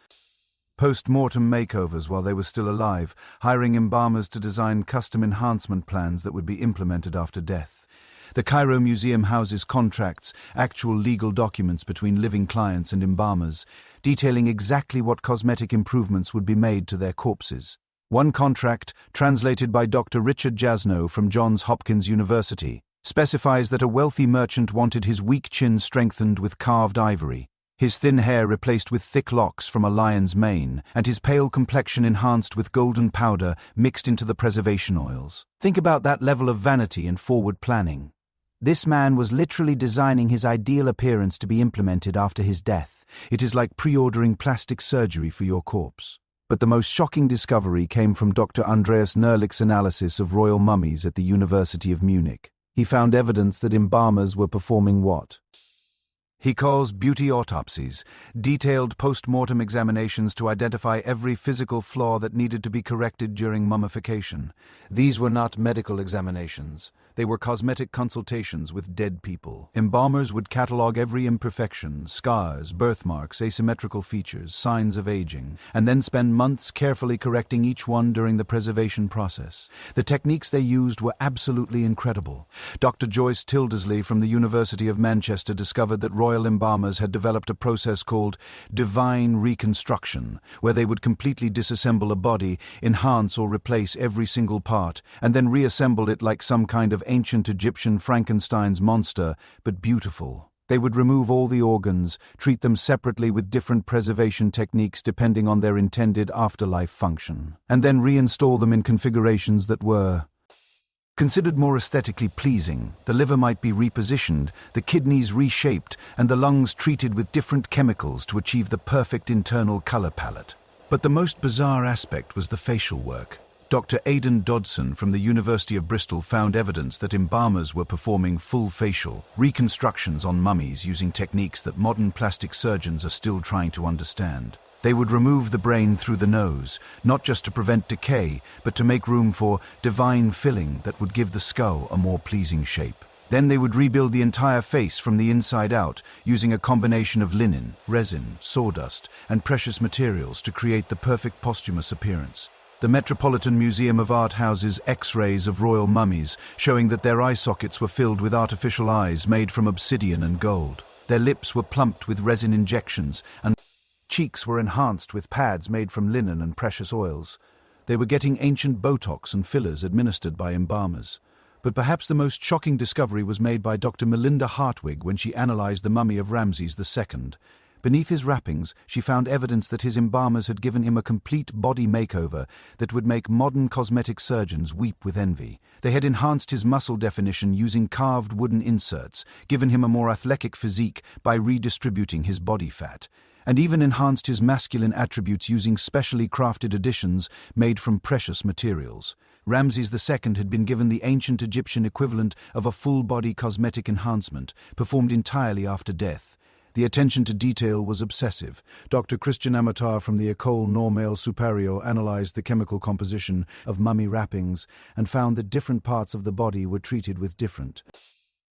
post-mortem makeovers while they were still alive, hiring embalmers to design custom enhancement plans that would be implemented after death. The Cairo Museum houses contracts, actual legal documents between living clients and embalmers, detailing exactly what cosmetic improvements would be made to their corpses. One contract, translated by Dr. Richard Jasno from Johns Hopkins University, specifies that a wealthy merchant wanted his weak chin strengthened with carved ivory, his thin hair replaced with thick locks from a lion's mane, and his pale complexion enhanced with golden powder mixed into the preservation oils. Think about that level of vanity and forward planning. This man was literally designing his ideal appearance to be implemented after his death. It is like pre-ordering plastic surgery for your corpse. But the most shocking discovery came from Dr. Andreas Nerlich's analysis of royal mummies at the University of Munich. He found evidence that embalmers were performing what he calls beauty autopsies, detailed post-mortem examinations to identify every physical flaw that needed to be corrected during mummification. These were not medical examinations. They were cosmetic consultations with dead people. Embalmers would catalog every imperfection, scars, birthmarks, asymmetrical features, signs of aging, and then spend months carefully correcting each one during the preservation process. The techniques they used were absolutely incredible. Dr. Joyce Tildesley from the University of Manchester discovered that royal embalmers had developed a process called divine reconstruction, where they would completely disassemble a body, enhance or replace every single part, and then reassemble it like some kind of ancient Egyptian Frankenstein's monster, but beautiful. They would remove all the organs, treat them separately with different preservation techniques depending on their intended afterlife function, and then reinstall them in configurations that were considered more aesthetically pleasing. The liver might be repositioned, the kidneys reshaped, and the lungs treated with different chemicals to achieve the perfect internal color palette. But the most bizarre aspect was the facial work. Dr. Aidan Dodson from the University of Bristol found evidence that embalmers were performing full facial reconstructions on mummies using techniques that modern plastic surgeons are still trying to understand. They would remove the brain through the nose, not just to prevent decay, but to make room for divine filling that would give the skull a more pleasing shape. Then they would rebuild the entire face from the inside out, using a combination of linen, resin, sawdust, and precious materials to create the perfect posthumous appearance. The Metropolitan Museum of Art houses X-rays of royal mummies, showing that their eye sockets were filled with artificial eyes made from obsidian and gold. Their lips were plumped with resin injections, and cheeks were enhanced with pads made from linen and precious oils. They were getting ancient Botox and fillers administered by embalmers. But perhaps the most shocking discovery was made by Dr. Melinda Hartwig when she analyzed the mummy of Ramses II. Beneath his wrappings, she found evidence that his embalmers had given him a complete body makeover that would make modern cosmetic surgeons weep with envy. They had enhanced his muscle definition using carved wooden inserts, given him a more athletic physique by redistributing his body fat, and even enhanced his masculine attributes using specially crafted additions made from precious materials. Ramses II had been given the ancient Egyptian equivalent of a full-body cosmetic enhancement, performed entirely after death. The attention to detail was obsessive. Dr. Christian Amatar from the École Normale Supérieure analyzed the chemical composition of mummy wrappings and found that different parts of the body were treated with different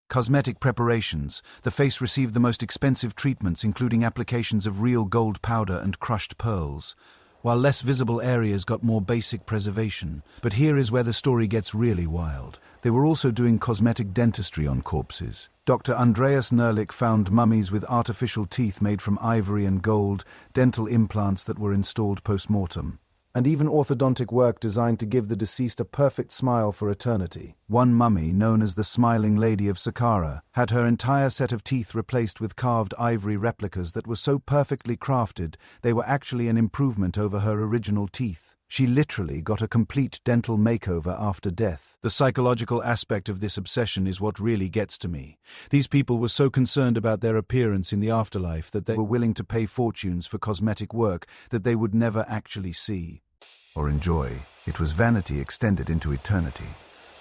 cosmetic preparations. The face received the most expensive treatments, including applications of real gold powder and crushed pearls, while less visible areas got more basic preservation. But here is where the story gets really wild. They were also doing cosmetic dentistry on corpses. Dr. Andreas Nerlich found mummies with artificial teeth made from ivory and gold, dental implants that were installed post-mortem, and even orthodontic work designed to give the deceased a perfect smile for eternity. One mummy, known as the Smiling Lady of Saqqara, had her entire set of teeth replaced with carved ivory replicas that were so perfectly crafted they were actually an improvement over her original teeth. She literally got a complete dental makeover after death. The psychological aspect of this obsession is what really gets to me. These people were so concerned about their appearance in the afterlife that they were willing to pay fortunes for cosmetic work that they would never actually see or enjoy. It was vanity extended into eternity.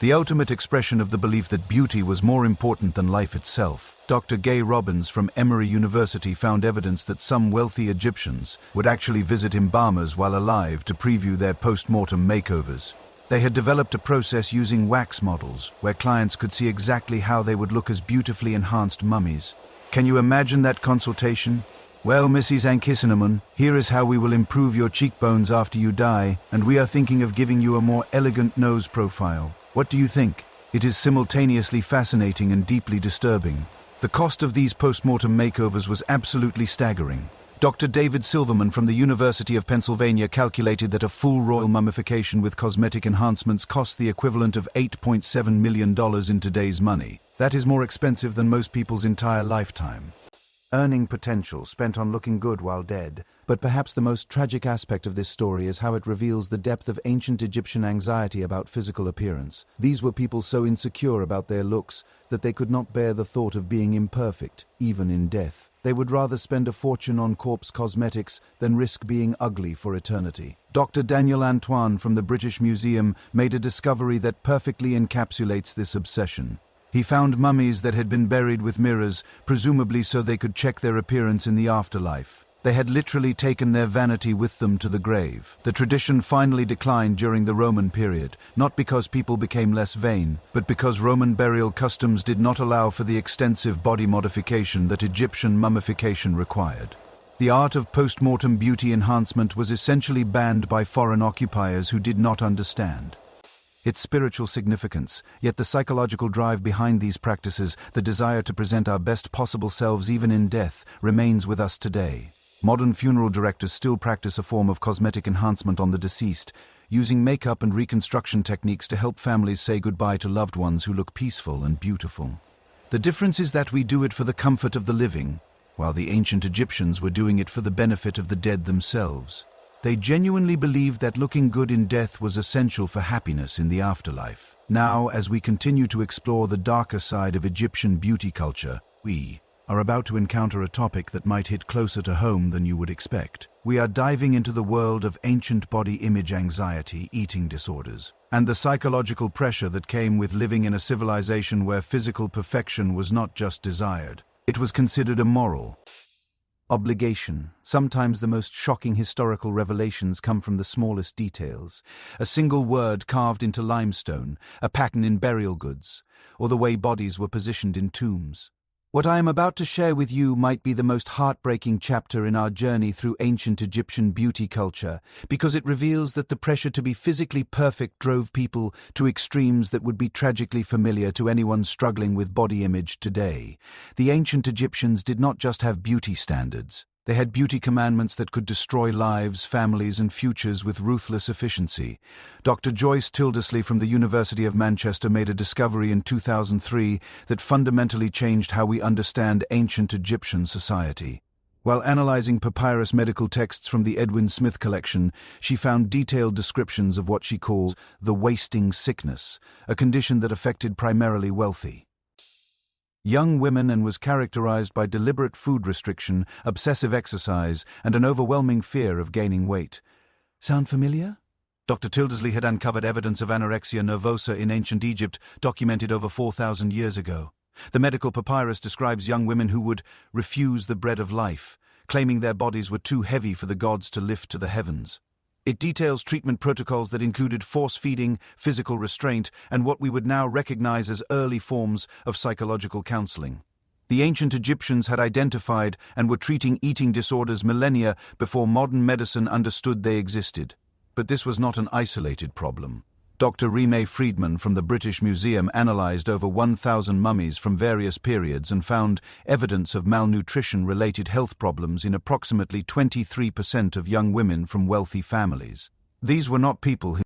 The ultimate expression of the belief that beauty was more important than life itself. Dr. Gay Robbins from Emory University found evidence that some wealthy Egyptians would actually visit embalmers while alive to preview their post-mortem makeovers. They had developed a process using wax models, where clients could see exactly how they would look as beautifully enhanced mummies. Can you imagine that consultation? Well, Mrs. Ankissinamon, here is how we will improve your cheekbones after you die, and we are thinking of giving you a more elegant nose profile. What do you think? It is simultaneously fascinating and deeply disturbing. The cost of these post-mortem makeovers was absolutely staggering. Dr. David Silverman from the University of Pennsylvania calculated that a full royal mummification with cosmetic enhancements cost the equivalent of $8.7 million in today's money. That is more expensive than most people's entire lifetime. Earning potential spent on looking good while dead. But perhaps the most tragic aspect of this story is how it reveals the depth of ancient Egyptian anxiety about physical appearance. These were people so insecure about their looks that they could not bear the thought of being imperfect, even in death. They would rather spend a fortune on corpse cosmetics than risk being ugly for eternity. Dr. Daniel Antoine from the British Museum made a discovery that perfectly encapsulates this obsession. He found mummies that had been buried with mirrors, presumably so they could check their appearance in the afterlife. They had literally taken their vanity with them to the grave. The tradition finally declined during the Roman period, not because people became less vain, but because Roman burial customs did not allow for the extensive body modification that Egyptian mummification required. The art of post-mortem beauty enhancement was essentially banned by foreign occupiers who did not understand its spiritual significance, yet the psychological drive behind these practices, the desire to present our best possible selves even in death, remains with us today. Modern funeral directors still practice a form of cosmetic enhancement on the deceased, using makeup and reconstruction techniques to help families say goodbye to loved ones who look peaceful and beautiful. The difference is that we do it for the comfort of the living, while the ancient Egyptians were doing it for the benefit of the dead themselves. They genuinely believed that looking good in death was essential for happiness in the afterlife. Now, as we continue to explore the darker side of Egyptian beauty culture, we are about to encounter a topic that might hit closer to home than you would expect. We are diving into the world of ancient body image anxiety, eating disorders, and the psychological pressure that came with living in a civilization where physical perfection was not just desired. It was considered immoral. Obligation. Sometimes the most shocking historical revelations come from the smallest details. A single word carved into limestone, a pattern in burial goods, or the way bodies were positioned in tombs. What I am about to share with you might be the most heartbreaking chapter in our journey through ancient Egyptian beauty culture, because it reveals that the pressure to be physically perfect drove people to extremes that would be tragically familiar to anyone struggling with body image today. The ancient Egyptians did not just have beauty standards. They had beauty commandments that could destroy lives, families, and futures with ruthless efficiency. Dr. Joyce Tildesley from the University of Manchester made a discovery in 2003 that fundamentally changed how we understand ancient Egyptian society. While analyzing papyrus medical texts from the Edwin Smith collection, she found detailed descriptions of what she calls the wasting sickness, a condition that affected primarily wealthy young women and was characterized by deliberate food restriction, obsessive exercise, and an overwhelming fear of gaining weight. Sound familiar? Dr. Tildesley had uncovered evidence of anorexia nervosa in ancient Egypt, documented over 4,000 years ago. The medical papyrus describes young women who would refuse the bread of life, claiming their bodies were too heavy for the gods to lift to the heavens. It details treatment protocols that included force-feeding, physical restraint, and what we would now recognize as early forms of psychological counseling. The ancient Egyptians had identified and were treating eating disorders millennia before modern medicine understood they existed. But this was not an isolated problem. Dr. Rime Friedman from the British Museum analyzed over 1,000 mummies from various periods and found evidence of malnutrition-related health problems in approximately 23% of young women from wealthy families. These were not people who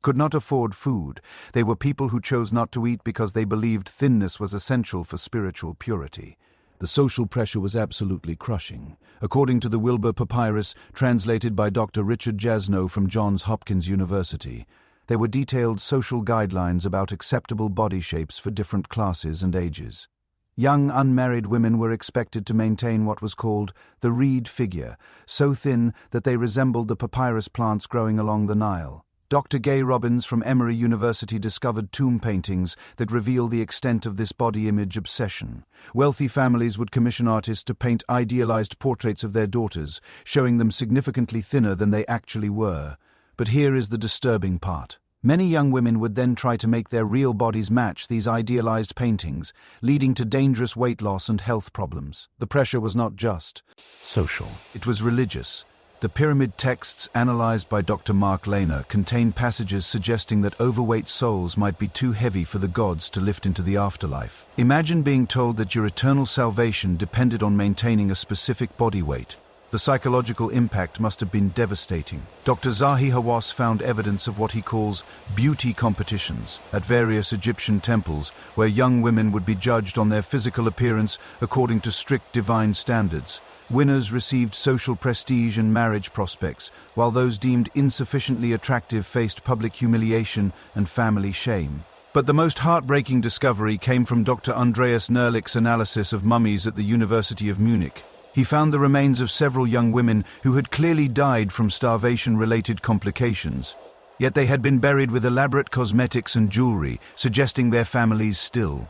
could not afford food. They were people who chose not to eat because they believed thinness was essential for spiritual purity. The social pressure was absolutely crushing. According to the Wilbur Papyrus, translated by Dr. Richard Jasnow from Johns Hopkins University, there were detailed social guidelines about acceptable body shapes for different classes and ages. Young unmarried women were expected to maintain what was called the reed figure, so thin that they resembled the papyrus plants growing along the Nile. Dr. Gay Robbins from Emory University discovered tomb paintings that reveal the extent of this body image obsession. Wealthy families would commission artists to paint idealized portraits of their daughters, showing them significantly thinner than they actually were. But here is the disturbing part. Many young women would then try to make their real bodies match these idealized paintings, leading to dangerous weight loss and health problems. The pressure was not just social. It was religious. The pyramid texts analyzed by Dr. Mark Lehner contain passages suggesting that overweight souls might be too heavy for the gods to lift into the afterlife. Imagine being told that your eternal salvation depended on maintaining a specific body weight. The psychological impact must have been devastating. Dr. Zahi Hawass found evidence of what he calls beauty competitions at various Egyptian temples, where young women would be judged on their physical appearance according to strict divine standards. Winners received social prestige and marriage prospects, while those deemed insufficiently attractive faced public humiliation and family shame. But the most heartbreaking discovery came from Dr. Andreas Nerlich's analysis of mummies at the University of Munich. He found the remains of several young women who had clearly died from starvation-related complications. Yet they had been buried with elaborate cosmetics and jewelry, suggesting their families still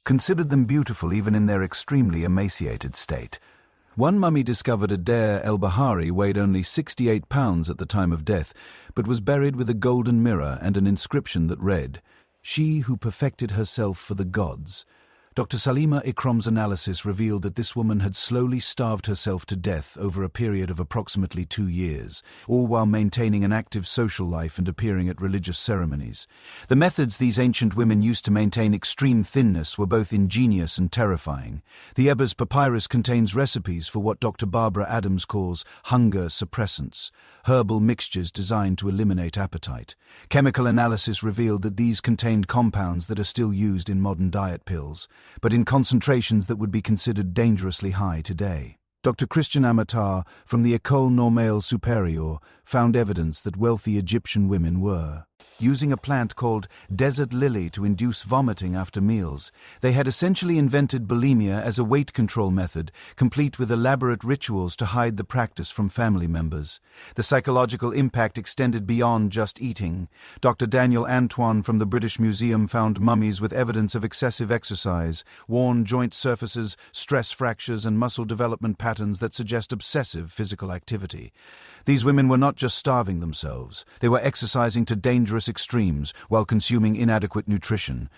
considered them beautiful even in their extremely emaciated state. One mummy discovered Adair el-Bahari weighed only 68 pounds at the time of death, but was buried with a golden mirror and an inscription that read, "She who perfected herself for the gods." Dr. Salima Ikram's analysis revealed that this woman had slowly starved herself to death over a period of approximately 2 years, all while maintaining an active social life and appearing at religious ceremonies. The methods these ancient women used to maintain extreme thinness were both ingenious and terrifying. The Ebers Papyrus contains recipes for what Dr. Barbara Adams calls hunger suppressants, herbal mixtures designed to eliminate appetite. Chemical analysis revealed that these contained compounds that are still used in modern diet pills, but in concentrations that would be considered dangerously high today. Dr. Christian Amatar from the École Normale Supérieure found evidence that wealthy Egyptian women were using a plant called desert lily to induce vomiting after meals. They had essentially invented bulimia as a weight control method, complete with elaborate rituals to hide the practice from family members. The psychological impact extended beyond just eating. Dr. Daniel Antoine from the British Museum found mummies with evidence of excessive exercise, worn joint surfaces, stress fractures, and muscle development patterns that suggest obsessive physical activity. These women were not just starving themselves, they were exercising to dangerous extremes while consuming inadequate nutrition.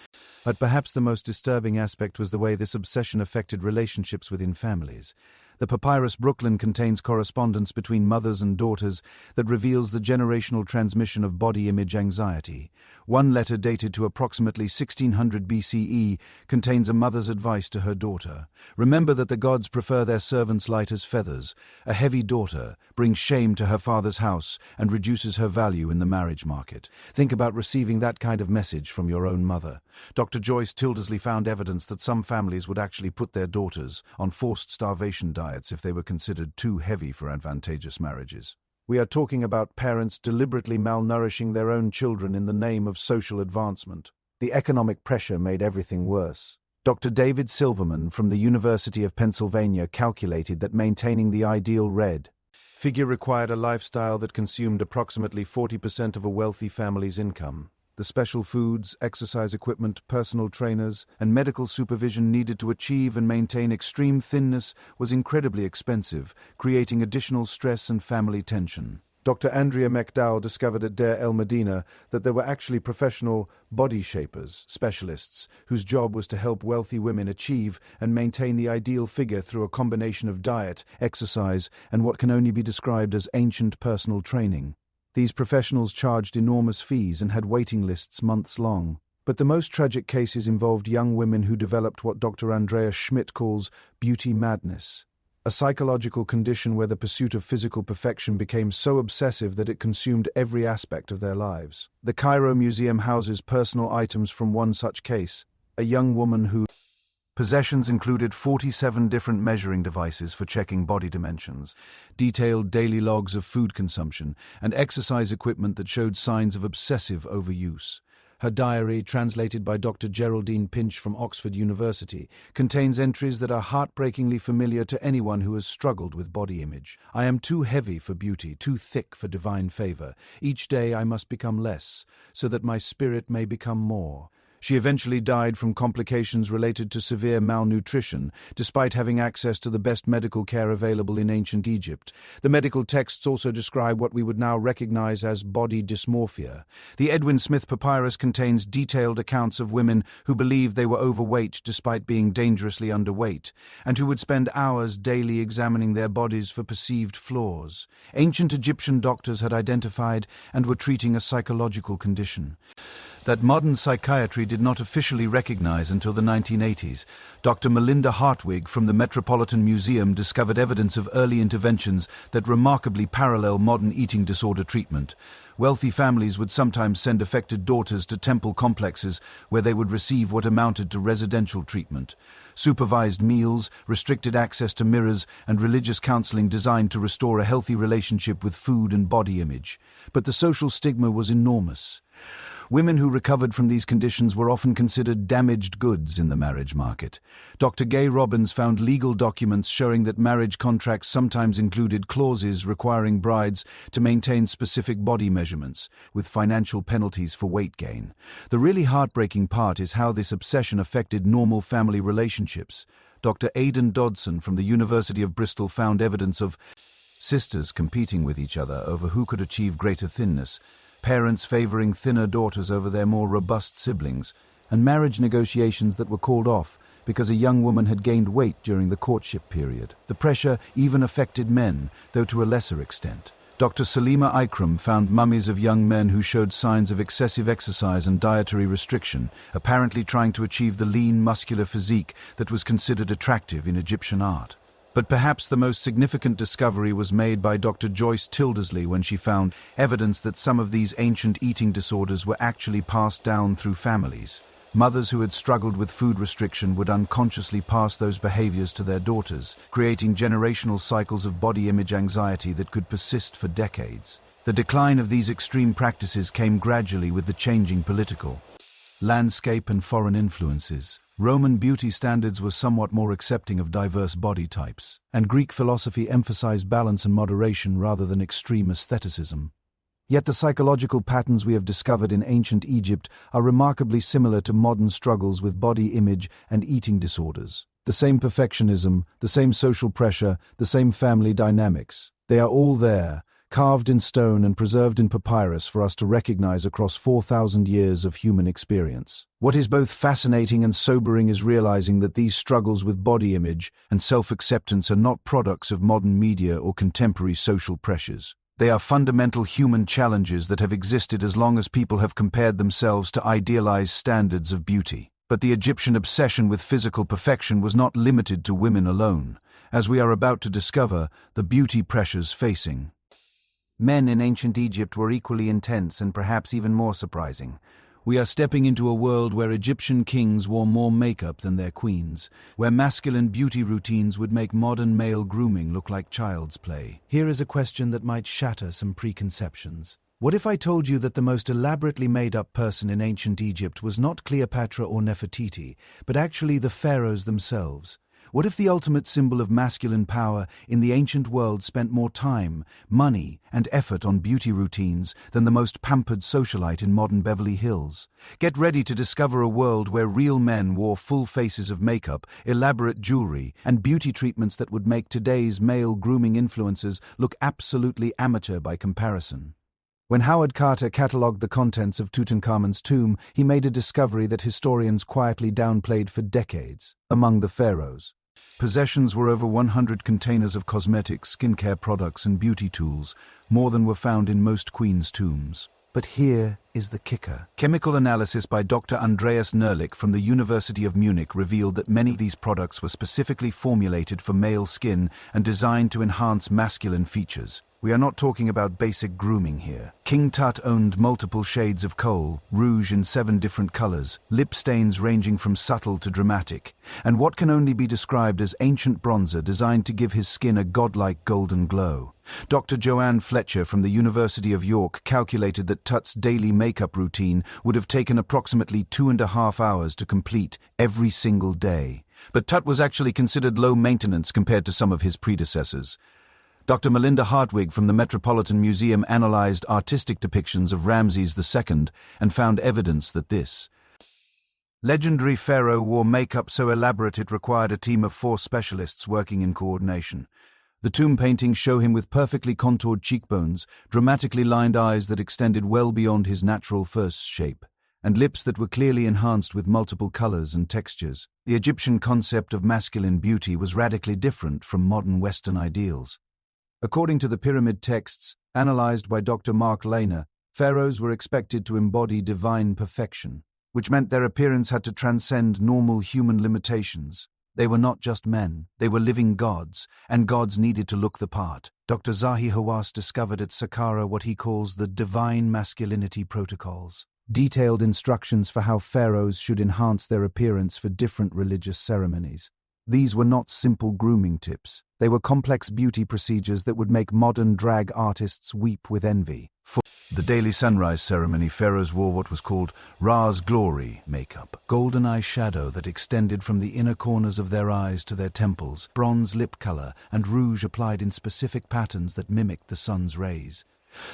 But perhaps the most disturbing aspect was the way this obsession affected relationships within families. The Papyrus Brooklyn contains correspondence between mothers and daughters that reveals the generational transmission of body image anxiety. One letter dated to approximately 1600 BCE contains a mother's advice to her daughter. Remember that the gods prefer their servants light as feathers. A heavy daughter brings shame to her father's house and reduces her value in the marriage market. Think about receiving that kind of message from your own mother. Dr. Joyce Tildesley found evidence that some families would actually put their daughters on forced starvation diets if they were considered too heavy for advantageous marriages. We are talking about parents deliberately malnourishing their own children in the name of social advancement. The economic pressure made everything worse. Dr. David Silverman from the University of Pennsylvania calculated that maintaining the ideal red figure required a lifestyle that consumed approximately 40% of a wealthy family's income. The special foods, exercise equipment, personal trainers, and medical supervision needed to achieve and maintain extreme thinness was incredibly expensive, creating additional stress and family tension. Dr. Andrea McDowell discovered at Deir el Medina that there were actually professional body shapers, specialists, whose job was to help wealthy women achieve and maintain the ideal figure through a combination of diet, exercise, and what can only be described as ancient personal training. These professionals charged enormous fees and had waiting lists months long. But the most tragic cases involved young women who developed what Dr. Andreas Schmidt calls beauty madness, a psychological condition where the pursuit of physical perfection became so obsessive that it consumed every aspect of their lives. The Cairo Museum houses personal items from one such case, a young woman who possessions included 47 different measuring devices for checking body dimensions, detailed daily logs of food consumption, and exercise equipment that showed signs of obsessive overuse. Her diary, translated by Dr. Geraldine Pinch from Oxford University, contains entries that are heartbreakingly familiar to anyone who has struggled with body image. I am too heavy for beauty, too thick for divine favor. Each day I must become less, so that my spirit may become more. She eventually died from complications related to severe malnutrition, despite having access to the best medical care available in ancient Egypt. The medical texts also describe what we would now recognize as body dysmorphia. The Edwin Smith Papyrus contains detailed accounts of women who believed they were overweight despite being dangerously underweight, and who would spend hours daily examining their bodies for perceived flaws. Ancient Egyptian doctors had identified and were treating a psychological condition that modern psychiatry did not officially recognize until the 1980s. Dr. Melinda Hartwig from the Metropolitan Museum discovered evidence of early interventions that remarkably parallel modern eating disorder treatment. Wealthy families would sometimes send affected daughters to temple complexes where they would receive what amounted to residential treatment. Supervised meals, restricted access to mirrors, and religious counseling designed to restore a healthy relationship with food and body image. But the social stigma was enormous. Women who recovered from these conditions were often considered damaged goods in the marriage market. Dr. Gay Robbins found legal documents showing that marriage contracts sometimes included clauses requiring brides to maintain specific body measurements, with financial penalties for weight gain. The really heartbreaking part is how this obsession affected normal family relationships. Dr. Aidan Dodson from the University of Bristol found evidence of sisters competing with each other over who could achieve greater thinness, parents favoring thinner daughters over their more robust siblings, and marriage negotiations that were called off because a young woman had gained weight during the courtship period. The pressure even affected men, though to a lesser extent. Dr. Salima Ikram found mummies of young men who showed signs of excessive exercise and dietary restriction, apparently trying to achieve the lean, muscular physique that was considered attractive in Egyptian art. But perhaps the most significant discovery was made by Dr. Joyce Tildersley when she found evidence that some of these ancient eating disorders were actually passed down through families. Mothers who had struggled with food restriction would unconsciously pass those behaviors to their daughters, creating generational cycles of body image anxiety that could persist for decades. The decline of these extreme practices came gradually with the changing political landscape and foreign influences. Roman beauty standards were somewhat more accepting of diverse body types, and Greek philosophy emphasized balance and moderation rather than extreme aestheticism. Yet the psychological patterns we have discovered in ancient Egypt are remarkably similar to modern struggles with body image and eating disorders. The same perfectionism, the same social pressure, the same family dynamics. They are all there, carved in stone and preserved in papyrus for us to recognize across 4,000 years of human experience. What is both fascinating and sobering is realizing that these struggles with body image and self-acceptance are not products of modern media or contemporary social pressures. They are fundamental human challenges that have existed as long as people have compared themselves to idealized standards of beauty. But the Egyptian obsession with physical perfection was not limited to women alone, as we are about to discover the beauty pressures facing men in ancient Egypt were equally intense and perhaps even more surprising. We are stepping into a world where Egyptian kings wore more makeup than their queens, where masculine beauty routines would make modern male grooming look like child's play. Here is a question that might shatter some preconceptions. What if I told you that the most elaborately made-up person in ancient Egypt was not Cleopatra or Nefertiti, but actually the pharaohs themselves? What if the ultimate symbol of masculine power in the ancient world spent more time, money, and effort on beauty routines than the most pampered socialite in modern Beverly Hills? Get ready to discover a world where real men wore full faces of makeup, elaborate jewelry, and beauty treatments that would make today's male grooming influencers look absolutely amateur by comparison. When Howard Carter catalogued the contents of Tutankhamun's tomb, he made a discovery that historians quietly downplayed for decades. Among the pharaohs, possessions were over 100 containers of cosmetics, skincare products, and beauty tools, more than were found in most queens' tombs. But here is the kicker. Chemical analysis by Dr. Andreas Nerlich from the University of Munich revealed that many of these products were specifically formulated for male skin and designed to enhance masculine features. We are not talking about basic grooming here. King Tut owned multiple shades of kohl, rouge in 7 different colors, lip stains ranging from subtle to dramatic, and what can only be described as ancient bronzer designed to give his skin a godlike golden glow. Dr. Joanne Fletcher from the University of York calculated that Tut's daily makeup routine would have taken approximately 2.5 hours to complete every single day. But Tut was actually considered low maintenance compared to some of his predecessors. Dr. Melinda Hartwig from the Metropolitan Museum analyzed artistic depictions of Ramses II and found evidence that this Legendary pharaoh wore makeup so elaborate it required a team of 4 specialists working in coordination. The tomb paintings show him with perfectly contoured cheekbones, dramatically lined eyes that extended well beyond his natural first shape, and lips that were clearly enhanced with multiple colors and textures. The Egyptian concept of masculine beauty was radically different from modern Western ideals. According to the pyramid texts, analyzed by Dr. Mark Lehner, pharaohs were expected to embody divine perfection, which meant their appearance had to transcend normal human limitations. They were not just men, they were living gods, and gods needed to look the part. Dr. Zahi Hawass discovered at Saqqara what he calls the divine masculinity protocols, detailed instructions for how pharaohs should enhance their appearance for different religious ceremonies. These were not simple grooming tips. They were complex beauty procedures that would make modern drag artists weep with envy. For the daily sunrise ceremony, pharaohs wore what was called Ra's glory makeup, golden eye shadow that extended from the inner corners of their eyes to their temples, bronze lip color, and rouge applied in specific patterns that mimicked the sun's rays.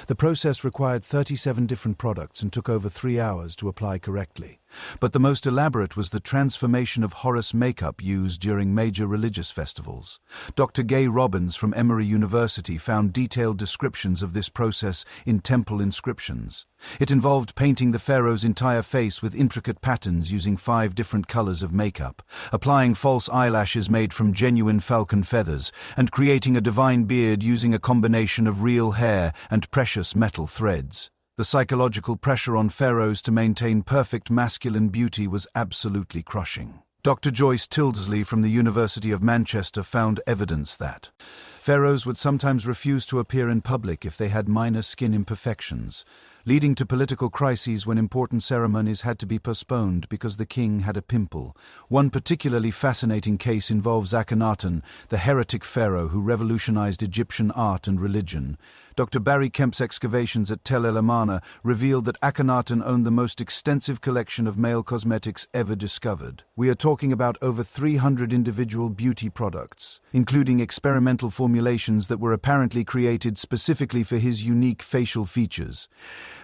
The process required 37 different products and took over 3 hours to apply correctly. But the most elaborate was the transformation of Horus makeup used during major religious festivals. Dr. Gay Robbins from Emory University found detailed descriptions of this process in temple inscriptions. It involved painting the pharaoh's entire face with intricate patterns using 5 different colors of makeup, applying false eyelashes made from genuine falcon feathers, and creating a divine beard using a combination of real hair and precious metal threads. The psychological pressure on pharaohs to maintain perfect masculine beauty was absolutely crushing. Dr. Joyce Tildesley from the University of Manchester found evidence that pharaohs would sometimes refuse to appear in public if they had minor skin imperfections, leading to political crises when important ceremonies had to be postponed because the king had a pimple. One particularly fascinating case involves Akhenaten, the heretic pharaoh who revolutionized Egyptian art and religion. Dr. Barry Kemp's excavations at Tel El Amarna revealed that Akhenaten owned the most extensive collection of male cosmetics ever discovered. We are talking about over 300 individual beauty products, including experimental formulations that were apparently created specifically for his unique facial features.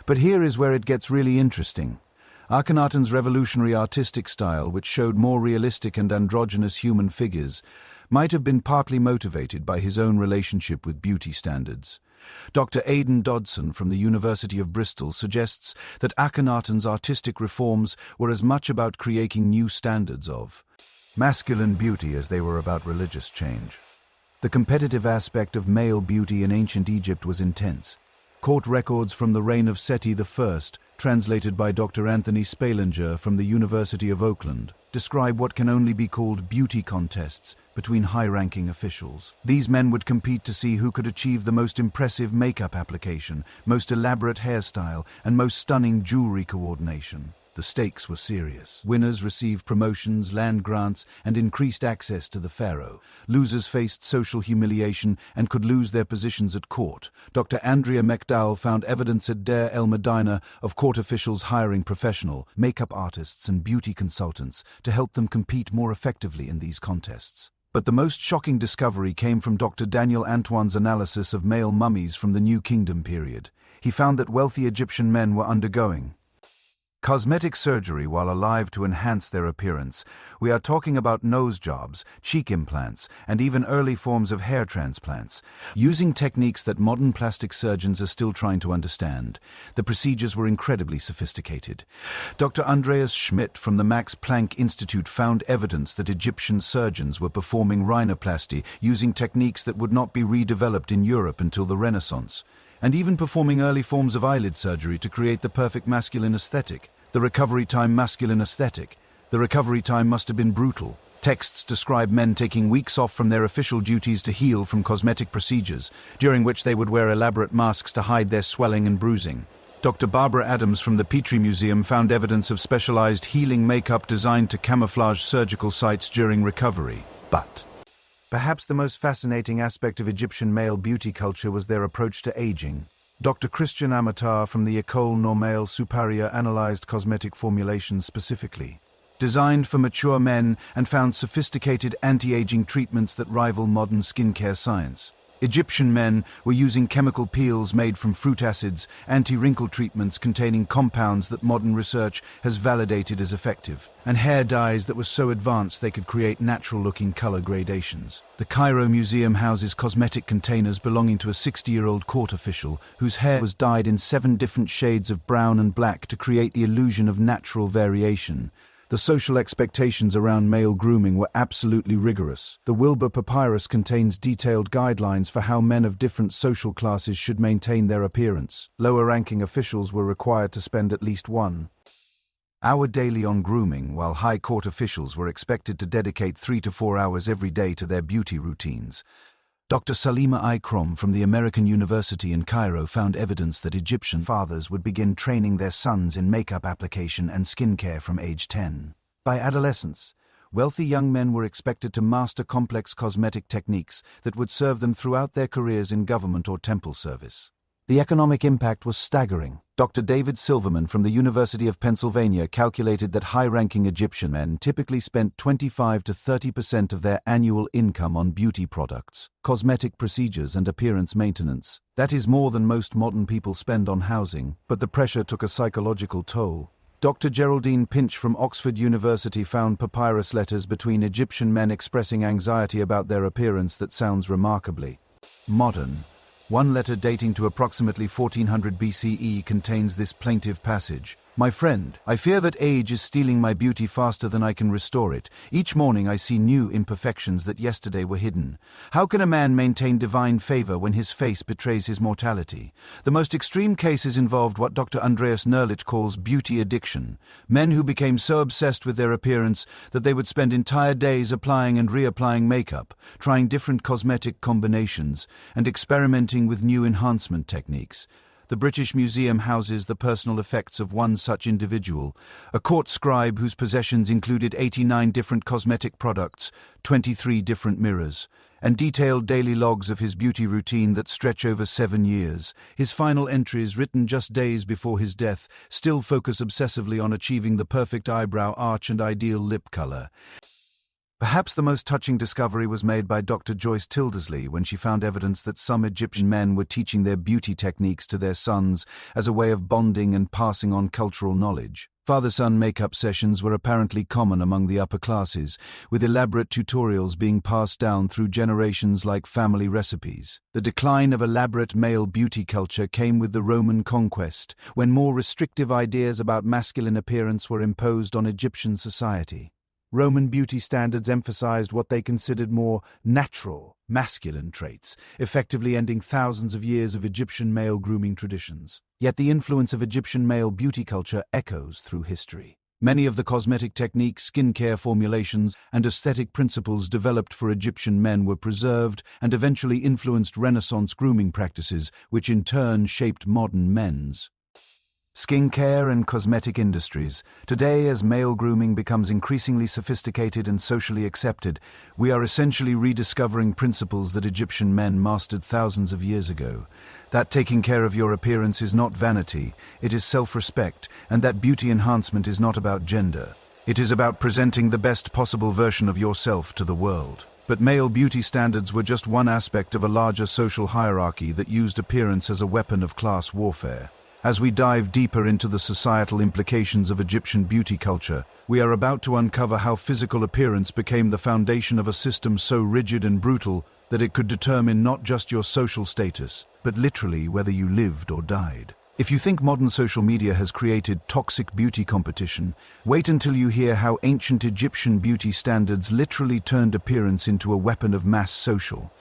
But here is where it gets really interesting. Akhenaten's revolutionary artistic style, which showed more realistic and androgynous human figures, might have been partly motivated by his own relationship with beauty standards. Dr. Aidan Dodson from the University of Bristol suggests that Akhenaten's artistic reforms were as much about creating new standards of masculine beauty as they were about religious change. The competitive aspect of male beauty in ancient Egypt was intense. Court records from the reign of Seti I, translated by Dr. Anthony Spalinger from the University of Oakland, describe what can only be called beauty contests between high-ranking officials. These men would compete to see who could achieve the most impressive makeup application, most elaborate hairstyle, and most stunning jewelry coordination. The stakes were serious. Winners received promotions, land grants, and increased access to the pharaoh. Losers faced social humiliation and could lose their positions at court. Dr. Andrea McDowell found evidence at Deir el Medina of court officials hiring professional makeup artists and beauty consultants to help them compete more effectively in these contests. But the most shocking discovery came from Dr. Daniel Antoine's analysis of male mummies from the New Kingdom period. He found that wealthy Egyptian men were undergoing cosmetic surgery while alive to enhance their appearance. We are talking about nose jobs, cheek implants, and even early forms of hair transplants. Using techniques that modern plastic surgeons are still trying to understand, the procedures were incredibly sophisticated. Dr. Andreas Schmidt from the Max Planck Institute found evidence that Egyptian surgeons were performing rhinoplasty using techniques that would not be redeveloped in Europe until the Renaissance, and even performing early forms of eyelid surgery to create the perfect masculine aesthetic. The recovery time masculine aesthetic. The recovery time must have been brutal. Texts describe men taking weeks off from their official duties to heal from cosmetic procedures, during which they would wear elaborate masks to hide their swelling and bruising. Dr. Barbara Adams from the Petrie Museum found evidence of specialized healing makeup designed to camouflage surgical sites during recovery. But perhaps the most fascinating aspect of Egyptian male beauty culture was their approach to aging. Dr. Christian Amatar from the École Normale Supérieure analyzed cosmetic formulations specifically, designed for mature men, and found sophisticated anti-aging treatments that rival modern skincare science. Egyptian men were using chemical peels made from fruit acids, anti-wrinkle treatments containing compounds that modern research has validated as effective, and hair dyes that were so advanced they could create natural-looking color gradations. The Cairo Museum houses cosmetic containers belonging to a 60-year-old court official whose hair was dyed in 7 different shades of brown and black to create the illusion of natural variation. The social expectations around male grooming were absolutely rigorous. The Wilbur Papyrus contains detailed guidelines for how men of different social classes should maintain their appearance. Lower-ranking officials were required to spend at least 1 hour daily on grooming, while high court officials were expected to dedicate 3 to 4 hours every day to their beauty routines. Dr. Salima Ikram from the American University in Cairo found evidence that Egyptian fathers would begin training their sons in makeup application and skincare from age 10. By adolescence, wealthy young men were expected to master complex cosmetic techniques that would serve them throughout their careers in government or temple service. The economic impact was staggering. Dr. David Silverman from the University of Pennsylvania calculated that high-ranking Egyptian men typically spent 25 to 30% of their annual income on beauty products, cosmetic procedures, and appearance maintenance. That is more than most modern people spend on housing, but the pressure took a psychological toll. Dr. Geraldine Pinch from Oxford University found papyrus letters between Egyptian men expressing anxiety about their appearance that sounds remarkably modern. One letter dating to approximately 1400 BCE contains this plaintive passage. "My friend, I fear that age is stealing my beauty faster than I can restore it. Each morning I see new imperfections that yesterday were hidden. How can a man maintain divine favor when his face betrays his mortality?" The most extreme cases involved what Dr. Andreas Nerlich calls beauty addiction. Men who became so obsessed with their appearance that they would spend entire days applying and reapplying makeup, trying different cosmetic combinations, and experimenting with new enhancement techniques. The British Museum houses the personal effects of one such individual, a court scribe whose possessions included 89 different cosmetic products, 23 different mirrors, and detailed daily logs of his beauty routine that stretch over 7 years. His final entries, written just days before his death, still focus obsessively on achieving the perfect eyebrow arch and ideal lip color. Perhaps the most touching discovery was made by Dr. Joyce Tildesley when she found evidence that some Egyptian men were teaching their beauty techniques to their sons as a way of bonding and passing on cultural knowledge. Father-son makeup sessions were apparently common among the upper classes, with elaborate tutorials being passed down through generations like family recipes. The decline of elaborate male beauty culture came with the Roman conquest, when more restrictive ideas about masculine appearance were imposed on Egyptian society. Roman beauty standards emphasized what they considered more natural, masculine traits, effectively ending thousands of years of Egyptian male grooming traditions. Yet the influence of Egyptian male beauty culture echoes through history. Many of the cosmetic techniques, skincare formulations, and aesthetic principles developed for Egyptian men were preserved and eventually influenced Renaissance grooming practices, which in turn shaped modern men's skincare and cosmetic industries. Today, as male grooming becomes increasingly sophisticated and socially accepted, we are essentially rediscovering principles that Egyptian men mastered thousands of years ago. That taking care of your appearance is not vanity, it is self-respect, and that beauty enhancement is not about gender. It is about presenting the best possible version of yourself to the world. But male beauty standards were just one aspect of a larger social hierarchy that used appearance as a weapon of class warfare. As we dive deeper into the societal implications of Egyptian beauty culture, we are about to uncover how physical appearance became the foundation of a system so rigid and brutal that it could determine not just your social status, but literally whether you lived or died. If you think modern social media has created toxic beauty competition, wait until you hear how ancient Egyptian beauty standards literally turned appearance into a weapon of mass social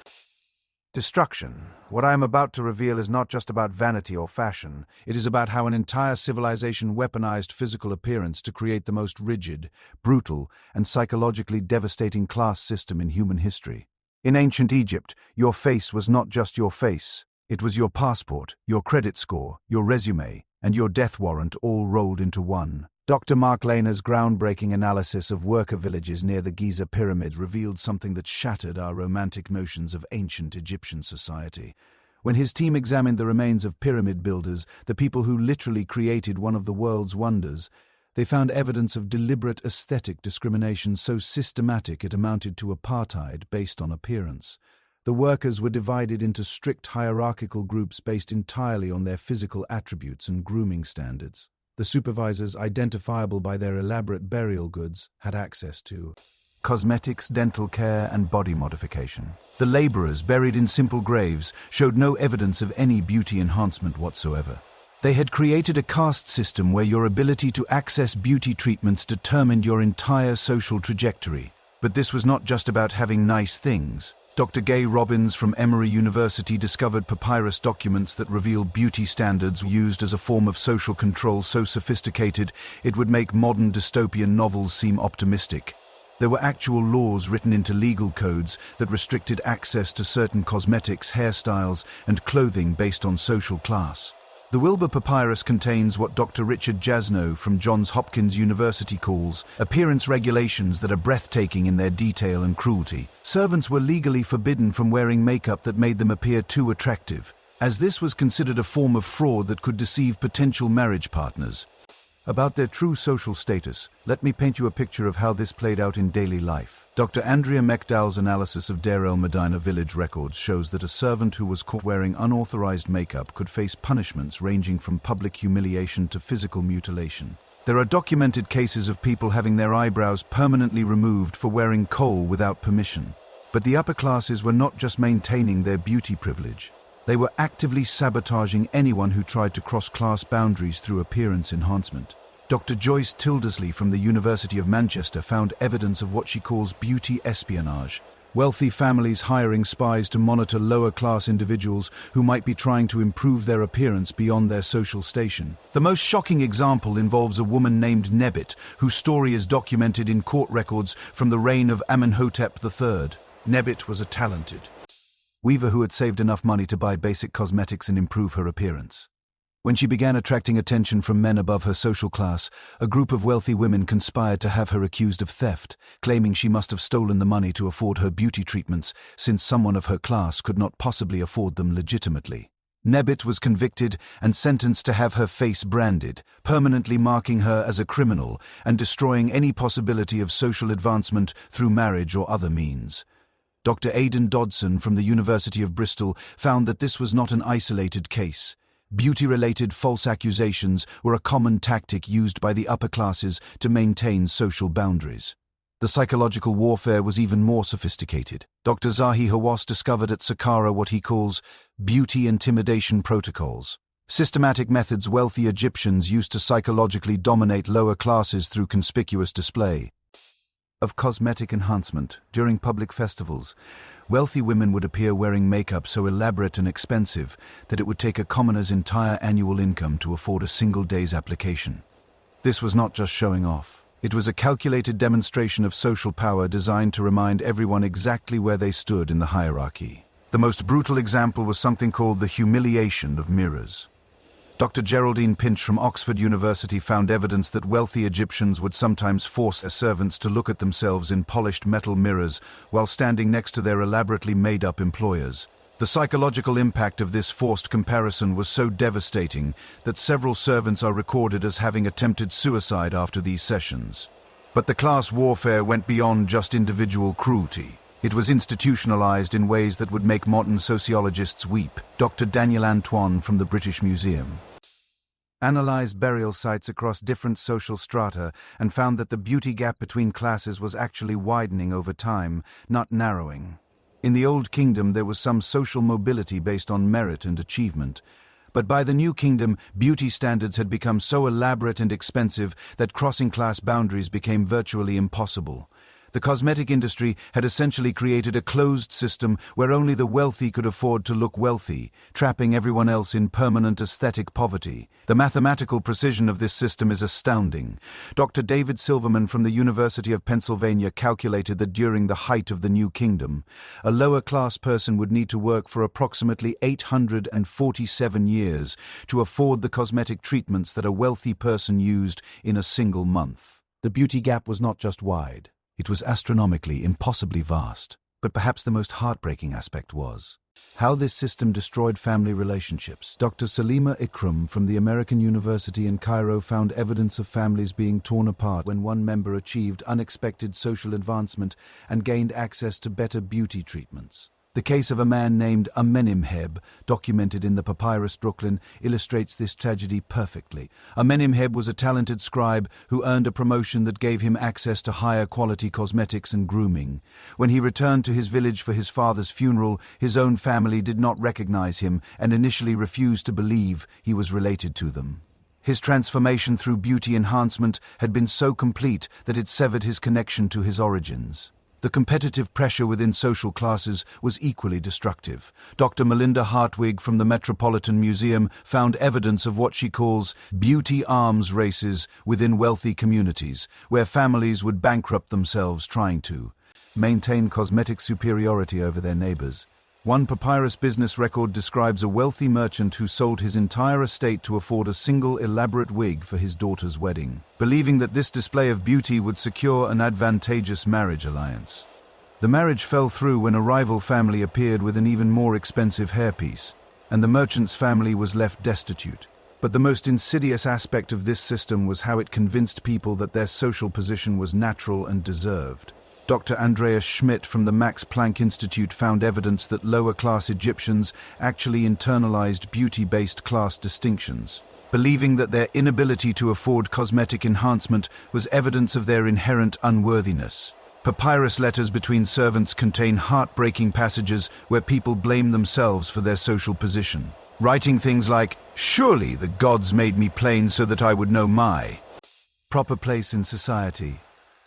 destruction. What I am about to reveal is not just about vanity or fashion. It is about how an entire civilization weaponized physical appearance to create the most rigid, brutal, and psychologically devastating class system in human history. In ancient Egypt, your face was not just your face. It was your passport, your credit score, your resume, and your death warrant all rolled into one. Dr. Mark Lehner's groundbreaking analysis of worker villages near the Giza Pyramid revealed something that shattered our romantic notions of ancient Egyptian society. When his team examined the remains of pyramid builders, the people who literally created one of the world's wonders, they found evidence of deliberate aesthetic discrimination so systematic it amounted to apartheid based on appearance. The workers were divided into strict hierarchical groups based entirely on their physical attributes and grooming standards. The supervisors, identifiable by their elaborate burial goods, had access to cosmetics, dental care, and body modification. The laborers, buried in simple graves, showed no evidence of any beauty enhancement whatsoever. They had created a caste system where your ability to access beauty treatments determined your entire social trajectory. But this was not just about having nice things. Dr. Gay Robbins from Emory University discovered papyrus documents that reveal beauty standards used as a form of social control so sophisticated it would make modern dystopian novels seem optimistic. There were actual laws written into legal codes that restricted access to certain cosmetics, hairstyles, and clothing based on social class. The Wilbur Papyrus contains what Dr. Richard Jasnow from Johns Hopkins University calls appearance regulations that are breathtaking in their detail and cruelty. Servants were legally forbidden from wearing makeup that made them appear too attractive, as this was considered a form of fraud that could deceive potential marriage partners. About their true social status, let me paint you a picture of how this played out in daily life. Dr. Andrea Mekdal's analysis of Deir el Medina village records shows that a servant who was caught wearing unauthorized makeup could face punishments ranging from public humiliation to physical mutilation. There are documented cases of people having their eyebrows permanently removed for wearing kohl without permission. But the upper classes were not just maintaining their beauty privilege. They were actively sabotaging anyone who tried to cross class boundaries through appearance enhancement. Dr. Joyce Tildesley from the University of Manchester found evidence of what she calls beauty espionage. Wealthy families hiring spies to monitor lower-class individuals who might be trying to improve their appearance beyond their social station. The most shocking example involves a woman named Nebit, whose story is documented in court records from the reign of Amenhotep III. Nebit was a talented weaver who had saved enough money to buy basic cosmetics and improve her appearance. When she began attracting attention from men above her social class, a group of wealthy women conspired to have her accused of theft, claiming she must have stolen the money to afford her beauty treatments, since someone of her class could not possibly afford them legitimately. Nebit was convicted and sentenced to have her face branded, permanently marking her as a criminal and destroying any possibility of social advancement through marriage or other means. Dr. Aidan Dodson from the University of Bristol found that this was not an isolated case. Beauty-related false accusations were a common tactic used by the upper classes to maintain social boundaries. The psychological warfare was even more sophisticated. Dr. Zahi Hawass discovered at Saqqara what he calls beauty intimidation protocols, systematic methods wealthy Egyptians used to psychologically dominate lower classes through conspicuous display of cosmetic enhancement. During public festivals, wealthy women would appear wearing makeup so elaborate and expensive that it would take a commoner's entire annual income to afford a single day's application. This was not just showing off. It was a calculated demonstration of social power designed to remind everyone exactly where they stood in the hierarchy. The most brutal example was something called the humiliation of mirrors. Dr. Geraldine Pinch from Oxford University found evidence that wealthy Egyptians would sometimes force their servants to look at themselves in polished metal mirrors while standing next to their elaborately made-up employers. The psychological impact of this forced comparison was so devastating that several servants are recorded as having attempted suicide after these sessions. But the class warfare went beyond just individual cruelty. It was institutionalized in ways that would make modern sociologists weep. Dr. Daniel Antoine from the British Museum analyzed burial sites across different social strata and found that the beauty gap between classes was actually widening over time, not narrowing. In the Old Kingdom, there was some social mobility based on merit and achievement. But by the New Kingdom, beauty standards had become so elaborate and expensive that crossing class boundaries became virtually impossible. The cosmetic industry had essentially created a closed system where only the wealthy could afford to look wealthy, trapping everyone else in permanent aesthetic poverty. The mathematical precision of this system is astounding. Dr. David Silverman from the University of Pennsylvania calculated that during the height of the New Kingdom, a lower-class person would need to work for approximately 847 years to afford the cosmetic treatments that a wealthy person used in a single month. The beauty gap was not just wide. It was astronomically, impossibly vast. But perhaps the most heartbreaking aspect was how this system destroyed family relationships. Dr. Salima Ikram from the American University in Cairo found evidence of families being torn apart when one member achieved unexpected social advancement and gained access to better beauty treatments. The case of a man named Amenemheb, documented in the Papyrus Brooklyn, illustrates this tragedy perfectly. Amenemheb was a talented scribe who earned a promotion that gave him access to higher quality cosmetics and grooming. When he returned to his village for his father's funeral, his own family did not recognize him and initially refused to believe he was related to them. His transformation through beauty enhancement had been so complete that it severed his connection to his origins. The competitive pressure within social classes was equally destructive. Dr. Melinda Hartwig from the Metropolitan Museum found evidence of what she calls beauty arms races within wealthy communities, where families would bankrupt themselves trying to maintain cosmetic superiority over their neighbors. One papyrus business record describes a wealthy merchant who sold his entire estate to afford a single elaborate wig for his daughter's wedding, believing that this display of beauty would secure an advantageous marriage alliance. The marriage fell through when a rival family appeared with an even more expensive hairpiece, and the merchant's family was left destitute. But the most insidious aspect of this system was how it convinced people that their social position was natural and deserved. Dr. Andreas Schmidt from the Max Planck Institute found evidence that lower-class Egyptians actually internalized beauty-based class distinctions, believing that their inability to afford cosmetic enhancement was evidence of their inherent unworthiness. Papyrus letters between servants contain heartbreaking passages where people blame themselves for their social position, writing things like, "Surely the gods made me plain so that I would know my proper place in society."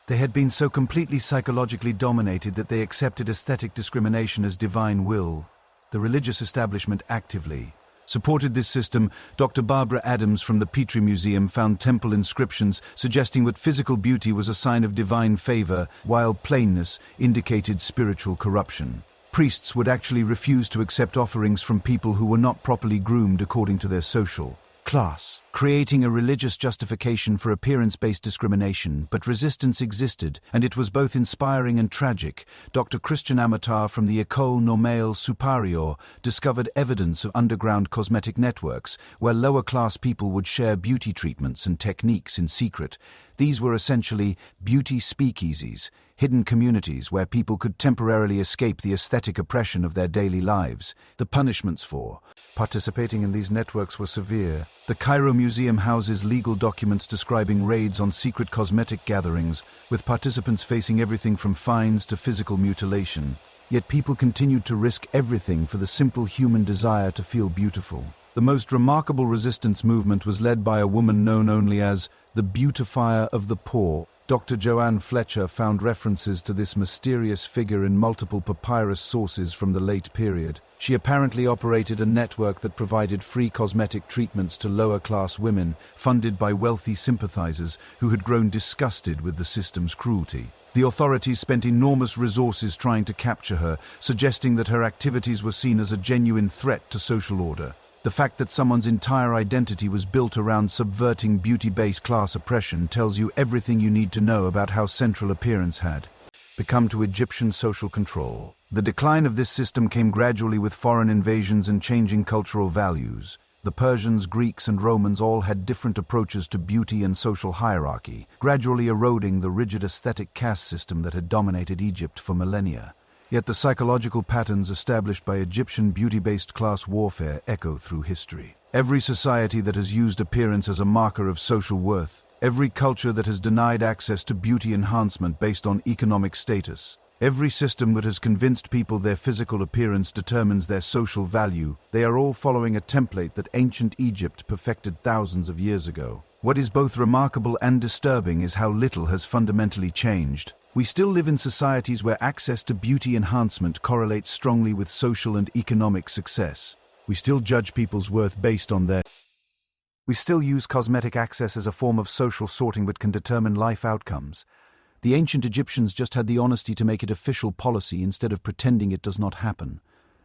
They had been so completely psychologically dominated that they accepted aesthetic discrimination as divine will. The religious establishment actively supported this system. Dr. Barbara Adams from the Petrie Museum found temple inscriptions suggesting that physical beauty was a sign of divine favor, while plainness indicated spiritual corruption. Priests would actually refuse to accept offerings from people who were not properly groomed according to their social class, creating a religious justification for appearance-based discrimination. But resistance existed, and it was both inspiring and tragic. Dr. Christian Amatar from the École Normale Supérieure discovered evidence of underground cosmetic networks where lower-class people would share beauty treatments and techniques in secret. These were essentially beauty speakeasies, hidden communities where people could temporarily escape the aesthetic oppression of their daily lives. The punishments for participating in these networks were severe. The Cairo Museum houses legal documents describing raids on secret cosmetic gatherings, with participants facing everything from fines to physical mutilation. Yet people continued to risk everything for the simple human desire to feel beautiful. The most remarkable resistance movement was led by a woman known only as the beautifier of the poor. Dr. Joanne Fletcher found references to this mysterious figure in multiple papyrus sources from the late period. She apparently operated a network that provided free cosmetic treatments to lower-class women, funded by wealthy sympathizers who had grown disgusted with the system's cruelty. The authorities spent enormous resources trying to capture her, suggesting that her activities were seen as a genuine threat to social order. The fact that someone's entire identity was built around subverting beauty-based class oppression tells you everything you need to know about how central appearance had become to Egyptian social control. The decline of this system came gradually with foreign invasions and changing cultural values. The Persians, Greeks, and Romans all had different approaches to beauty and social hierarchy, gradually eroding the rigid aesthetic caste system that had dominated Egypt for millennia. Yet the psychological patterns established by Egyptian beauty-based class warfare echo through history. Every society that has used appearance as a marker of social worth, every culture that has denied access to beauty enhancement based on economic status, every system that has convinced people their physical appearance determines their social value, they are all following a template that ancient Egypt perfected thousands of years ago. What is both remarkable and disturbing is how little has fundamentally changed. We still live in societies where access to beauty enhancement correlates strongly with social and economic success. We still judge people's worth based on their... We still use cosmetic access as a form of social sorting that can determine life outcomes. The ancient Egyptians just had the honesty to make it official policy instead of pretending it does not happen.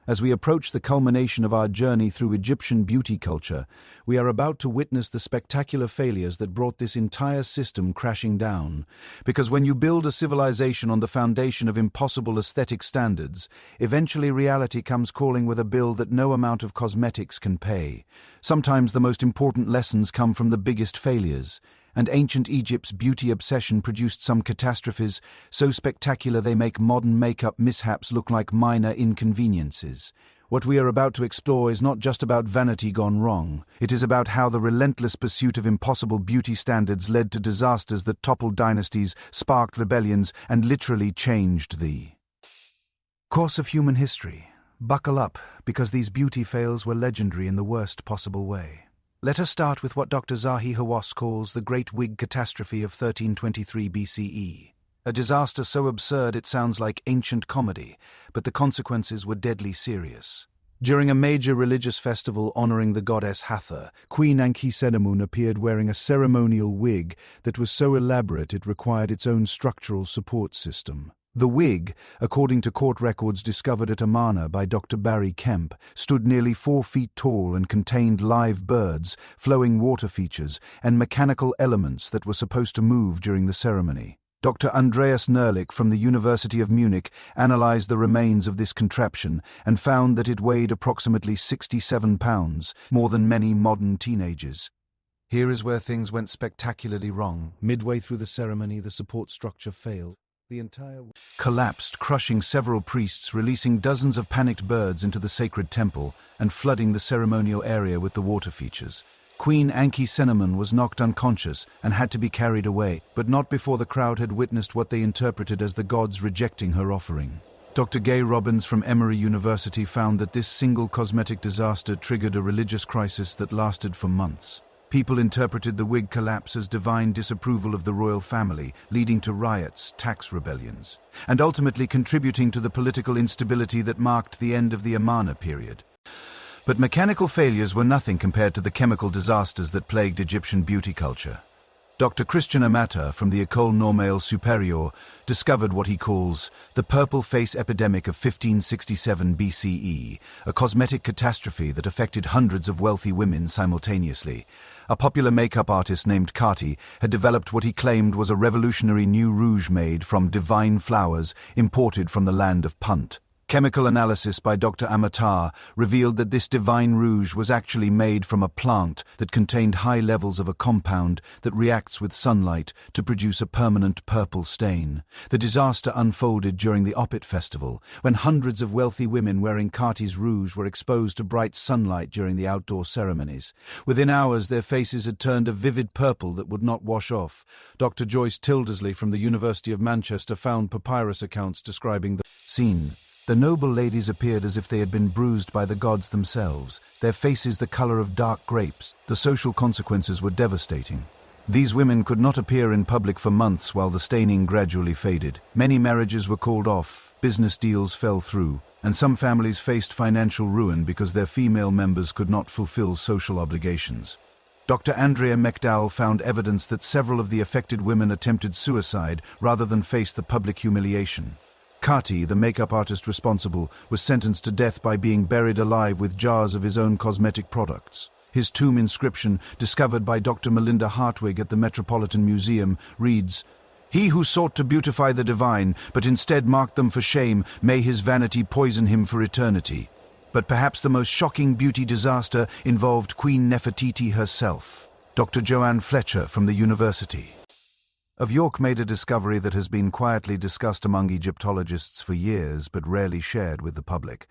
As we approach the culmination of our journey through Egyptian beauty culture, we are about to witness the spectacular failures that brought this entire system crashing down. Because when you build a civilization on the foundation of impossible aesthetic standards, eventually reality comes calling with a bill that no amount of cosmetics can pay. Sometimes the most important lessons come from the biggest failures. And ancient Egypt's beauty obsession produced some catastrophes so spectacular they make modern makeup mishaps look like minor inconveniences. What we are about to explore is not just about vanity gone wrong. It is about how the relentless pursuit of impossible beauty standards led to disasters that toppled dynasties, sparked rebellions, and literally changed the course of human history. Buckle up, because these beauty fails were legendary in the worst possible way. Let us start with what Dr. Zahi Hawass calls the Great Wig Catastrophe of 1323 BCE. A disaster so absurd it sounds like ancient comedy, but the consequences were deadly serious. During a major religious festival honoring the goddess Hathor, Queen Ankhesenamun appeared wearing a ceremonial wig that was so elaborate it required its own structural support system. The wig, according to court records discovered at Amarna by Dr. Barry Kemp, stood nearly 4 feet tall and contained live birds, flowing water features, and mechanical elements that were supposed to move during the ceremony. Dr. Andreas Nerlich from the University of Munich analyzed the remains of this contraption and found that it weighed approximately 67 pounds, more than many modern teenagers. Here is where things went spectacularly wrong. Midway through the ceremony, the support structure failed. The entire collapsed, crushing several priests, releasing dozens of panicked birds into the sacred temple and flooding the ceremonial area with the water features. Queen Ankhesenamun was knocked unconscious and had to be carried away, but not before the crowd had witnessed what they interpreted as the gods rejecting her offering. Dr. Gay Robbins from Emory University found that this single cosmetic disaster triggered a religious crisis that lasted for months. People interpreted the wig collapse as divine disapproval of the royal family, leading to riots, tax rebellions, and ultimately contributing to the political instability that marked the end of the Amarna period. But mechanical failures were nothing compared to the chemical disasters that plagued Egyptian beauty culture. Dr. Christian Amater from the École Normale Supérieure discovered what he calls the purple face epidemic of 1567 BCE, a cosmetic catastrophe that affected hundreds of wealthy women simultaneously. A popular makeup artist named Kati had developed what he claimed was a revolutionary new rouge made from divine flowers imported from the land of Punt. Chemical analysis by Dr. Amatar revealed that this divine rouge was actually made from a plant that contained high levels of a compound that reacts with sunlight to produce a permanent purple stain. The disaster unfolded during the Opit festival, when hundreds of wealthy women wearing Kati's rouge were exposed to bright sunlight during the outdoor ceremonies. Within hours, their faces had turned a vivid purple that would not wash off. Dr. Joyce Tildersley from the University of Manchester found papyrus accounts describing the scene. The noble ladies appeared as if they had been bruised by the gods themselves, their faces the color of dark grapes. The social consequences were devastating. These women could not appear in public for months while the staining gradually faded. Many marriages were called off, business deals fell through, and some families faced financial ruin because their female members could not fulfill social obligations. Dr. Andrea McDowell found evidence that several of the affected women attempted suicide rather than face the public humiliation. Kati, the makeup artist responsible, was sentenced to death by being buried alive with jars of his own cosmetic products. His tomb inscription, discovered by Dr. Melinda Hartwig at the Metropolitan Museum, reads, "He who sought to beautify the divine, but instead marked them for shame, may his vanity poison him for eternity." But perhaps the most shocking beauty disaster involved Queen Nefertiti herself. Dr. Joanne Fletcher from the university of York made a discovery that has been quietly discussed among Egyptologists for years but rarely shared with the public.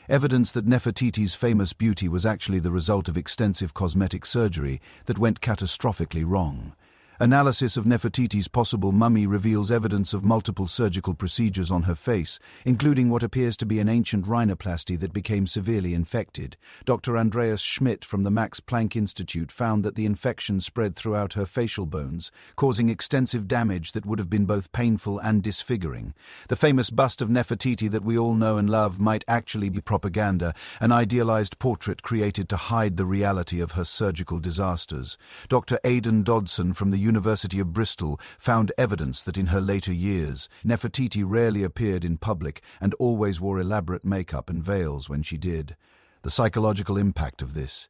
Evidence that Nefertiti's famous beauty was actually the result of extensive cosmetic surgery that went catastrophically wrong. Analysis of Nefertiti's possible mummy reveals evidence of multiple surgical procedures on her face, including what appears to be an ancient rhinoplasty that became severely infected. Dr. Andreas Schmidt from the Max Planck Institute found that the infection spread throughout her facial bones, causing extensive damage that would have been both painful and disfiguring. The famous bust of Nefertiti that we all know and love might actually be propaganda, an idealized portrait created to hide the reality of her surgical disasters. Dr. Aidan Dodson from the University of Bristol found evidence that in her later years, Nefertiti rarely appeared in public and always wore elaborate makeup and veils when she did. The psychological impact of this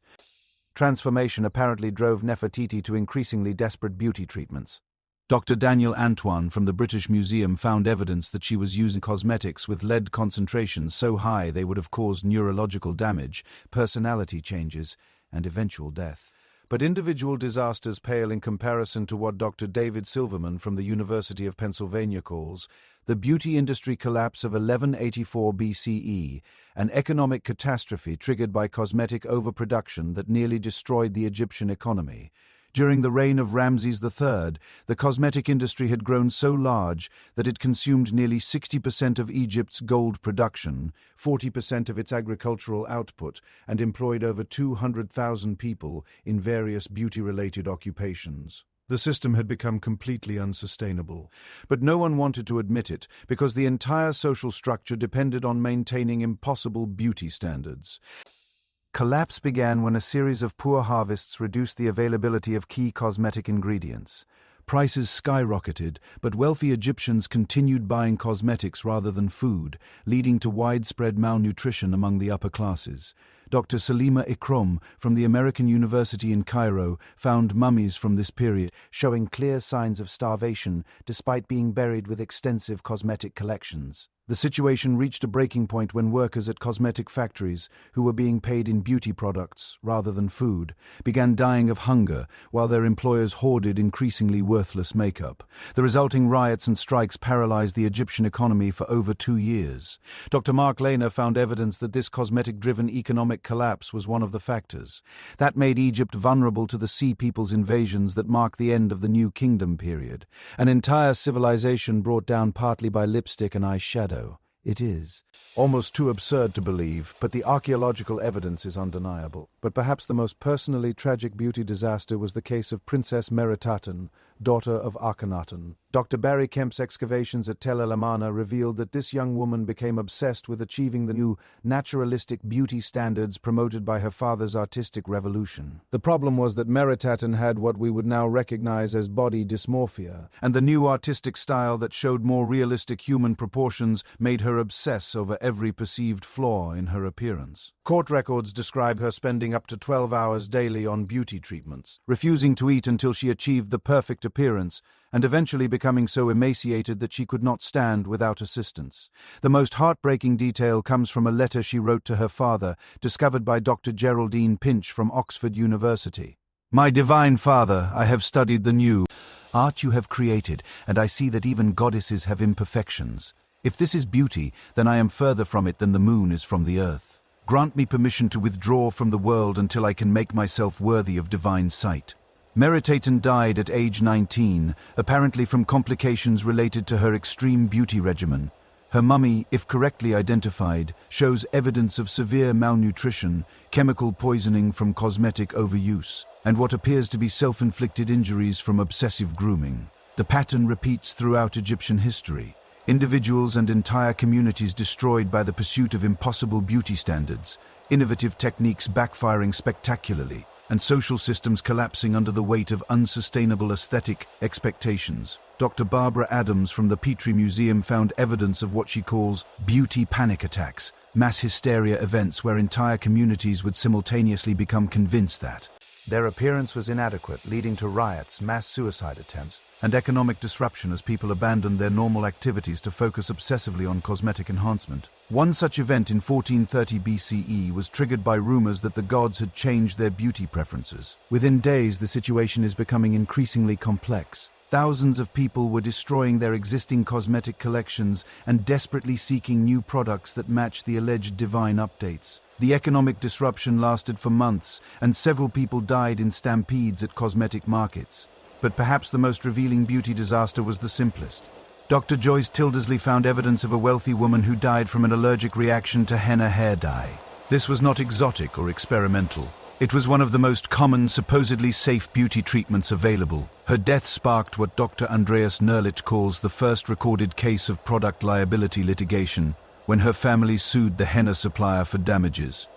transformation apparently drove Nefertiti to increasingly desperate beauty treatments. Dr. Daniel Antoine from the British Museum found evidence that she was using cosmetics with lead concentrations so high they would have caused neurological damage, personality changes, and eventual death. But individual disasters pale in comparison to what Dr. David Silverman from the University of Pennsylvania calls the beauty industry collapse of 1184 BCE, an economic catastrophe triggered by cosmetic overproduction that nearly destroyed the Egyptian economy. During the reign of Ramses III, the cosmetic industry had grown so large that it consumed nearly 60% of Egypt's gold production, 40% of its agricultural output, and employed over 200,000 people in various beauty-related occupations. The system had become completely unsustainable, but no one wanted to admit it because the entire social structure depended on maintaining impossible beauty standards. Collapse began when a series of poor harvests reduced the availability of key cosmetic ingredients. Prices skyrocketed, but wealthy Egyptians continued buying cosmetics rather than food, leading to widespread malnutrition among the upper classes. Dr. Salima Ikram from the American University in Cairo found mummies from this period showing clear signs of starvation despite being buried with extensive cosmetic collections. The situation reached a breaking point when workers at cosmetic factories, who were being paid in beauty products rather than food, began dying of hunger while their employers hoarded increasingly worthless makeup. The resulting riots and strikes paralyzed the Egyptian economy for over 2 years. Dr. Mark Lehner found evidence that this cosmetic-driven economic collapse was one of the factors. That made Egypt vulnerable to the Sea People's invasions that mark the end of the New Kingdom period, an entire civilization brought down partly by lipstick and eyeshadow. It is almost too absurd to believe, but the archaeological evidence is undeniable. But perhaps the most personally tragic beauty disaster was the case of Princess Meritaten, daughter of Akhenaten. Dr. Barry Kemp's excavations at Tel El Amarna revealed that this young woman became obsessed with achieving the new naturalistic beauty standards promoted by her father's artistic revolution. The problem was that Meritaten had what we would now recognize as body dysmorphia, and the new artistic style that showed more realistic human proportions made her obsess over every perceived flaw in her appearance. Court records describe her spending up to 12 hours daily on beauty treatments, refusing to eat until she achieved the perfect appearance, and eventually becoming so emaciated that she could not stand without assistance. The most heartbreaking detail comes from a letter she wrote to her father, discovered by Dr. Geraldine Pinch from Oxford University. "My divine father, I have studied the new art you have created, and I see that even goddesses have imperfections. If this is beauty, then I am further from it than the moon is from the earth. Grant me permission to withdraw from the world until I can make myself worthy of divine sight." Meritaten died at age 19, apparently from complications related to her extreme beauty regimen. Her mummy, if correctly identified, shows evidence of severe malnutrition, chemical poisoning from cosmetic overuse, and what appears to be self-inflicted injuries from obsessive grooming. The pattern repeats throughout Egyptian history. Individuals and entire communities destroyed by the pursuit of impossible beauty standards, innovative techniques backfiring spectacularly, and social systems collapsing under the weight of unsustainable aesthetic expectations. Dr. Barbara Adams from the Petrie Museum found evidence of what she calls beauty panic attacks, mass hysteria events where entire communities would simultaneously become convinced that their appearance was inadequate, leading to riots, mass suicide attempts, and economic disruption as people abandoned their normal activities to focus obsessively on cosmetic enhancement. One such event in 1430 BCE was triggered by rumors that the gods had changed their beauty preferences. Within days, the situation is becoming increasingly complex. Thousands of people were destroying their existing cosmetic collections and desperately seeking new products that matched the alleged divine updates. The economic disruption lasted for months, and several people died in stampedes at cosmetic markets. But perhaps the most revealing beauty disaster was the simplest. Dr. Joyce Tildesley found evidence of a wealthy woman who died from an allergic reaction to henna hair dye. This was not exotic or experimental. It was one of the most common, supposedly safe beauty treatments available. Her death sparked what Dr. Andreas Nerlich calls the first recorded case of product liability litigation, when her family sued the henna supplier for damages.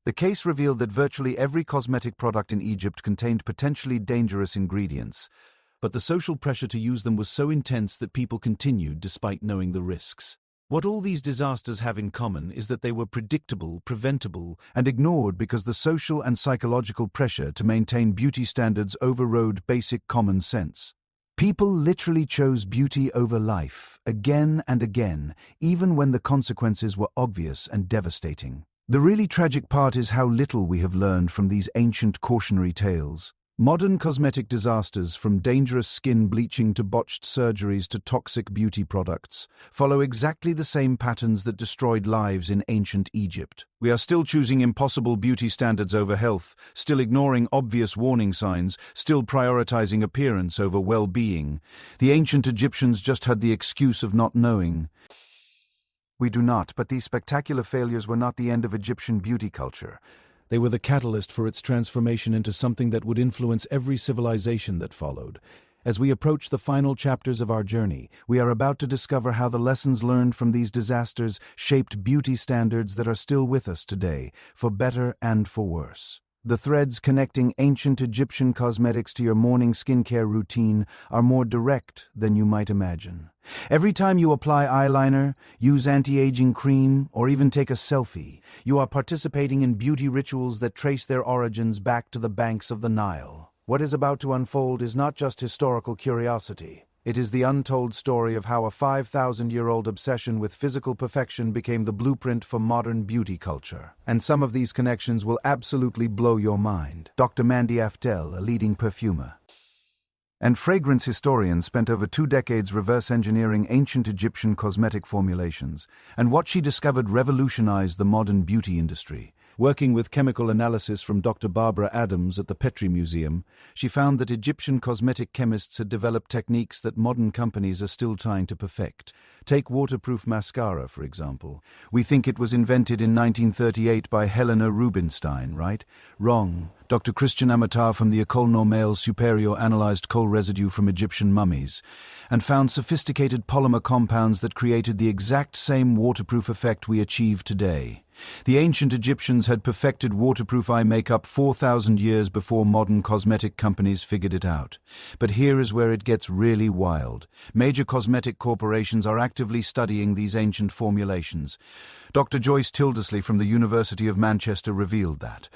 The case revealed that virtually every cosmetic product in Egypt contained potentially dangerous ingredients, but the social pressure to use them was so intense that people continued despite knowing the risks. What all these disasters have in common is that they were predictable, preventable, and ignored because the social and psychological pressure to maintain beauty standards overrode basic common sense. People literally chose beauty over life, again and again, even when the consequences were obvious and devastating. The really tragic part is how little we have learned from these ancient cautionary tales. Modern cosmetic disasters, from dangerous skin bleaching to botched surgeries to toxic beauty products, follow exactly the same patterns that destroyed lives in ancient Egypt. We are still choosing impossible beauty standards over health, still ignoring obvious warning signs, still prioritizing appearance over well-being. The ancient Egyptians just had the excuse of not knowing. We do not, but these spectacular failures were not the end of Egyptian beauty culture. They were the catalyst for its transformation into something that would influence every civilization that followed. As we approach the final chapters of our journey, we are about to discover how the lessons learned from these disasters shaped beauty standards that are still with us today, for better and for worse. The threads connecting ancient Egyptian cosmetics to your morning skincare routine are more direct than you might imagine. Every time you apply eyeliner, use anti-aging cream, or even take a selfie, you are participating in beauty rituals that trace their origins back to the banks of the Nile. What is about to unfold is not just historical curiosity. It is the untold story of how a 5,000-year-old obsession with physical perfection became the blueprint for modern beauty culture. And some of these connections will absolutely blow your mind. Dr. Mandy Aftel, a leading perfumer and fragrance historian, spent over 2 decades reverse engineering ancient Egyptian cosmetic formulations, and what she discovered revolutionized the modern beauty industry. Working with chemical analysis from Dr. Barbara Adams at the Petrie Museum, she found that Egyptian cosmetic chemists had developed techniques that modern companies are still trying to perfect. Take waterproof mascara, for example. We think it was invented in 1938 by Helena Rubinstein, right? Wrong. Dr. Christian Amatar from the École Normale Supérieure analyzed coal residue from Egyptian mummies and found sophisticated polymer compounds that created the exact same waterproof effect we achieve today. The ancient Egyptians had perfected waterproof eye makeup 4,000 years before modern cosmetic companies figured it out. But here is where it gets really wild. Major cosmetic corporations are actively studying these ancient formulations. Dr. Joyce Tildesley from the University of Manchester revealed that.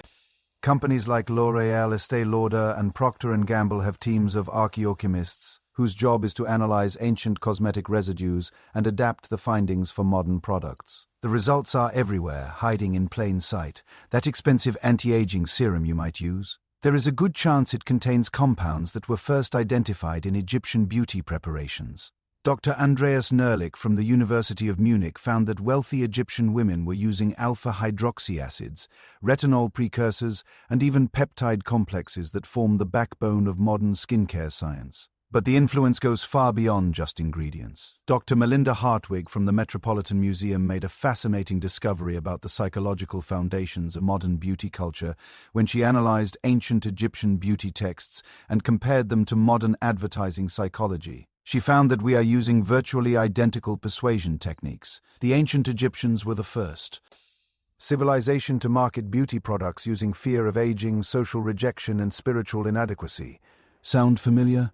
Companies like L'Oréal, Estée Lauder, and Procter & Gamble have teams of archaeochemists whose job is to analyze ancient cosmetic residues and adapt the findings for modern products. The results are everywhere, hiding in plain sight. That expensive anti-aging serum you might use. There is a good chance it contains compounds that were first identified in Egyptian beauty preparations. Dr. Andreas Nerlich from the University of Munich found that wealthy Egyptian women were using alpha-hydroxy acids, retinol precursors, and even peptide complexes that form the backbone of modern skincare science. But the influence goes far beyond just ingredients. Dr. Melinda Hartwig from the Metropolitan Museum made a fascinating discovery about the psychological foundations of modern beauty culture when she analyzed ancient Egyptian beauty texts and compared them to modern advertising psychology. She found that we are using virtually identical persuasion techniques. The ancient Egyptians were the first civilization to market beauty products using fear of aging, social rejection, and spiritual inadequacy. Sound familiar?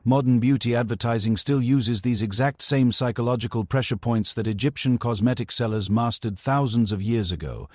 Modern beauty advertising still uses these exact same psychological pressure points that Egyptian cosmetic sellers mastered thousands of years ago.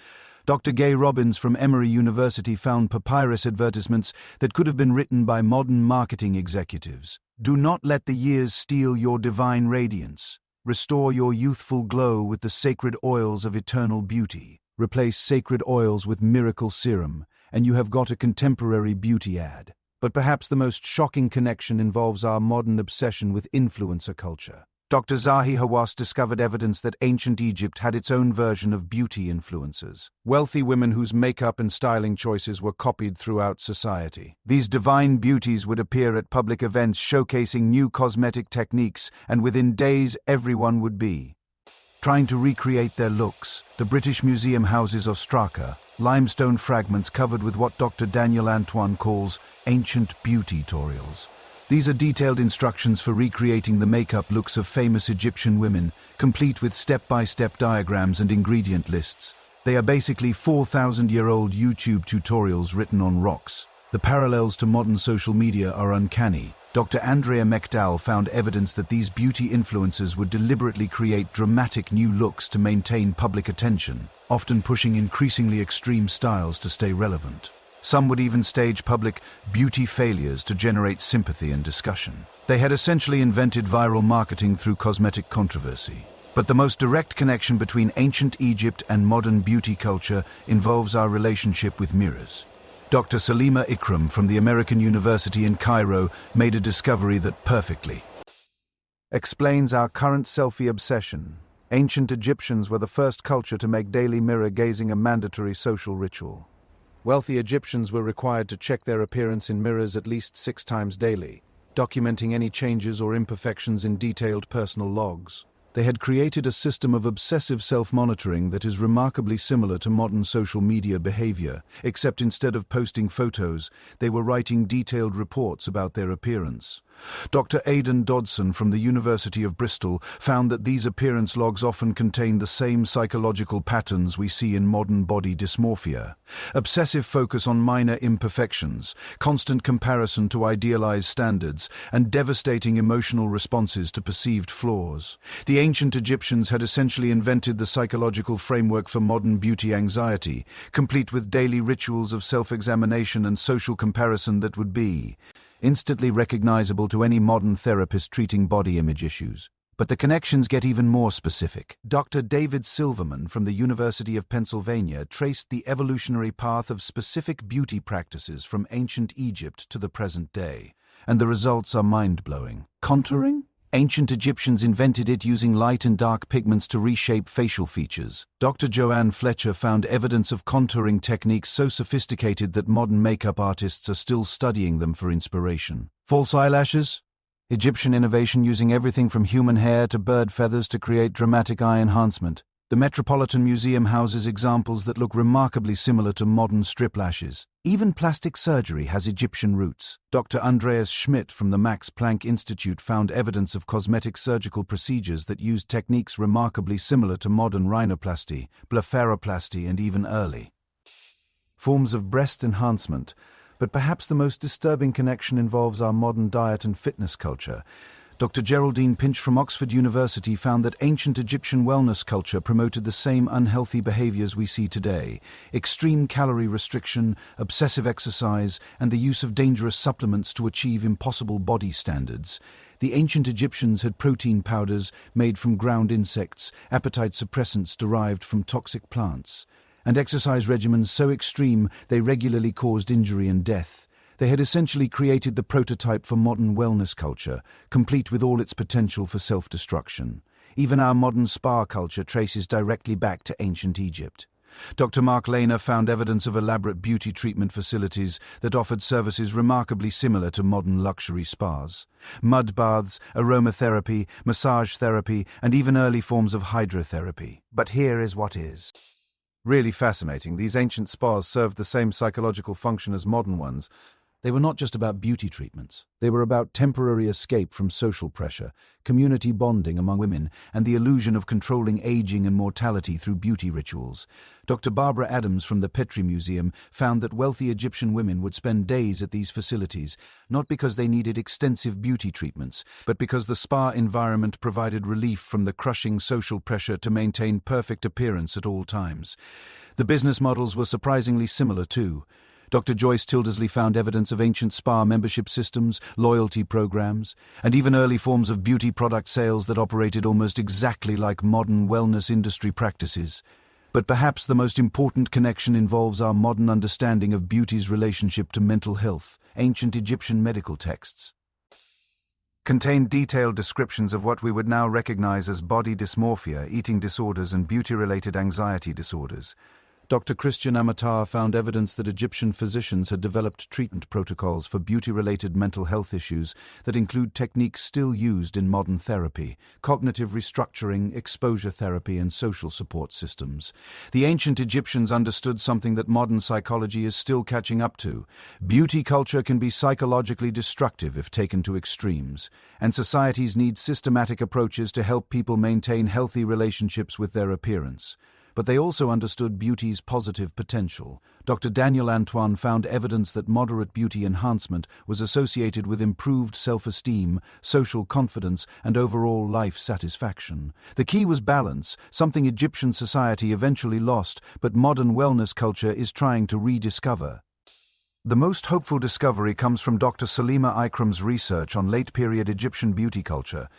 Dr. Gay Robbins from Emory University found papyrus advertisements that could have been written by modern marketing executives. Do not let the years steal your divine radiance. Restore your youthful glow with the sacred oils of eternal beauty. Replace sacred oils with miracle serum, and you have got a contemporary beauty ad. But perhaps the most shocking connection involves our modern obsession with influencer culture. Dr. Zahi Hawass discovered evidence that ancient Egypt had its own version of beauty influencers, wealthy women whose makeup and styling choices were copied throughout society. These divine beauties would appear at public events showcasing new cosmetic techniques, and within days everyone would be trying to recreate their looks. The British Museum houses ostraka, limestone fragments covered with what Dr. Daniel Antoine calls ancient beauty tutorials. These are detailed instructions for recreating the makeup looks of famous Egyptian women, complete with step-by-step diagrams and ingredient lists. They are basically 4,000-year-old YouTube tutorials written on rocks. The parallels to modern social media are uncanny. Dr. Andrea Mekdal found evidence that these beauty influencers would deliberately create dramatic new looks to maintain public attention, often pushing increasingly extreme styles to stay relevant. Some would even stage public beauty failures to generate sympathy and discussion. They had essentially invented viral marketing through cosmetic controversy. But the most direct connection between ancient Egypt and modern beauty culture involves our relationship with mirrors. Dr. Salima Ikram from the American University in Cairo made a discovery that perfectly explains our current selfie obsession. Ancient Egyptians were the first culture to make daily mirror gazing a mandatory social ritual. Wealthy Egyptians were required to check their appearance in mirrors at least 6 times daily, documenting any changes or imperfections in detailed personal logs. They had created a system of obsessive self-monitoring that is remarkably similar to modern social media behavior, except instead of posting photos, they were writing detailed reports about their appearance. Dr. Aidan Dodson from the University of Bristol found that these appearance logs often contain the same psychological patterns we see in modern body dysmorphia. Obsessive focus on minor imperfections, constant comparison to idealized standards, and devastating emotional responses to perceived flaws. The ancient Egyptians had essentially invented the psychological framework for modern beauty anxiety, complete with daily rituals of self-examination and social comparison that would be instantly recognizable to any modern therapist treating body image issues. But the connections get even more specific. Dr. David Silverman from the University of Pennsylvania traced the evolutionary path of specific beauty practices from ancient Egypt to the present day. And the results are mind-blowing. Contouring? Ancient Egyptians invented it using light and dark pigments to reshape facial features. Dr. Joanne Fletcher found evidence of contouring techniques so sophisticated that modern makeup artists are still studying them for inspiration. False eyelashes? Egyptian innovation using everything from human hair to bird feathers to create dramatic eye enhancement. The Metropolitan Museum houses examples that look remarkably similar to modern strip lashes. Even plastic surgery has Egyptian roots. Dr. Andreas Schmidt from the Max Planck Institute found evidence of cosmetic surgical procedures that used techniques remarkably similar to modern rhinoplasty, blepharoplasty, and even early forms of breast enhancement. But perhaps the most disturbing connection involves our modern diet and fitness culture. Dr. Geraldine Pinch from Oxford University found that ancient Egyptian wellness culture promoted the same unhealthy behaviors we see today: extreme calorie restriction, obsessive exercise, and the use of dangerous supplements to achieve impossible body standards. The ancient Egyptians had protein powders made from ground insects, appetite suppressants derived from toxic plants, and exercise regimens so extreme they regularly caused injury and death. They had essentially created the prototype for modern wellness culture, complete with all its potential for self-destruction. Even our modern spa culture traces directly back to ancient Egypt. Dr. Mark Lehner found evidence of elaborate beauty treatment facilities that offered services remarkably similar to modern luxury spas. Mud baths, aromatherapy, massage therapy, and even early forms of hydrotherapy. But here is what is really fascinating. These ancient spas served the same psychological function as modern ones. They were not just about beauty treatments. They were about temporary escape from social pressure, community bonding among women, and the illusion of controlling aging and mortality through beauty rituals. Dr. Barbara Adams from the Petrie Museum found that wealthy Egyptian women would spend days at these facilities, not because they needed extensive beauty treatments, but because the spa environment provided relief from the crushing social pressure to maintain perfect appearance at all times. The business models were surprisingly similar too. Dr. Joyce Tildersley found evidence of ancient spa membership systems, loyalty programs, and even early forms of beauty product sales that operated almost exactly like modern wellness industry practices. But perhaps the most important connection involves our modern understanding of beauty's relationship to mental health. Ancient Egyptian medical texts contained detailed descriptions of what we would now recognize as body dysmorphia, eating disorders, and beauty-related anxiety disorders. Dr. Christian Amatar found evidence that Egyptian physicians had developed treatment protocols for beauty-related mental health issues that include techniques still used in modern therapy: cognitive restructuring, exposure therapy, and social support systems. The ancient Egyptians understood something that modern psychology is still catching up to. Beauty culture can be psychologically destructive if taken to extremes, and societies need systematic approaches to help people maintain healthy relationships with their appearance. But they also understood beauty's positive potential. Dr. Daniel Antoine found evidence that moderate beauty enhancement was associated with improved self-esteem, social confidence, and overall life satisfaction. The key was balance, something Egyptian society eventually lost, but modern wellness culture is trying to rediscover. The most hopeful discovery comes from Dr. Salima Ikram's research on late-period Egyptian beauty culture,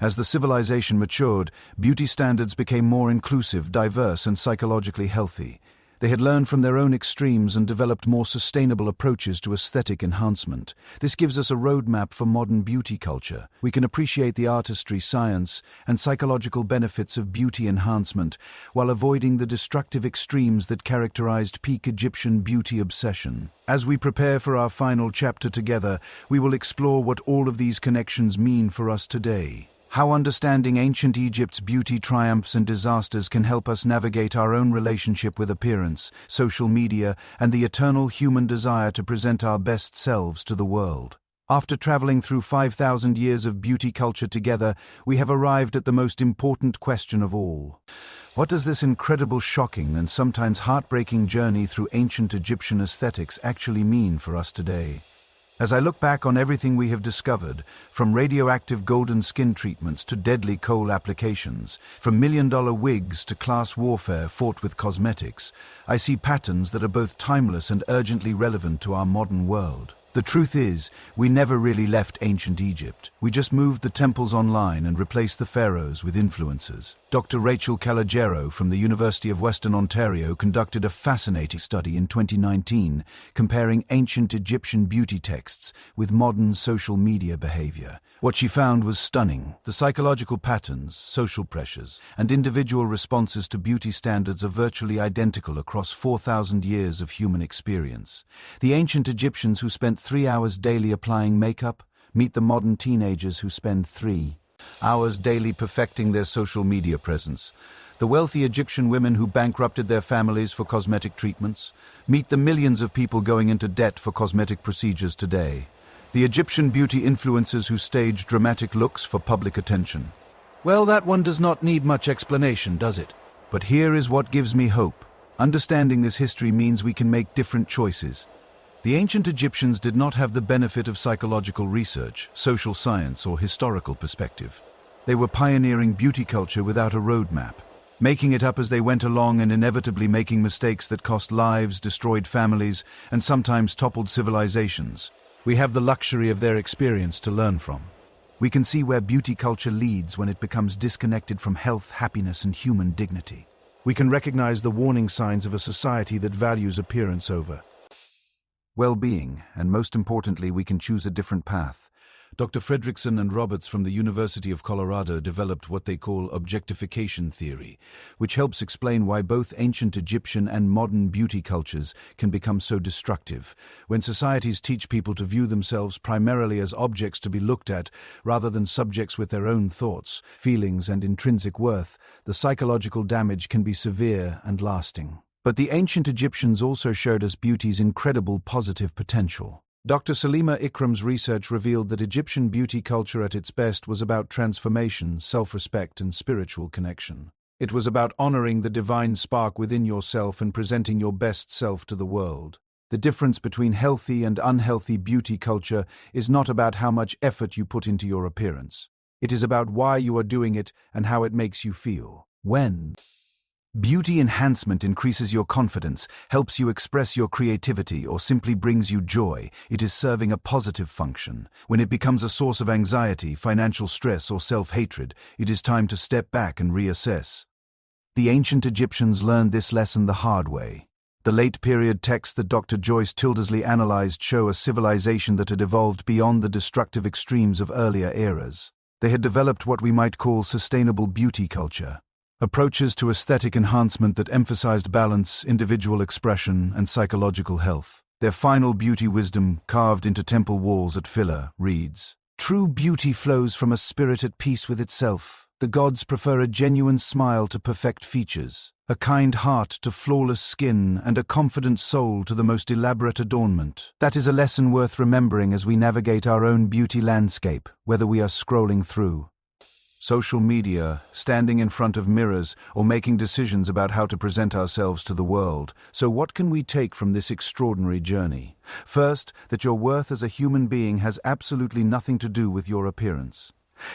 As the civilization matured, beauty standards became more inclusive, diverse, and psychologically healthy. They had learned from their own extremes and developed more sustainable approaches to aesthetic enhancement. This gives us a roadmap for modern beauty culture. We can appreciate the artistry, science, and psychological benefits of beauty enhancement while avoiding the destructive extremes that characterized peak Egyptian beauty obsession. As we prepare for our final chapter together, we will explore what all of these connections mean for us today. How understanding ancient Egypt's beauty triumphs and disasters can help us navigate our own relationship with appearance, social media, and the eternal human desire to present our best selves to the world. After traveling through 5,000 years of beauty culture together, we have arrived at the most important question of all. What does this incredible, shocking, and sometimes heartbreaking journey through ancient Egyptian aesthetics actually mean for us today? As I look back on everything we have discovered, from radioactive golden skin treatments to deadly coal applications, from million-dollar wigs to class warfare fought with cosmetics, I see patterns that are both timeless and urgently relevant to our modern world. The truth is, we never really left ancient Egypt. We just moved the temples online and replaced the pharaohs with influencers. Dr. Rachel Calogero from the University of Western Ontario conducted a fascinating study in 2019 comparing ancient Egyptian beauty texts with modern social media behavior. What she found was stunning. The psychological patterns, social pressures, and individual responses to beauty standards are virtually identical across 4,000 years of human experience. The ancient Egyptians who spent 3 hours daily applying makeup meet the modern teenagers who spend 3 hours daily perfecting their social media presence. The wealthy Egyptian women who bankrupted their families for cosmetic treatments meet the millions of people going into debt for cosmetic procedures today. The Egyptian beauty influencers who stage dramatic looks for public attention. Well, that one does not need much explanation, does it? But here is what gives me hope. Understanding this history means we can make different choices. The ancient Egyptians did not have the benefit of psychological research, social science, or historical perspective. They were pioneering beauty culture without a roadmap, making it up as they went along and inevitably making mistakes that cost lives, destroyed families, and sometimes toppled civilizations. We have the luxury of their experience to learn from. We can see where beauty culture leads when it becomes disconnected from health, happiness, and human dignity. We can recognize the warning signs of a society that values appearance over well-being, and most importantly, we can choose a different path. Dr. Fredrickson and Roberts from the University of Colorado developed what they call objectification theory, which helps explain why both ancient Egyptian and modern beauty cultures can become so destructive. When societies teach people to view themselves primarily as objects to be looked at, rather than subjects with their own thoughts, feelings, and intrinsic worth, the psychological damage can be severe and lasting. But the ancient Egyptians also showed us beauty's incredible positive potential. Dr. Salima Ikram's research revealed that Egyptian beauty culture at its best was about transformation, self-respect, and spiritual connection. It was about honoring the divine spark within yourself and presenting your best self to the world. The difference between healthy and unhealthy beauty culture is not about how much effort you put into your appearance. It is about why you are doing it and how it makes you feel. When beauty enhancement increases your confidence, helps you express your creativity, or simply brings you joy, it is serving a positive function. When it becomes a source of anxiety, financial stress, or self-hatred, it is time to step back and reassess. The ancient Egyptians learned this lesson the hard way. The late-period texts that Dr. Joyce Tildesley analyzed show a civilization that had evolved beyond the destructive extremes of earlier eras. They had developed what we might call sustainable beauty culture. Approaches to aesthetic enhancement that emphasized balance, individual expression, and psychological health. Their final beauty wisdom, carved into temple walls at Philae, reads, "True beauty flows from a spirit at peace with itself. The gods prefer a genuine smile to perfect features, a kind heart to flawless skin, and a confident soul to the most elaborate adornment." That is a lesson worth remembering as we navigate our own beauty landscape, whether we are scrolling through social media, standing in front of mirrors, or making decisions about how to present ourselves to the world. So what can we take from this extraordinary journey? First, that your worth as a human being has absolutely nothing to do with your appearance.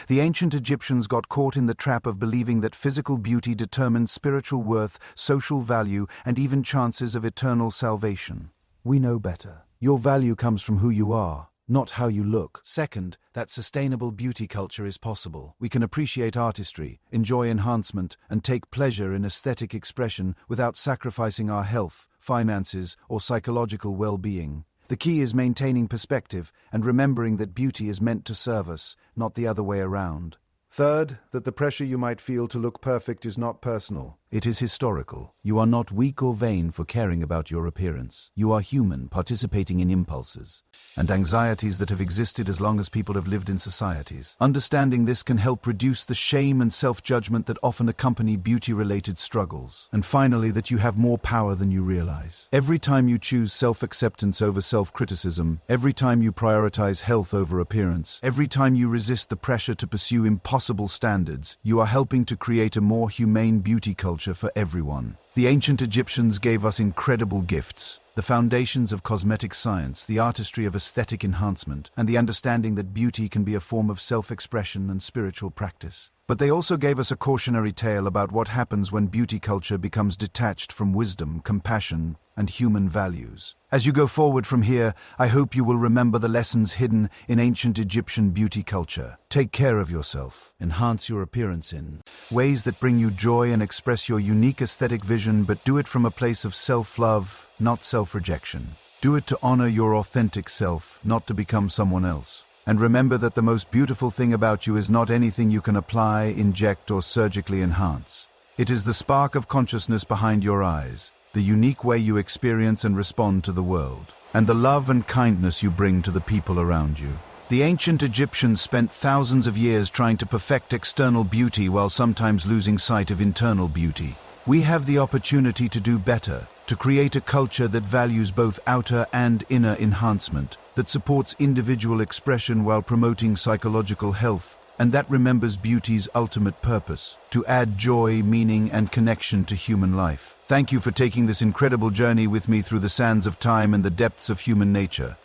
The ancient Egyptians got caught in the trap of believing that physical beauty determined spiritual worth, social value, and even chances of eternal salvation. We know better. Your value comes from who you are, not how you look. Second, that sustainable beauty culture is possible. We can appreciate artistry, enjoy enhancement, and take pleasure in aesthetic expression without sacrificing our health, finances, or psychological well-being. The key is maintaining perspective and remembering that beauty is meant to serve us, not the other way around. Third, that the pressure you might feel to look perfect is not personal. It is historical. You are not weak or vain for caring about your appearance. You are human, participating in impulses and anxieties that have existed as long as people have lived in societies. Understanding this can help reduce the shame and self-judgment that often accompany beauty-related struggles. And finally, that you have more power than you realize. Every time you choose self-acceptance over self-criticism, every time you prioritize health over appearance, every time you resist the pressure to pursue impossible standards, you are helping to create a more humane beauty culture for everyone. The ancient Egyptians gave us incredible gifts: the foundations of cosmetic science, the artistry of aesthetic enhancement, and the understanding that beauty can be a form of self-expression and spiritual practice. But they also gave us a cautionary tale about what happens when beauty culture becomes detached from wisdom, compassion, and human values. As you go forward from here, I hope you will remember the lessons hidden in ancient Egyptian beauty culture. Take care of yourself. Enhance your appearance in ways that bring you joy and express your unique aesthetic vision, but do it from a place of self-love, not self-rejection. Do it to honor your authentic self, not to become someone else. And remember that the most beautiful thing about you is not anything you can apply, inject, or surgically enhance. It is the spark of consciousness behind your eyes, the unique way you experience and respond to the world, and the love and kindness you bring to the people around you. The ancient Egyptians spent thousands of years trying to perfect external beauty while sometimes losing sight of internal beauty. We have the opportunity to do better, to create a culture that values both outer and inner enhancement, that supports individual expression while promoting psychological health, and that remembers beauty's ultimate purpose: to add joy, meaning, and connection to human life. Thank you for taking this incredible journey with me through the sands of time and the depths of human nature.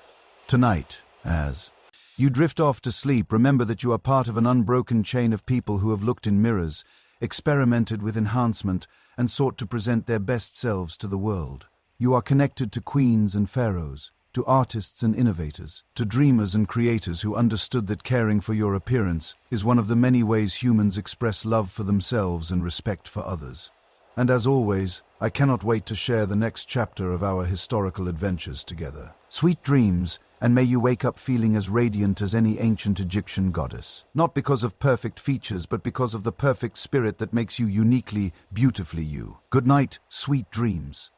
Tonight, as you drift off to sleep, remember that you are part of an unbroken chain of people who have looked in mirrors, experimented with enhancement, and sought to present their best selves to the world. You are connected to queens and pharaohs, to artists and innovators, to dreamers and creators who understood that caring for your appearance is one of the many ways humans express love for themselves and respect for others. And as always, I cannot wait to share the next chapter of our historical adventures together. Sweet dreams, and may you wake up feeling as radiant as any ancient Egyptian goddess. Not because of perfect features, but because of the perfect spirit that makes you uniquely, beautifully you. Good night, sweet dreams.